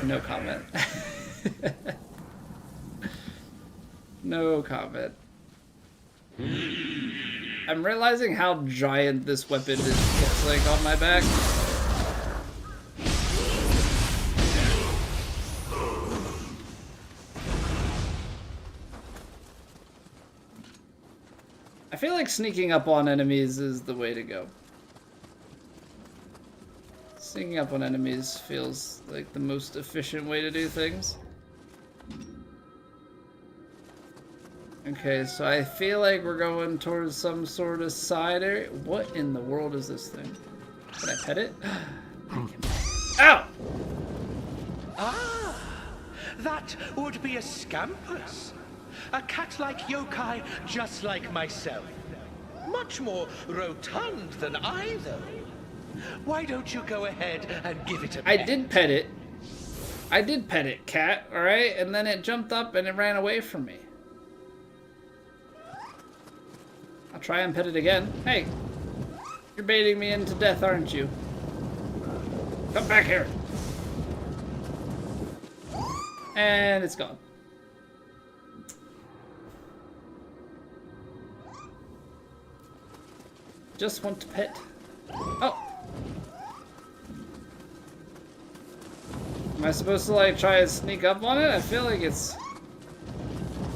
No comment. No comment. I'm realizing how giant this weapon is. It's like on my back. I feel like sneaking up on enemies is the way to go. Sneaking up on enemies feels like the most efficient way to do things. Okay, so I feel like we're going towards some sort of side area. What in the world is this thing? Can I pet it? Ow! Ah, that would be a scampus. A cat-like yokai just like myself. Much more rotund than I, though. Why don't you go ahead and give it a pet? I did pet it. I did pet it, cat, alright? And then it jumped up and it ran away from me. I'll try and pet it again. Hey, you're baiting me into death, aren't you? Come back here. And it's gone. Just want to pet. Oh. Am I supposed to like try and sneak up on it? I feel like it's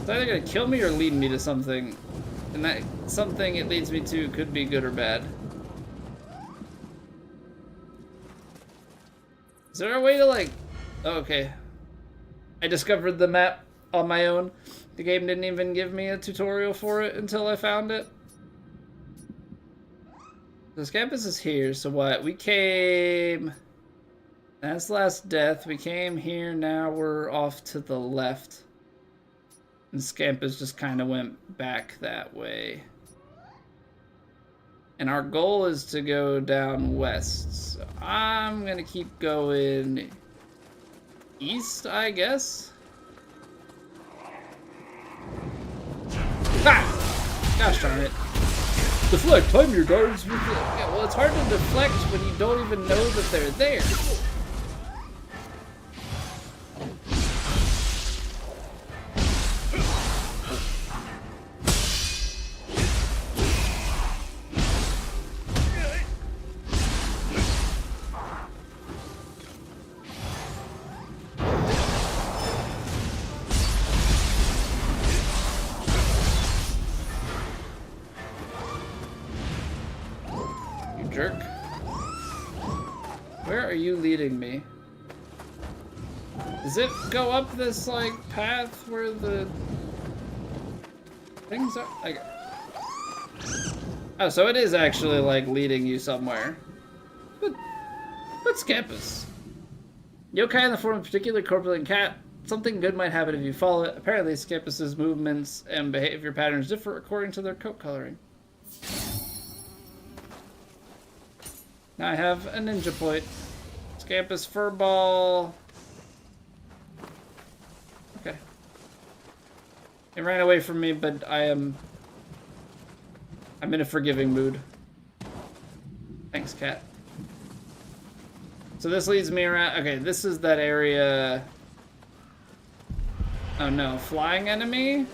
either gonna kill me or lead me to something. And that something it leads me to could be good or bad. Is there a way to like... Oh, okay. I discovered the map on my own. The game didn't even give me a tutorial for it until I found it. This campus is here, so what? We came... That's last death. We came here, now we're off to the left. And Scampus just kind of went back that way. And our goal is to go down west. So I'm gonna keep going east, I guess. Ah! Gosh darn it. Deflect, time your guards. Yeah, well, it's hard to deflect when you don't even know that they're there. Jerk. Where are you leading me? Does it go up this, like, path where the things are? Like... Oh, so it is actually, like, leading you somewhere. What's campus? Yokai in the form of a particular corpulent cat. Something good might happen if you follow it. Apparently, Scampus's movements and behavior patterns differ according to their coat coloring. Now I have a ninja point. Scampus furball. Okay. It ran away from me, but I'm in a forgiving mood. Thanks, cat. So this leads me around. Okay, this is that area. Oh no, flying enemy?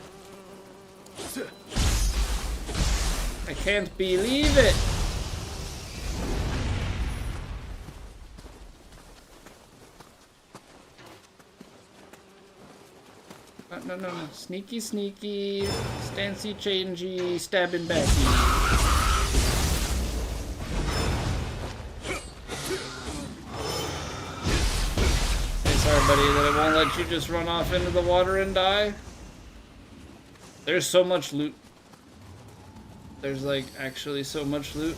I can't believe it. No. Sneaky, sneaky, stancy, changey, stabbing backy. Hey, sorry, buddy, that it won't let you just run off into the water and die. There's so much loot. There's, like, actually so much loot.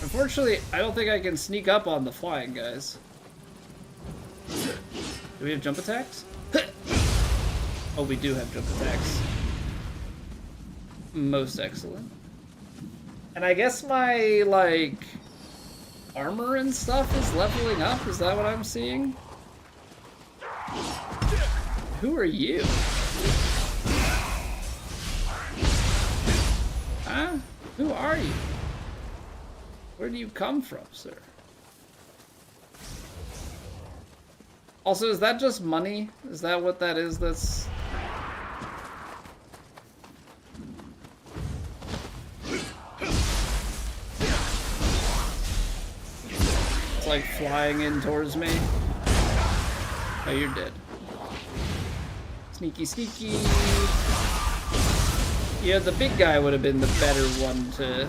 Unfortunately, I don't think I can sneak up on the flying guys. Do we have jump attacks? Oh, we do have jump attacks. Most excellent. And I guess my, like, armor and stuff is leveling up? Is that what I'm seeing? Who are you? Huh? Who are you? Where do you come from, sir? Also, is that just money? Is that what that is? That's... like flying in towards me. Oh, you're dead. Sneaky, sneaky. Yeah, the big guy would have been the better one to...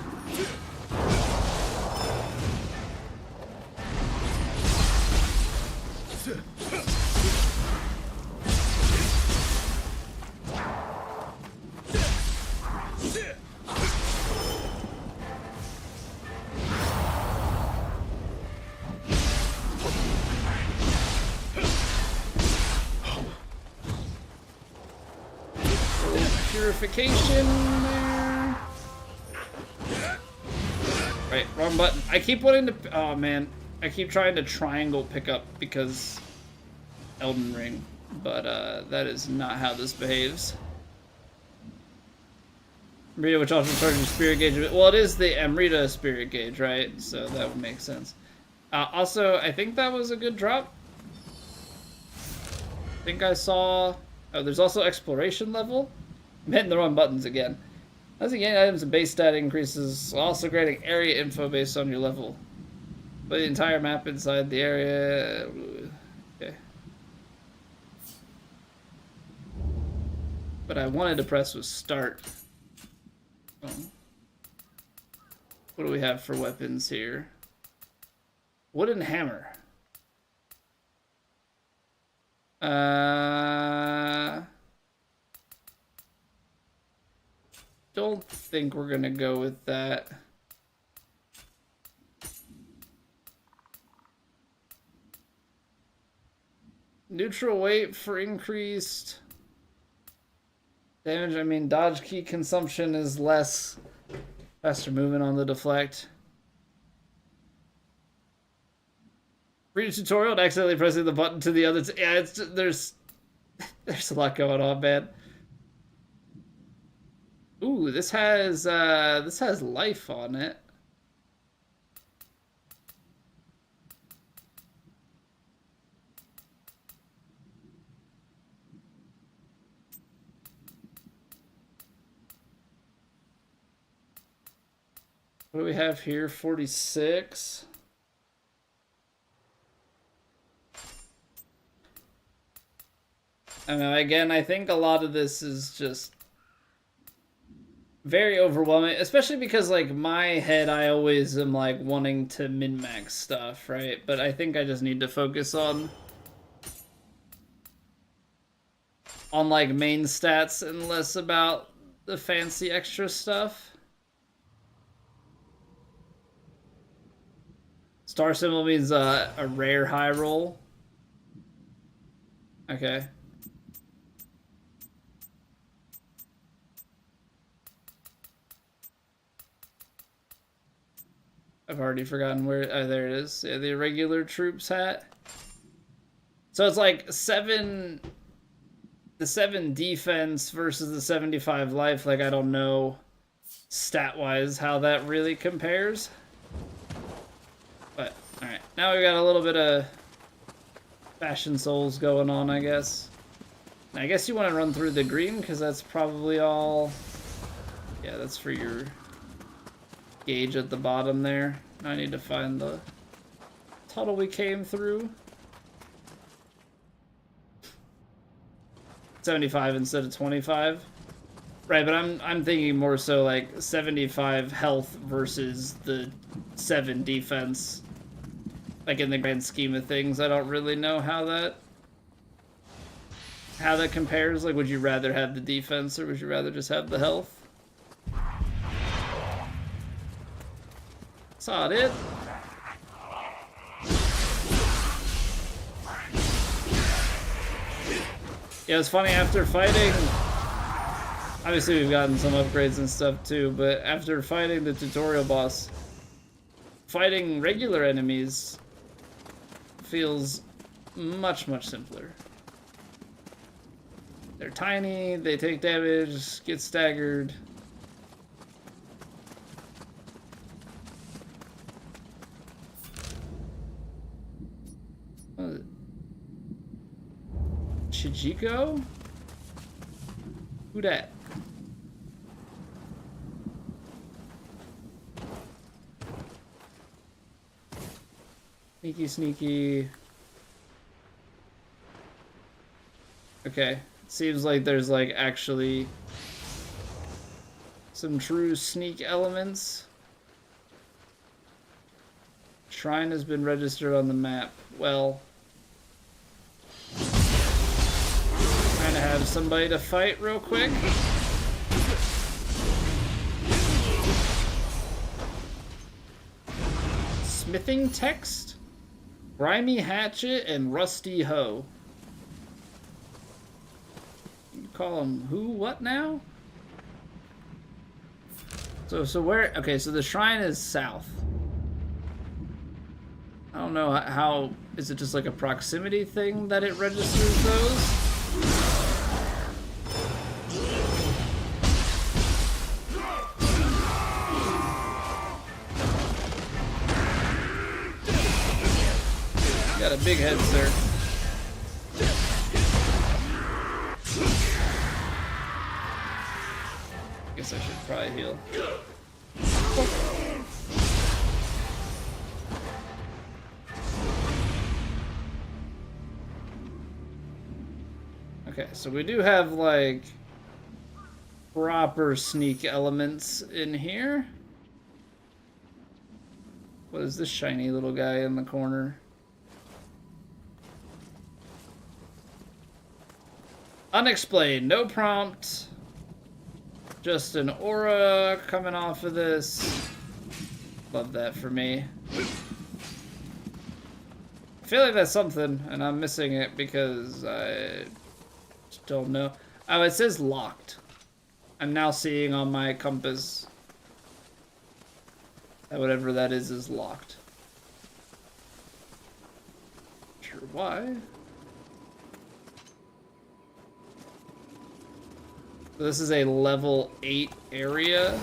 Purification there. Right, wrong button. I keep wanting to... Oh, man. I keep trying to triangle pick up because Elden Ring. But that is not how this behaves. Amrita, which also charges spirit gauge. Well, it is the Amrita spirit gauge, right? So that would make sense. Also, I think that was a good drop. I think I saw... Oh, there's also exploration level. I'm hitting the wrong buttons again. As you gain items and base stat increases, also granting area info based on your level. Play the entire map inside the area. Okay. But I wanted to press was start. Oh. What do we have for weapons here? Wooden hammer. Don't think we're gonna go with that. Neutral weight for increased damage. I mean, dodge key consumption is less. Faster movement on the deflect. Read a tutorial and accidentally pressing the button to the other. Yeah, there's a lot going on, man. Ooh, this has life on it. What do we have here? 46. I don't know, again, I think a lot of this is just very overwhelming, especially because, like, my head, I always am, like, wanting to min-max stuff, right? But I think I just need to focus on like, main stats and less about the fancy extra stuff. Star symbol means a rare high roll. Okay. I've already forgotten where... Oh, there it is. Yeah, the irregular troops hat. So it's like the 7 defense versus the 75 life. Like, I don't know stat-wise how that really compares. But, alright. Now we got a little bit of Fashion Souls going on, I guess. Now, I guess you want to run through the green, because that's probably all... Yeah, that's for your gauge at the bottom there. Now I need to find the tunnel we came through. 75 instead of 25. Right, but I'm thinking more so like 75 health versus the 7 defense. Like in the grand scheme of things, I don't really know how that compares. Like, would you rather have the defense or would you rather just have the health? Saw it. Yeah, it's funny, after fighting... Obviously we've gotten some upgrades and stuff too, but after fighting the tutorial boss, fighting regular enemies feels much, much simpler. They're tiny, they take damage, get staggered. What is it? Chijiko? Who dat? Sneaky, sneaky. Okay. Seems like there's like actually some true sneak elements. Shrine has been registered on the map. Well, trying to have somebody to fight real quick. Smithing text, grimy hatchet, and rusty hoe. You call them who? What now? So where? Okay, so the shrine is south. I don't know how. Is it just like a proximity thing that it registers those? Got a big head, sir. Guess I should probably heal. Okay, so we do have like proper sneak elements in here. What is this shiny little guy in the corner? Unexplained, no prompt. Just an aura coming off of this. Love that for me. I feel like that's something, and I'm missing it because I just don't know. Oh, it says locked. I'm now seeing on my compass that whatever that is locked. Sure why. So this is a level 8 area.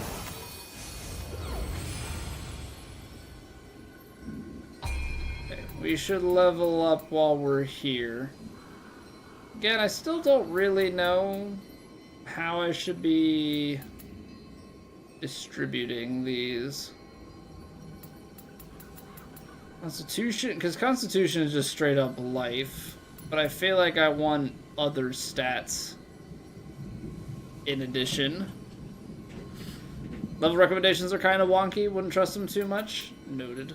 Okay, we should level up while we're here. Again, I still don't really know how I should be distributing these. Constitution, because Constitution is just straight up life, but I feel like I want other stats in addition. Level recommendations are kind of wonky, wouldn't trust them too much. Noted.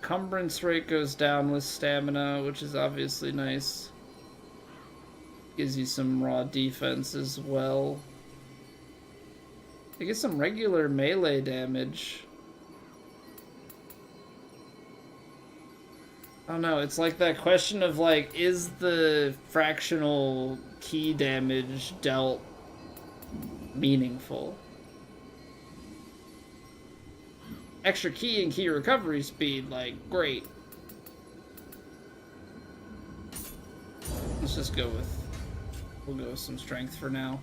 Cumbrance rate goes down with stamina, which is obviously nice. Gives you some raw defense as well. You get some regular melee damage. I don't know, it's like that question of like, is the fractional key damage dealt meaningful? Extra key and key recovery speed, like, great. Let's just go with, we'll go with some strength for now.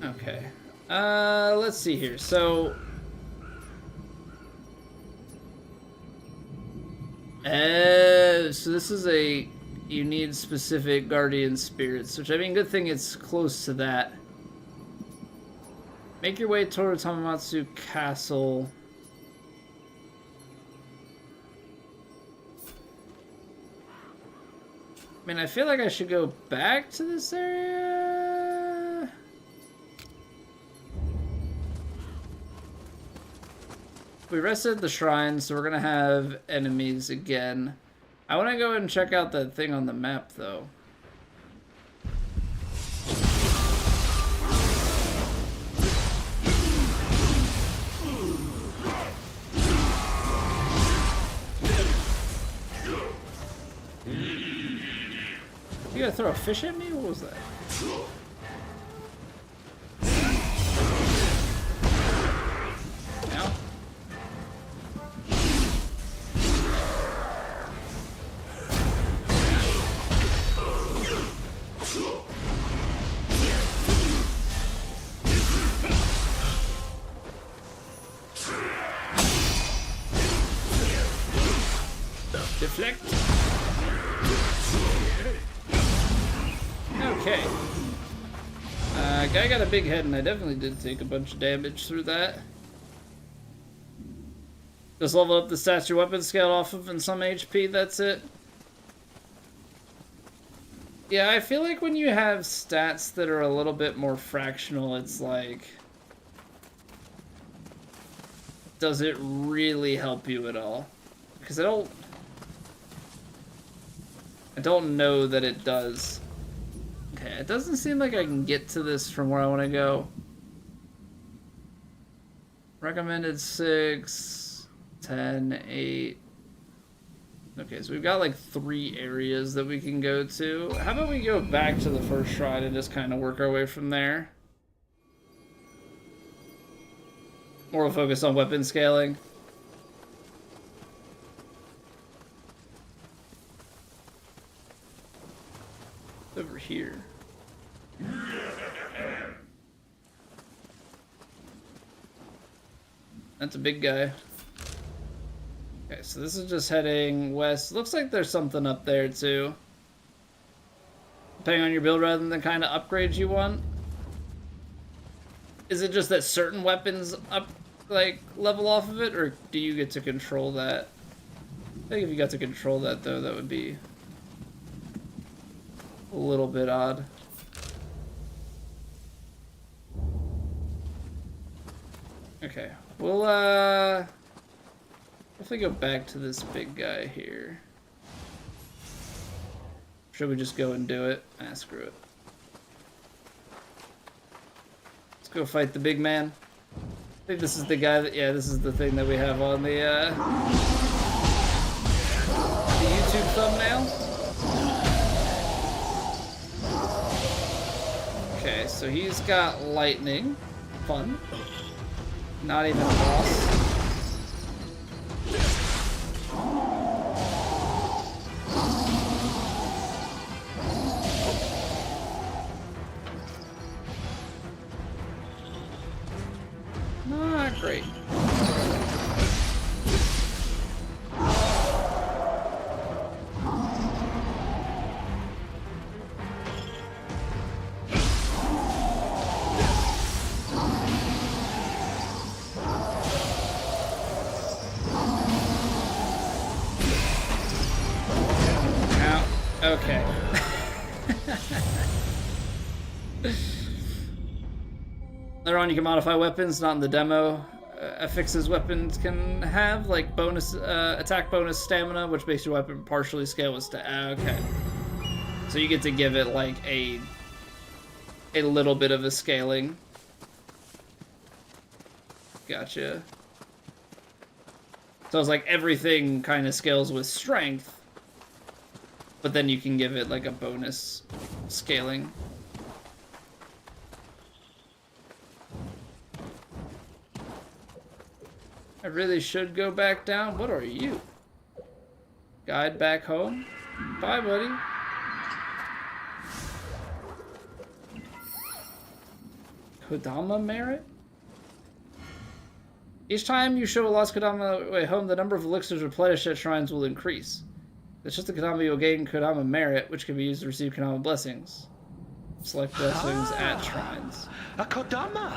Okay. Let's see here. So this is you need specific guardian spirits, which I mean, good thing it's close to that. Make your way toward Tamamatsu Castle. I mean, I feel like I should go back to this area. We rested at the shrine, so we're gonna have enemies again. I want to go ahead and check out that thing on the map, though. You gonna throw a fish at me? What was that? Now? Deflect. Okay. Guy got a big head, and I definitely did take a bunch of damage through that. Just level up the stats your weapon scaled off of and some HP, that's it. Yeah, I feel like when you have stats that are a little bit more fractional, it's like... Does it really help you at all? Because I don't know that it does. Okay, it doesn't seem like I can get to this from where I want to go. Recommended 6, 10, 8. Okay, so we've got like 3 areas that we can go to. How about we go back to the first shrine and just kind of work our way from there? Or we'll focus on weapon scaling. Over here. That's a big guy. Okay, so this is just heading west. Looks like there's something up there too. Depending on your build rather than the kind of upgrades you want. Is it just that certain weapons level off of it, or do you get to control that? I think if you got to control that though, that would be a little bit odd. Okay, we'll if we go back to this big guy here. Should we just go and do it? Ah, screw it. Let's go fight the big man. I think this is the guy that, yeah, this is the thing that we have on the YouTube thumbnail. Okay, so he's got lightning. Fun. Not even a boss. Not great. Okay. Later on, you can modify weapons, not in the demo. Affixes weapons can have, like bonus attack bonus stamina, which makes your weapon partially scale with okay. So you get to give it like a little bit of a scaling. Gotcha. So it's like everything kind of scales with strength. But then you can give it like a bonus scaling. I really should go back down. What are you? Guide back home? Bye, buddy. Kodama merit? Each time you show a lost Kodama way home, the number of elixirs replenished at shrines will increase. It's just the Kodama you'll gain Kodama merit, which can be used to receive Kodama blessings. Select blessings at shrines. A Kodama!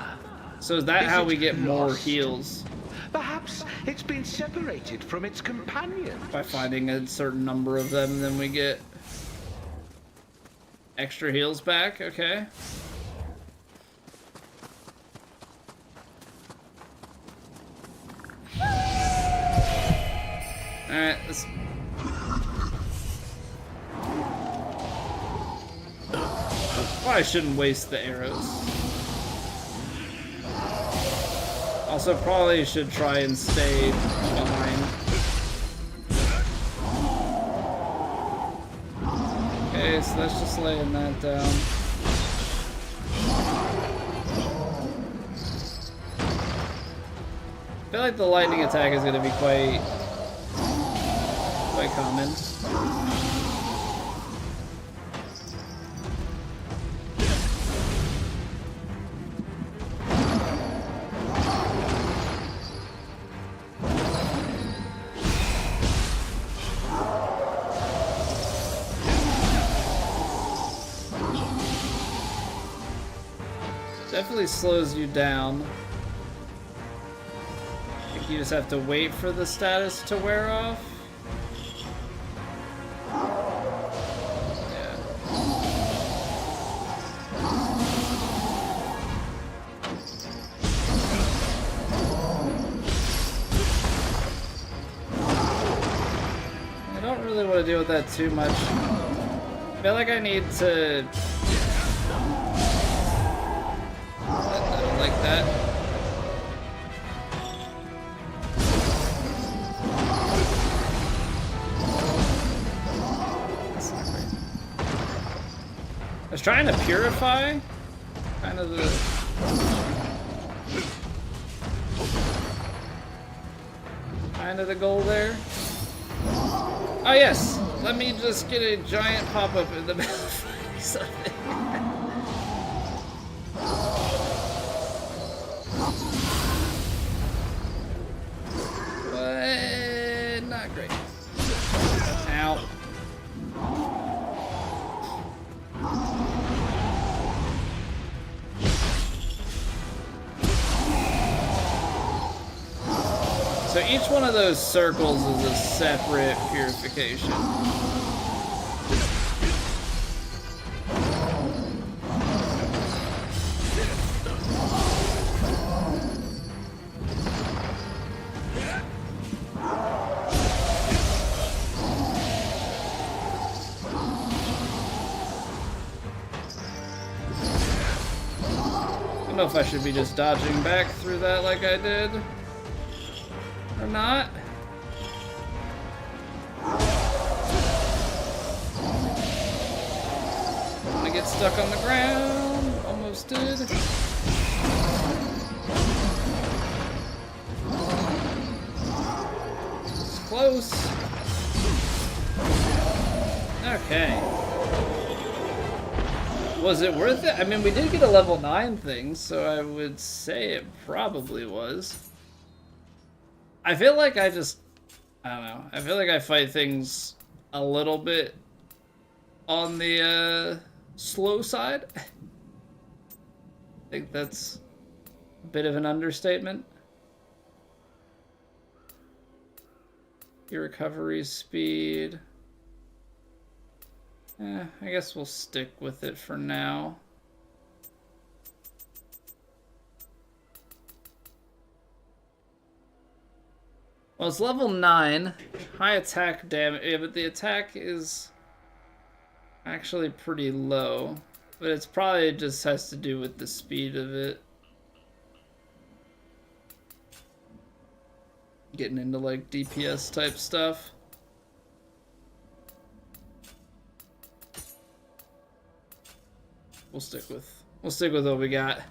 So is that how we get more heals? Perhaps it's been separated from its companion. By finding a certain number of them, then we get extra heals back, okay. Alright, let's... Probably shouldn't waste the arrows. Also, probably should try and stay behind. Okay, so that's just laying that down. I feel like the lightning attack is going to be quite common. Definitely slows you down. you just have to wait for the status to wear off. Yeah. I don't really want to deal with that too much. I feel like I need to... I don't like that. I was trying to purify, kind of the... goal there. Oh yes, let me just get a giant pop-up in the middle of something. But not great. Ow. So each one of those circles is a separate purification. I don't know if I should be just dodging back through that like I did. Or not. I'm gonna get stuck on the ground. Almost did. It's close. Okay. Was it worth it? I mean, we did get a level 9 thing, so I would say it probably was. I feel like I don't know. I feel like I fight things a little bit on the slow side. I think that's a bit of an understatement. Your recovery speed. I guess we'll stick with it for now. Well, it's level 9, high attack damage, yeah, but the attack is actually pretty low. But it's probably just has to do with the speed of it. Getting into like DPS type stuff. We'll stick with what we got.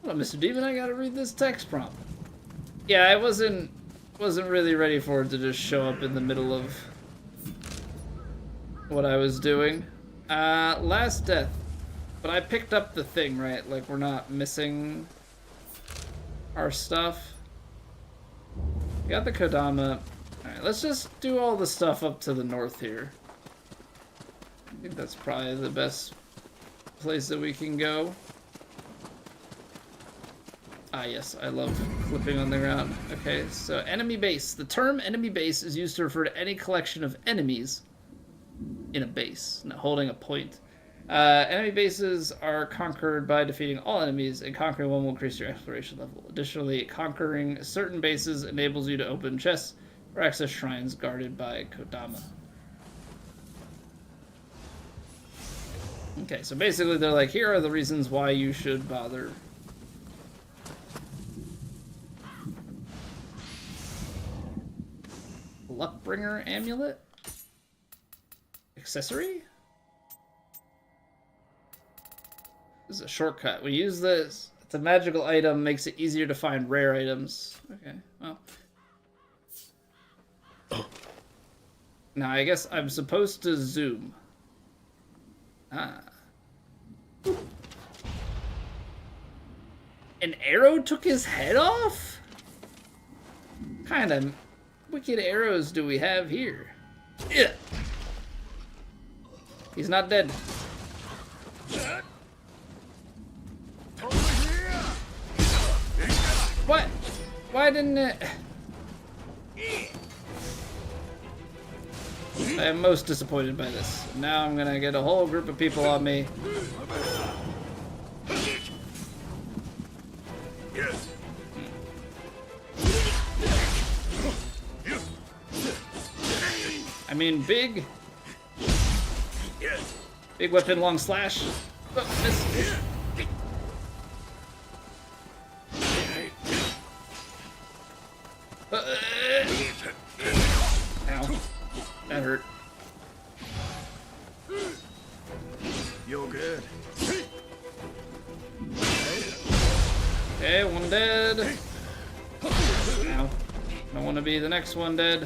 Oh, Mr. Demon, I gotta read this text prompt. Yeah, I wasn't really ready for it to just show up in the middle of what I was doing. Last death. But I picked up the thing, right? Like, we're not missing our stuff. We got the Kodama. Alright, let's just do all the stuff up to the north here. I think that's probably the best place that we can go. Ah, yes, I love flipping on the ground. Okay, so enemy base. The term enemy base is used to refer to any collection of enemies in a base, not holding a point. Enemy bases are conquered by defeating all enemies, and conquering one will increase your exploration level. Additionally, conquering certain bases enables you to open chests or access shrines guarded by Kodama. Okay, so basically they're like, here are the reasons why you should bother. Luckbringer amulet? Accessory? This is a shortcut. We use this. It's a magical item, makes it easier to find rare items. Okay, well. Now I guess I'm supposed to zoom. Ah. An arrow took his head off? What kind of wicked arrows do we have here? Yeah. He's not dead. What? Why didn't it? I am most disappointed by this. Now I'm gonna get a whole group of people on me. I mean, big weapon, long slash. Oh, miss. Ow. That hurt. You're good. Okay, one dead. Ow. Don't want to be the next one dead.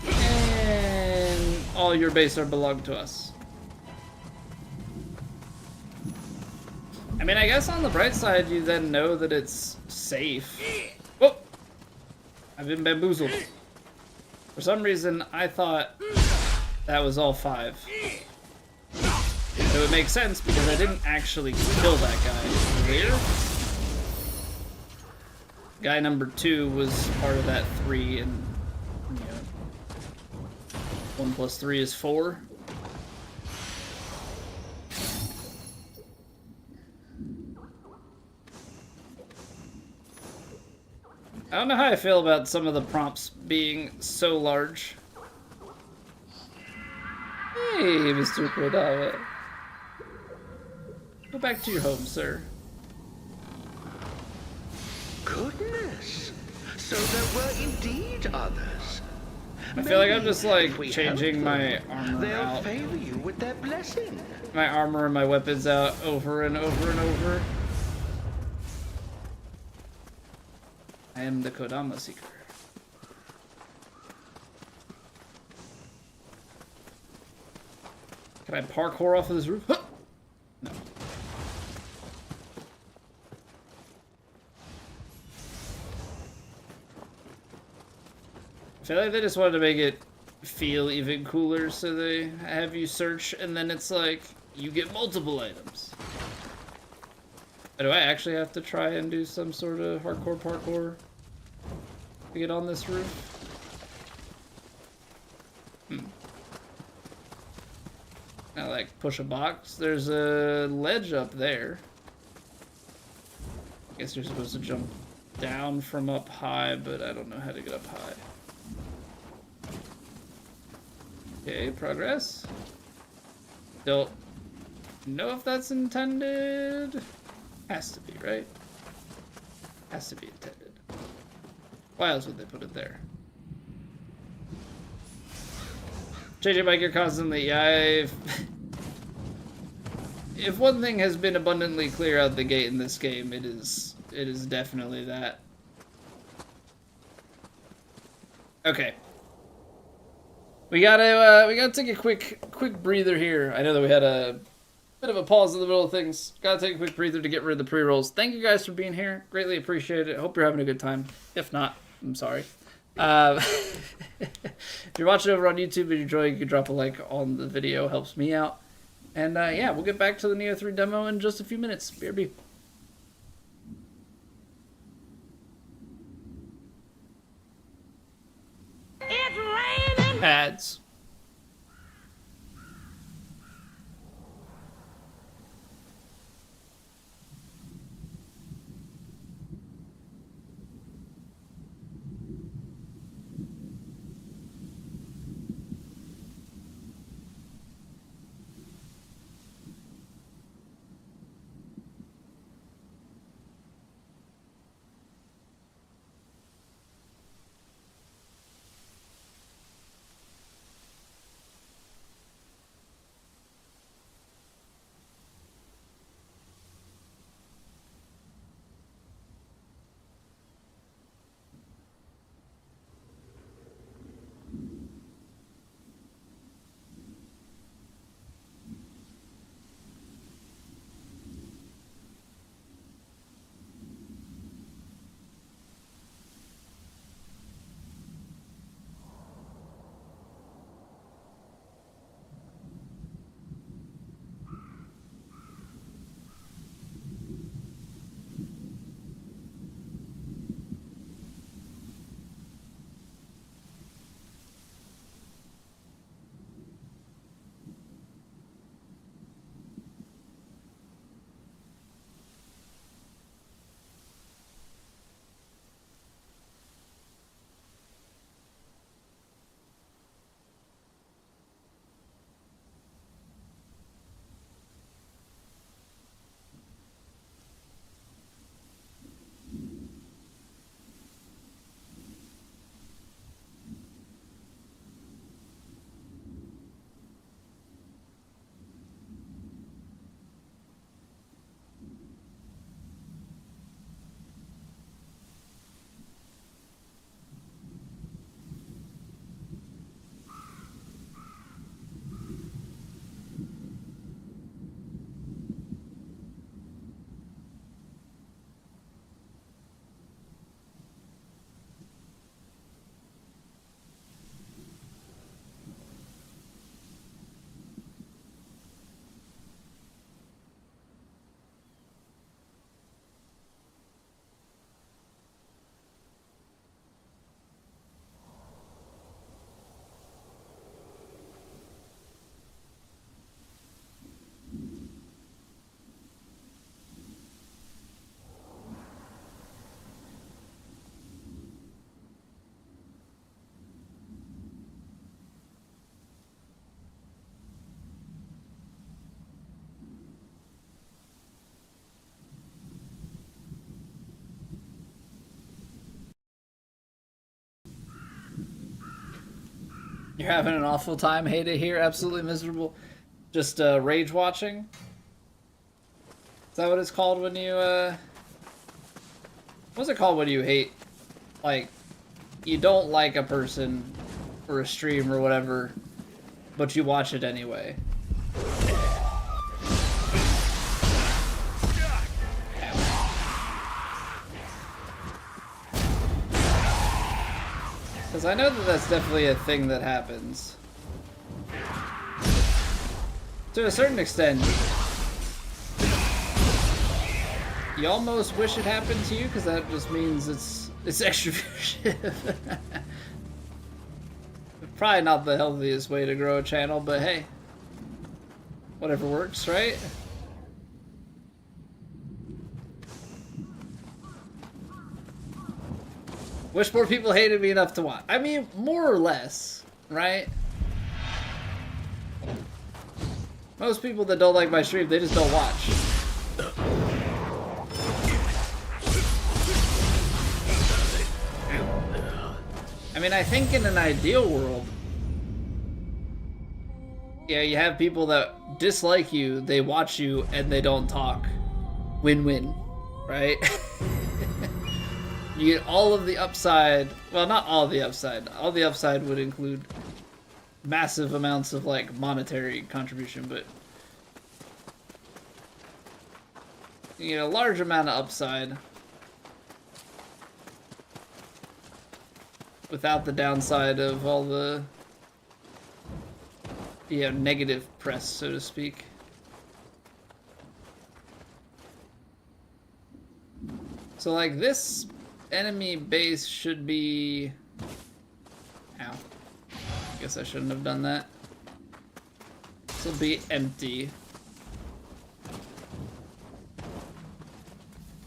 And all your base are belong to us. I mean, I guess on the bright side, you then know that it's safe. Oh! I've been bamboozled. For some reason, I thought that was all 5. It would make sense because I didn't actually kill that guy earlier. Guy number 2 was part of that 3, and you know, 1 plus 3 is 4. I don't know how I feel about some of the prompts being so large. Hey, Mr. Kodama. Go back to your home, sir. Goodness! So there were indeed others. I feel like I'm just like changing my armor They'll out. favor you with their blessing. My armor and my weapons out over and over and over. I am the Kodama Seeker. Can I parkour off of this roof? Huh! No. I feel like they just wanted to make it feel even cooler, so they have you search, and then it's like, you get multiple items. Do I actually have to try and do some sort of hardcore parkour to get on this roof? I like push a box. There's a ledge up there. I guess you're supposed to jump down from up high, but I don't know how to get up high. Okay, progress. Don't know if that's intended. Has to be, right? Has to be intended. Why else would they put it there? JJ Mike, you're constantly... If one thing has been abundantly clear out the gate in this game, it is definitely that. Okay. We gotta take a quick breather here. I know that we had a bit of a pause in the middle of things. Gotta take a quick breather to get rid of the pre-rolls. Thank you guys for being here. Greatly appreciate it. Hope you're having a good time. If not, I'm sorry. If you're watching over on YouTube and you enjoy, you can drop a like on the video. Helps me out. And yeah, we'll get back to the Nioh 3 demo in just a few minutes. BRB. It's raining! Ads. You're having an awful time, hate it here, absolutely miserable. Just rage watching? Is that what it's called when you what's it called when you hate, like, you don't like a person or a stream or whatever, but you watch it anyway? Because I know that that's definitely a thing that happens. To a certain extent, you almost wish it happened to you, because that just means it's extra viewership. Probably not the healthiest way to grow a channel, but hey, whatever works, right? Wish more people hated me enough to watch. I mean, more or less, right? Most people that don't like my stream, they just don't watch. I mean, I think in an ideal world, yeah, you have people that dislike you, they watch you, and they don't talk. Win-win, right? You get all of the upside. Well, not all of the upside. All the upside would include massive amounts of, like, monetary contribution, but you get a large amount of upside without the downside of all the, yeah, negative press, so to speak. So, like, this enemy base should be... Ow. I guess I shouldn't have done that. This will be empty.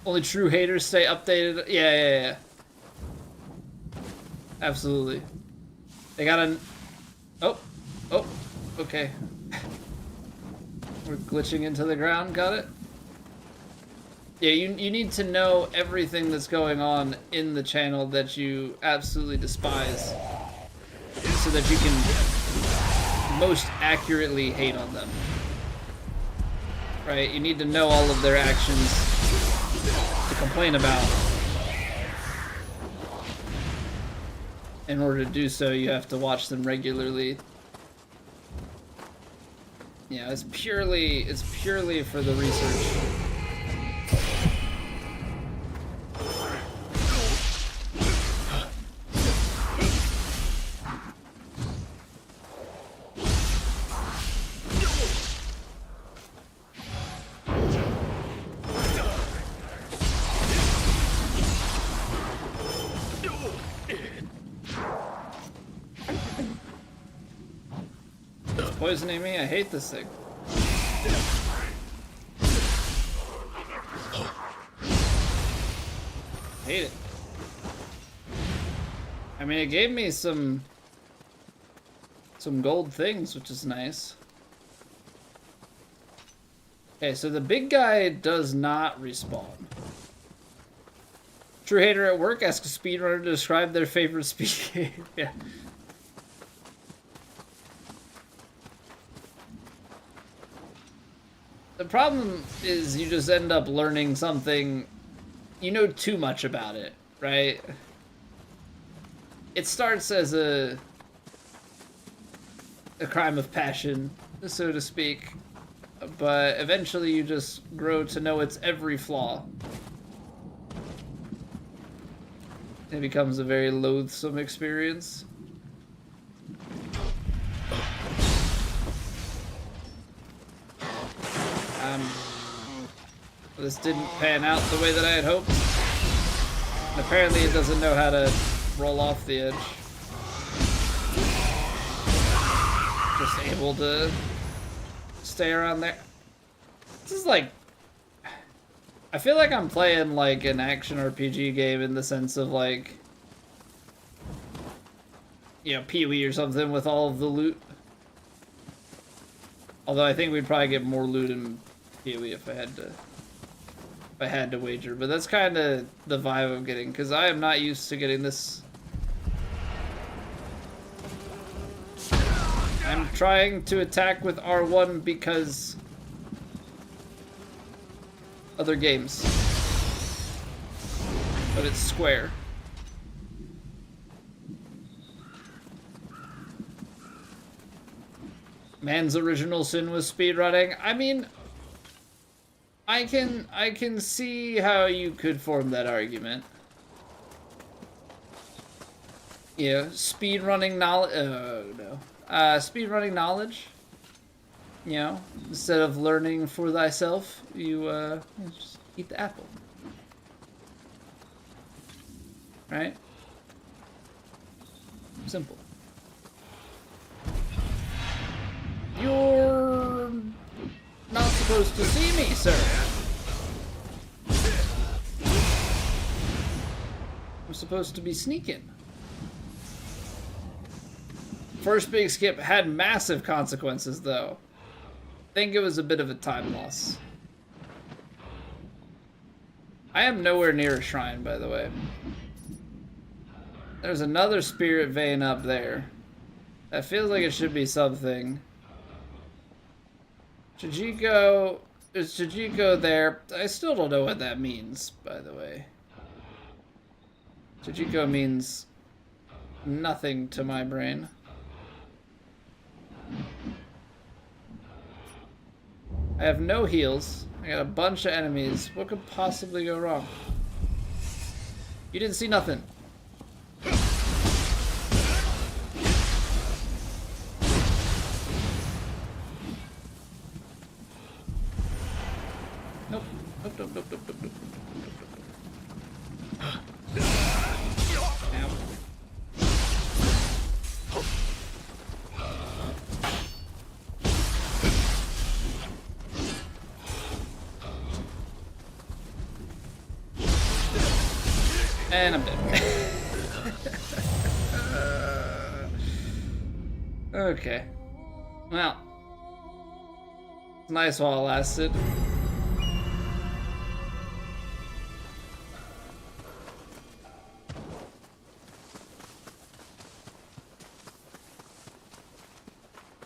Only true haters stay updated. Yeah. Absolutely. They gotta... Oh, okay. We're glitching into the ground, got it? Yeah, you need to know everything that's going on in the channel that you absolutely despise, so that you can most accurately hate on them. Right? You need to know all of their actions to complain about. In order to do so, you have to watch them regularly. Yeah, it's purely for the research. Poisoning me? I hate this thing. Hate it. I mean, it gave me some gold things, which is nice. Okay, so the big guy does not respawn. True hater at work asks a speedrunner to describe their favorite speed game. Yeah. The problem is you just end up learning something, you know too much about it, right? It starts as a crime of passion, so to speak, but eventually you just grow to know its every flaw. It becomes a very loathsome experience. This didn't pan out the way that I had hoped. And apparently it doesn't know how to roll off the edge. Just able to stay around there. This is like... I feel like I'm playing like an action RPG game in the sense of like... You know, Pee-wee or something with all of the loot. Although I think we'd probably get more loot in Pee-wee if I had to wager, but that's kind of the vibe I'm getting, because I am not used to getting this I'm trying to attack with R1 because other games. But it's square. Man's original sin was speedrunning. I mean, I can see how you could form that argument. Yeah, speedrunning knowledge. No. Speedrunning knowledge. You know, instead of learning for thyself, you just eat the apple. Right? Simple. You're not supposed to see me, sir. I'm supposed to be sneaking. First big skip had massive consequences, though. I think it was a bit of a time loss. I am nowhere near a shrine, by the way. There's another spirit vein up there. That feels like it should be something. Chijiko... There's Chijiko there. I still don't know what that means, by the way. Chijiko means nothing to my brain. I have no heals. I got a bunch of enemies. What could possibly go wrong? You didn't see nothing. Nope. Nope, nope, nope, nope, nope, nope, nope, nope. Ow. And I'm dead. Okay. Well. It's nice while it lasted.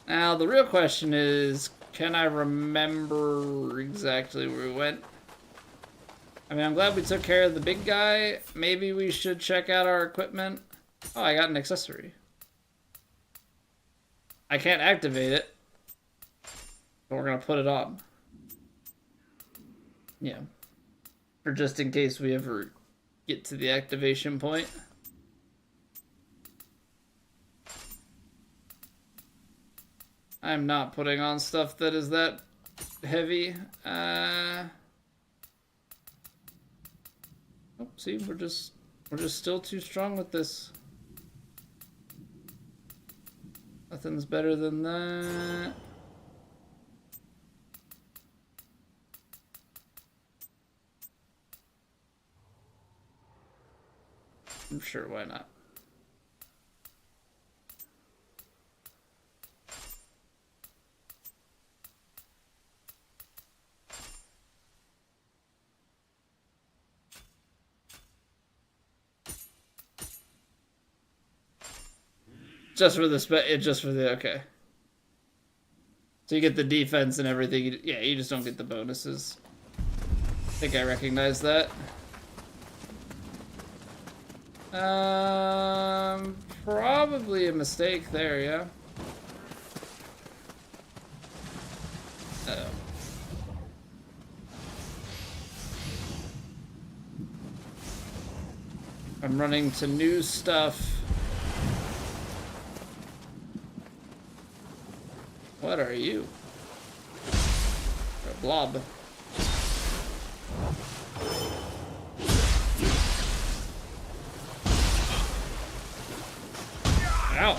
Now, the real question is, can I remember exactly where we went? I mean, I'm glad we took care of the big guy. Maybe we should check out our equipment. Oh, I got an accessory. I can't activate it, but we're gonna put it on. Yeah. Or just in case we ever get to the activation point. I'm not putting on stuff that is that heavy. Oh, see, we're just still too strong with this. Nothing's better than that. I'm sure, why not? Just for the just for the, okay. So you get the defense and everything. Yeah, you just don't get the bonuses. I think I recognize that. Probably a mistake there, yeah. Uh-oh. I'm running to new stuff. What are you? You're a blob. Ow.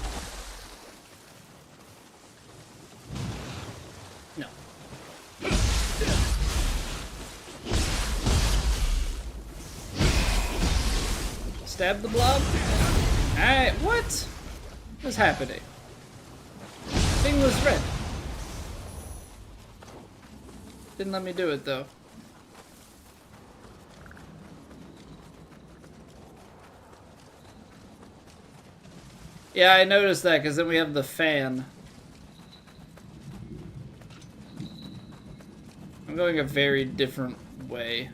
No. Stab the blob? Alright, what? What's happening? Thing was red. Didn't let me do it though. Yeah, I noticed that because then we have the fan. I'm going a very different way.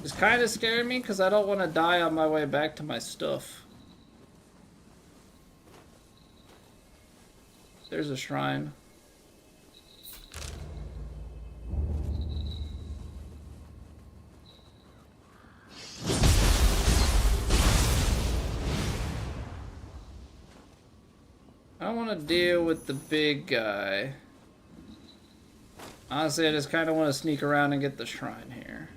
It's kind of scaring me because I don't want to die on my way back to my stuff. There's a shrine. I don't want to deal with the big guy. Honestly, I just kind of want to sneak around and get the shrine here.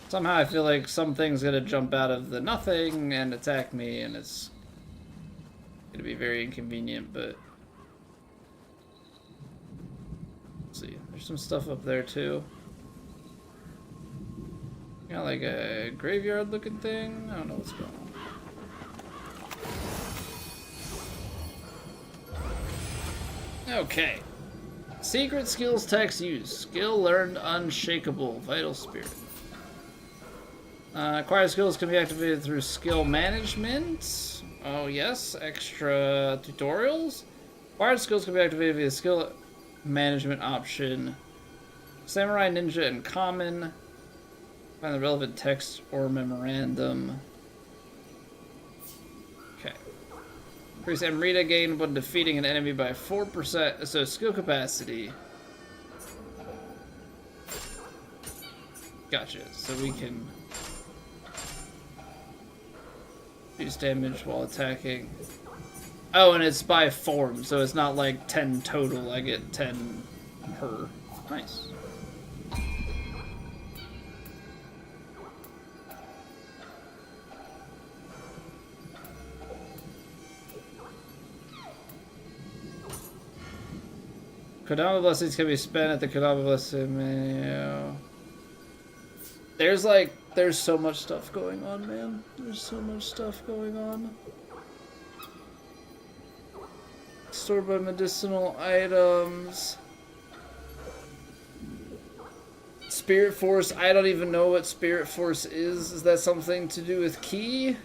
Somehow I feel like something's gonna jump out of the nothing and attack me, and it's gonna be very inconvenient, but... Let's see, there's some stuff up there too. Got like a graveyard looking thing? I don't know what's going on. Okay. Secret skills text used. Skill learned unshakable. Vital spirit. Acquired skills can be activated through skill management. Oh yes, extra tutorials. Acquired skills can be activated via skill management option. Samurai, ninja, and common. Find the relevant text or memorandum. Okay. Increase Amrita gain when defeating an enemy by 4%. So skill capacity. Gotcha. So we can use damage while attacking. Oh, and it's by form, so it's not like 10 total. I get 10 per. Nice. Kodama blessings can be spent at the Kodama blessing menu. There's so much stuff going on, man. There's so much stuff going on. Stored by medicinal items. Spirit Force. I don't even know what Spirit Force is. Is that something to do with Ki?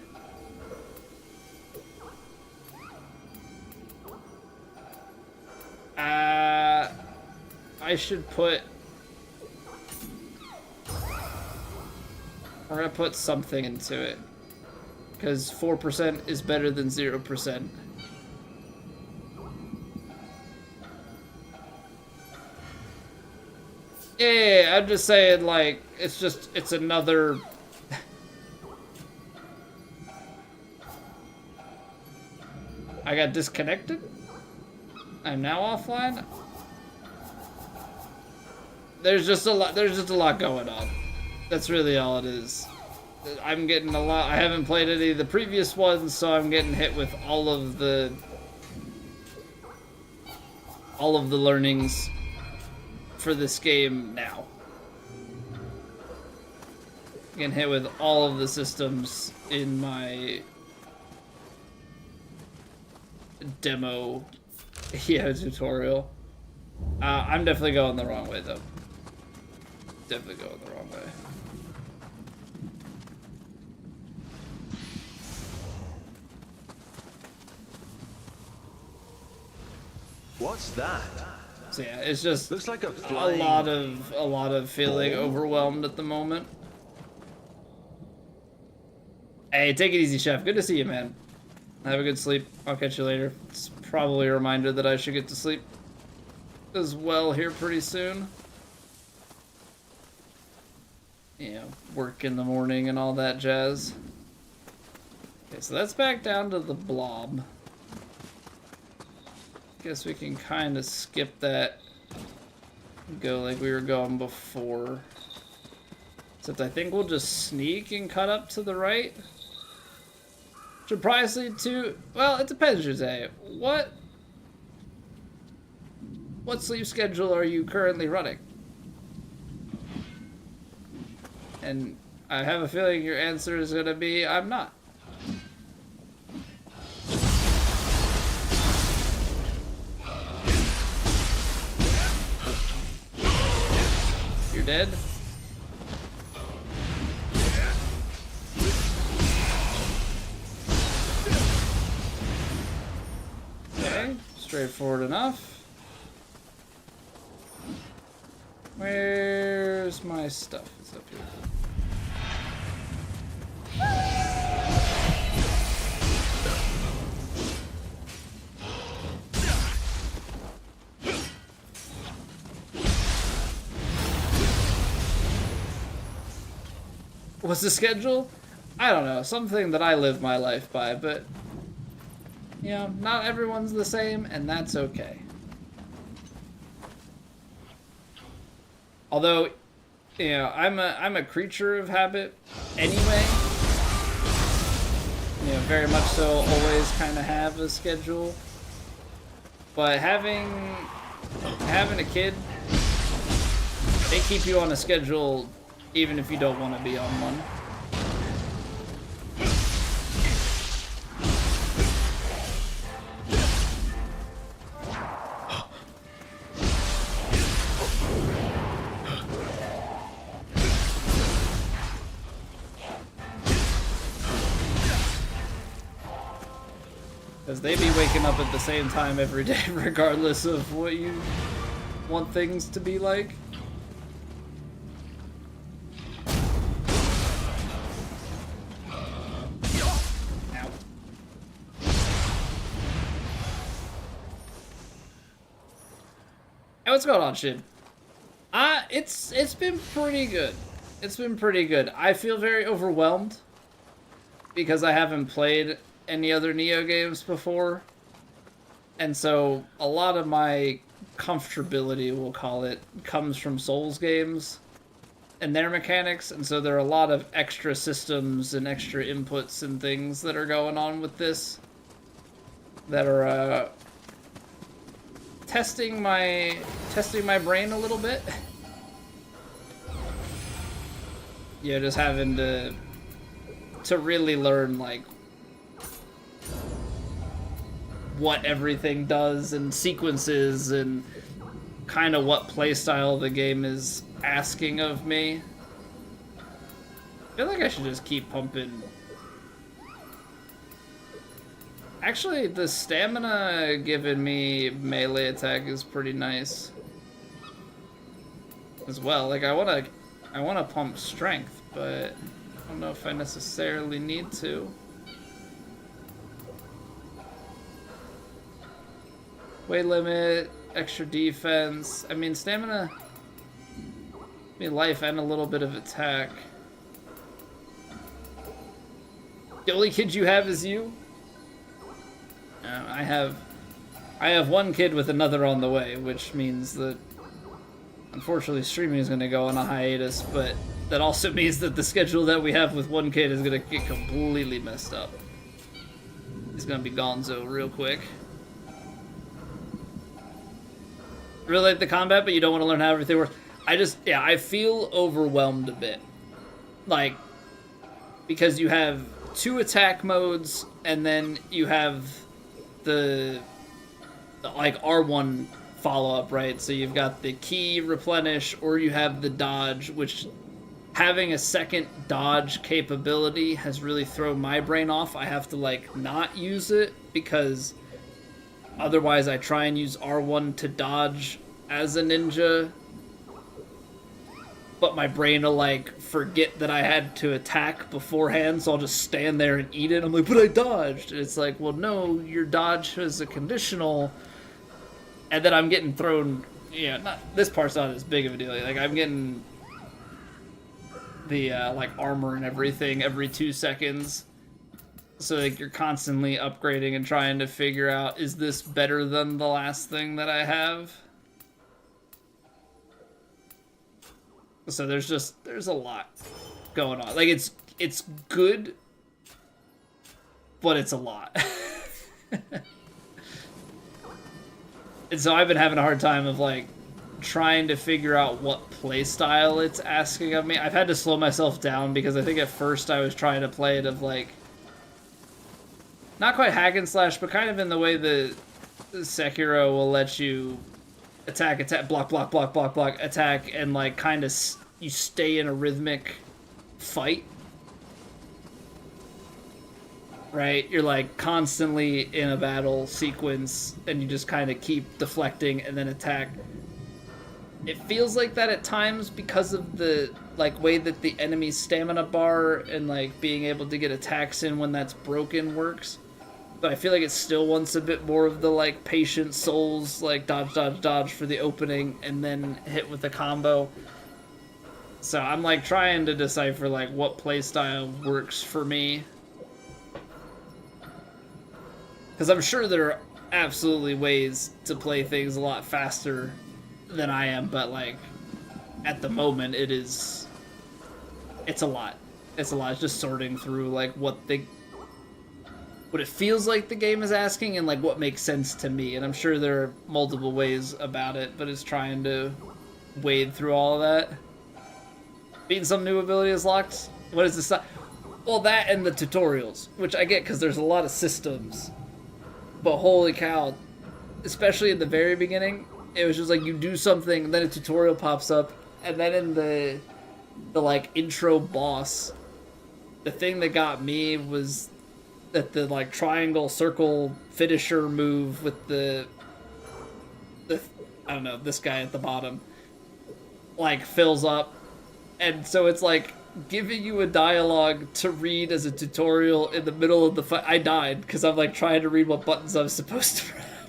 I should put... We're gonna put something into it. Because 4% is better than 0%. Yeah, I'm just saying, like, it's another... I got disconnected? I'm now offline? There's just a lot going on. That's really all it is. I'm getting a lot. I haven't played any of the previous ones, so I'm getting hit with all of the learnings for this game now. Getting hit with all of the systems in my demo tutorial. I'm definitely going the wrong way though. Definitely going the wrong way. What's that? So yeah, it's just looks like a lot of feeling overwhelmed at the moment. Hey, take it easy, Chef. Good to see you, man. Have a good sleep. I'll catch you later. It's probably a reminder that I should get to sleep as well here pretty soon. You know, work in the morning and all that jazz. Okay, so that's back down to the blob. Guess we can kind of skip that. Go like we were going before. Except I think we'll just sneak and cut up to the right. Should probably lead to... Well, it depends, Jose. What sleep schedule are you currently running? And I have a feeling your answer is going to be, I'm not. You're dead? Okay. Straightforward enough. Where's my stuff? It's up here. What's the schedule? I don't know. Something that I live my life by, but you know, not everyone's the same, and that's okay. Although, you know, I'm a creature of habit anyway. You know, very much so. Always kind of have a schedule, but having a kid, they keep you on a schedule even if you don't want to be on one. Because they be waking up at the same time every day, regardless of what you want things to be like. Ow. Hey, what's going on, Shid? It's been pretty good. It's been pretty good. I feel very overwhelmed because I haven't played any other Nioh games before, and so a lot of my comfortability, we'll call it, comes from Souls games and their mechanics, and so there are a lot of extra systems and extra inputs and things that are going on with this that are testing my brain a little bit. Yeah, just having to really learn like what everything does and sequences and kind of what playstyle the game is asking of me. I feel like I should just keep pumping. Actually, the stamina giving me melee attack is pretty nice as well. Like I wanna pump strength, but I don't know if I necessarily need to. Weight limit, extra defense. I mean, stamina, I mean, life and a little bit of attack. The only kid you have is you? I have one kid with another on the way, which means that unfortunately streaming is going to go on a hiatus, but that also means that the schedule that we have with one kid is going to get completely messed up. He's going to be gonzo real quick. Really like the combat, but you don't want to learn how everything works. I feel overwhelmed a bit. Like, because you have 2 attack modes, and then you have the like R1 follow-up, right? So you've got the key replenish, or you have the dodge, which having a second dodge capability has really thrown my brain off. I have to like not use it because otherwise I try and use R1 to dodge as a ninja, but my brain will like forget that I had to attack beforehand, so I'll just stand there and eat it. I'm like, but I dodged. And it's like, well, no, your dodge is a conditional, and then I'm getting thrown. Yeah, not this part's not as big of a deal. Like I'm getting the like armor and everything every 2 seconds. So like you're constantly upgrading and trying to figure out, is this better than the last thing that I have? So there's a lot going on. Like it's good, but it's a lot. And so I've been having a hard time of like trying to figure out what play style it's asking of me. I've had to slow myself down because I think at first I was trying to play it of like not quite hack and slash, but kind of in the way that Sekiro will let you attack, block, attack, and like kind of you stay in a rhythmic fight. right? You're like constantly in a battle sequence and you just kind of keep deflecting and then attack. It feels like that at times because of the like way that the enemy's stamina bar and like being able to get attacks in when that's broken works. But I feel like it still wants a bit more of the like patient souls, like dodge, dodge, dodge for the opening and then hit with the combo. So I'm like trying to decipher like what playstyle works for me. Because I'm sure there are absolutely ways to play things a lot faster than I am, but like at the moment it's a lot. It's a lot. It's just sorting through like what it feels like the game is asking and like what makes sense to me. And I'm sure there are multiple ways about it, but it's trying to wade through all of that. Beating some new ability is locked. What is this? Well, that and the tutorials, which I get because there's a lot of systems. But holy cow, especially in the very beginning, it was just like you do something, and then a tutorial pops up, and then in the like intro boss, the thing that got me was that the like triangle circle finisher move with the I don't know, this guy at the bottom like fills up, and so it's like giving you a dialogue to read as a tutorial in the middle of the fight. I died because I'm like trying to read what buttons I'm supposed to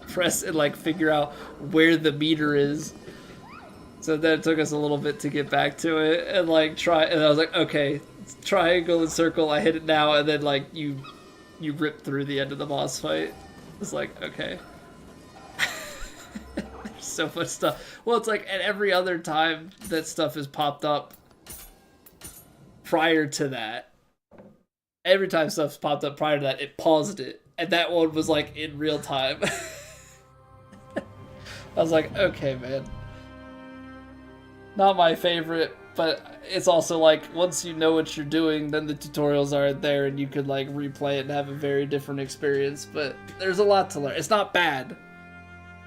press and like figure out where the meter is. So then it took us a little bit to get back to it and like try, and I was like, okay, triangle and circle, I hit it now, and then like you rip through the end of the boss fight. It's like, okay. There's so much stuff. Well, it's like at every other time that stuff has popped up prior to that, every time stuff's popped up prior to that, it paused it. And that one was like in real time. I was like, okay, man. Not my favorite, but it's also like, once you know what you're doing, then the tutorials aren't there and you could like replay it and have a very different experience. But there's a lot to learn. It's not bad.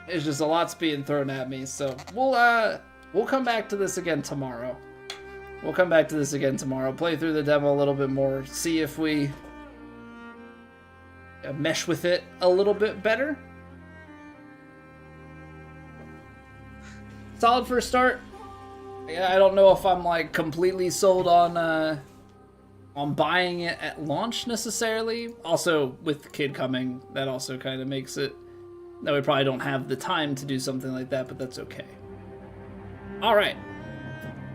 It's just a lot's being thrown at me. So we'll come back to this again tomorrow. Play through the demo a little bit more. See if we mesh with it a little bit better. Solid first start. Yeah, I don't know if I'm like completely sold on buying it at launch necessarily. Also, with the kid coming, that also kind of makes it that we probably don't have the time to do something like that, but that's okay. All right.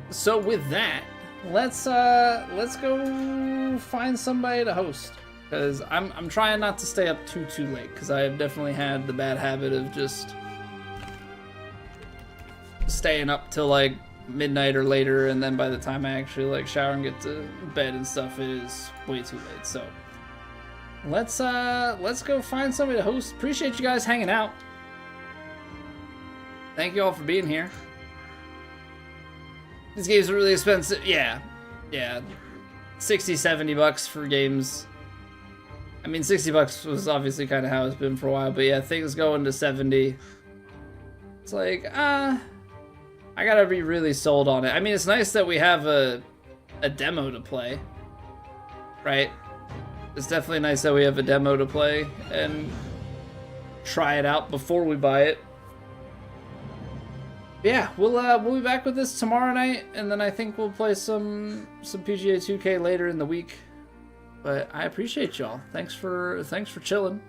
So with that, let's go find somebody to host, because I'm trying not to stay up too late, because I have definitely had the bad habit of just staying up till like midnight or later, and then by the time I actually like shower and get to bed and stuff, it is way too late. So let's go find somebody to host. Appreciate you guys hanging out. Thank you all for being here. These games are really expensive. Yeah. 60, 70 bucks for games. I mean, 60 bucks was obviously kind of how it's been for a while, but yeah, things going to 70. It's like, I gotta be really sold on it. I mean, it's nice that we have a demo to play, right? It's definitely nice that we have a demo to play and try it out before we buy it. Yeah, we'll be back with this tomorrow night, and then I think we'll play some PGA 2K later in the week. But I appreciate y'all. Thanks for chilling.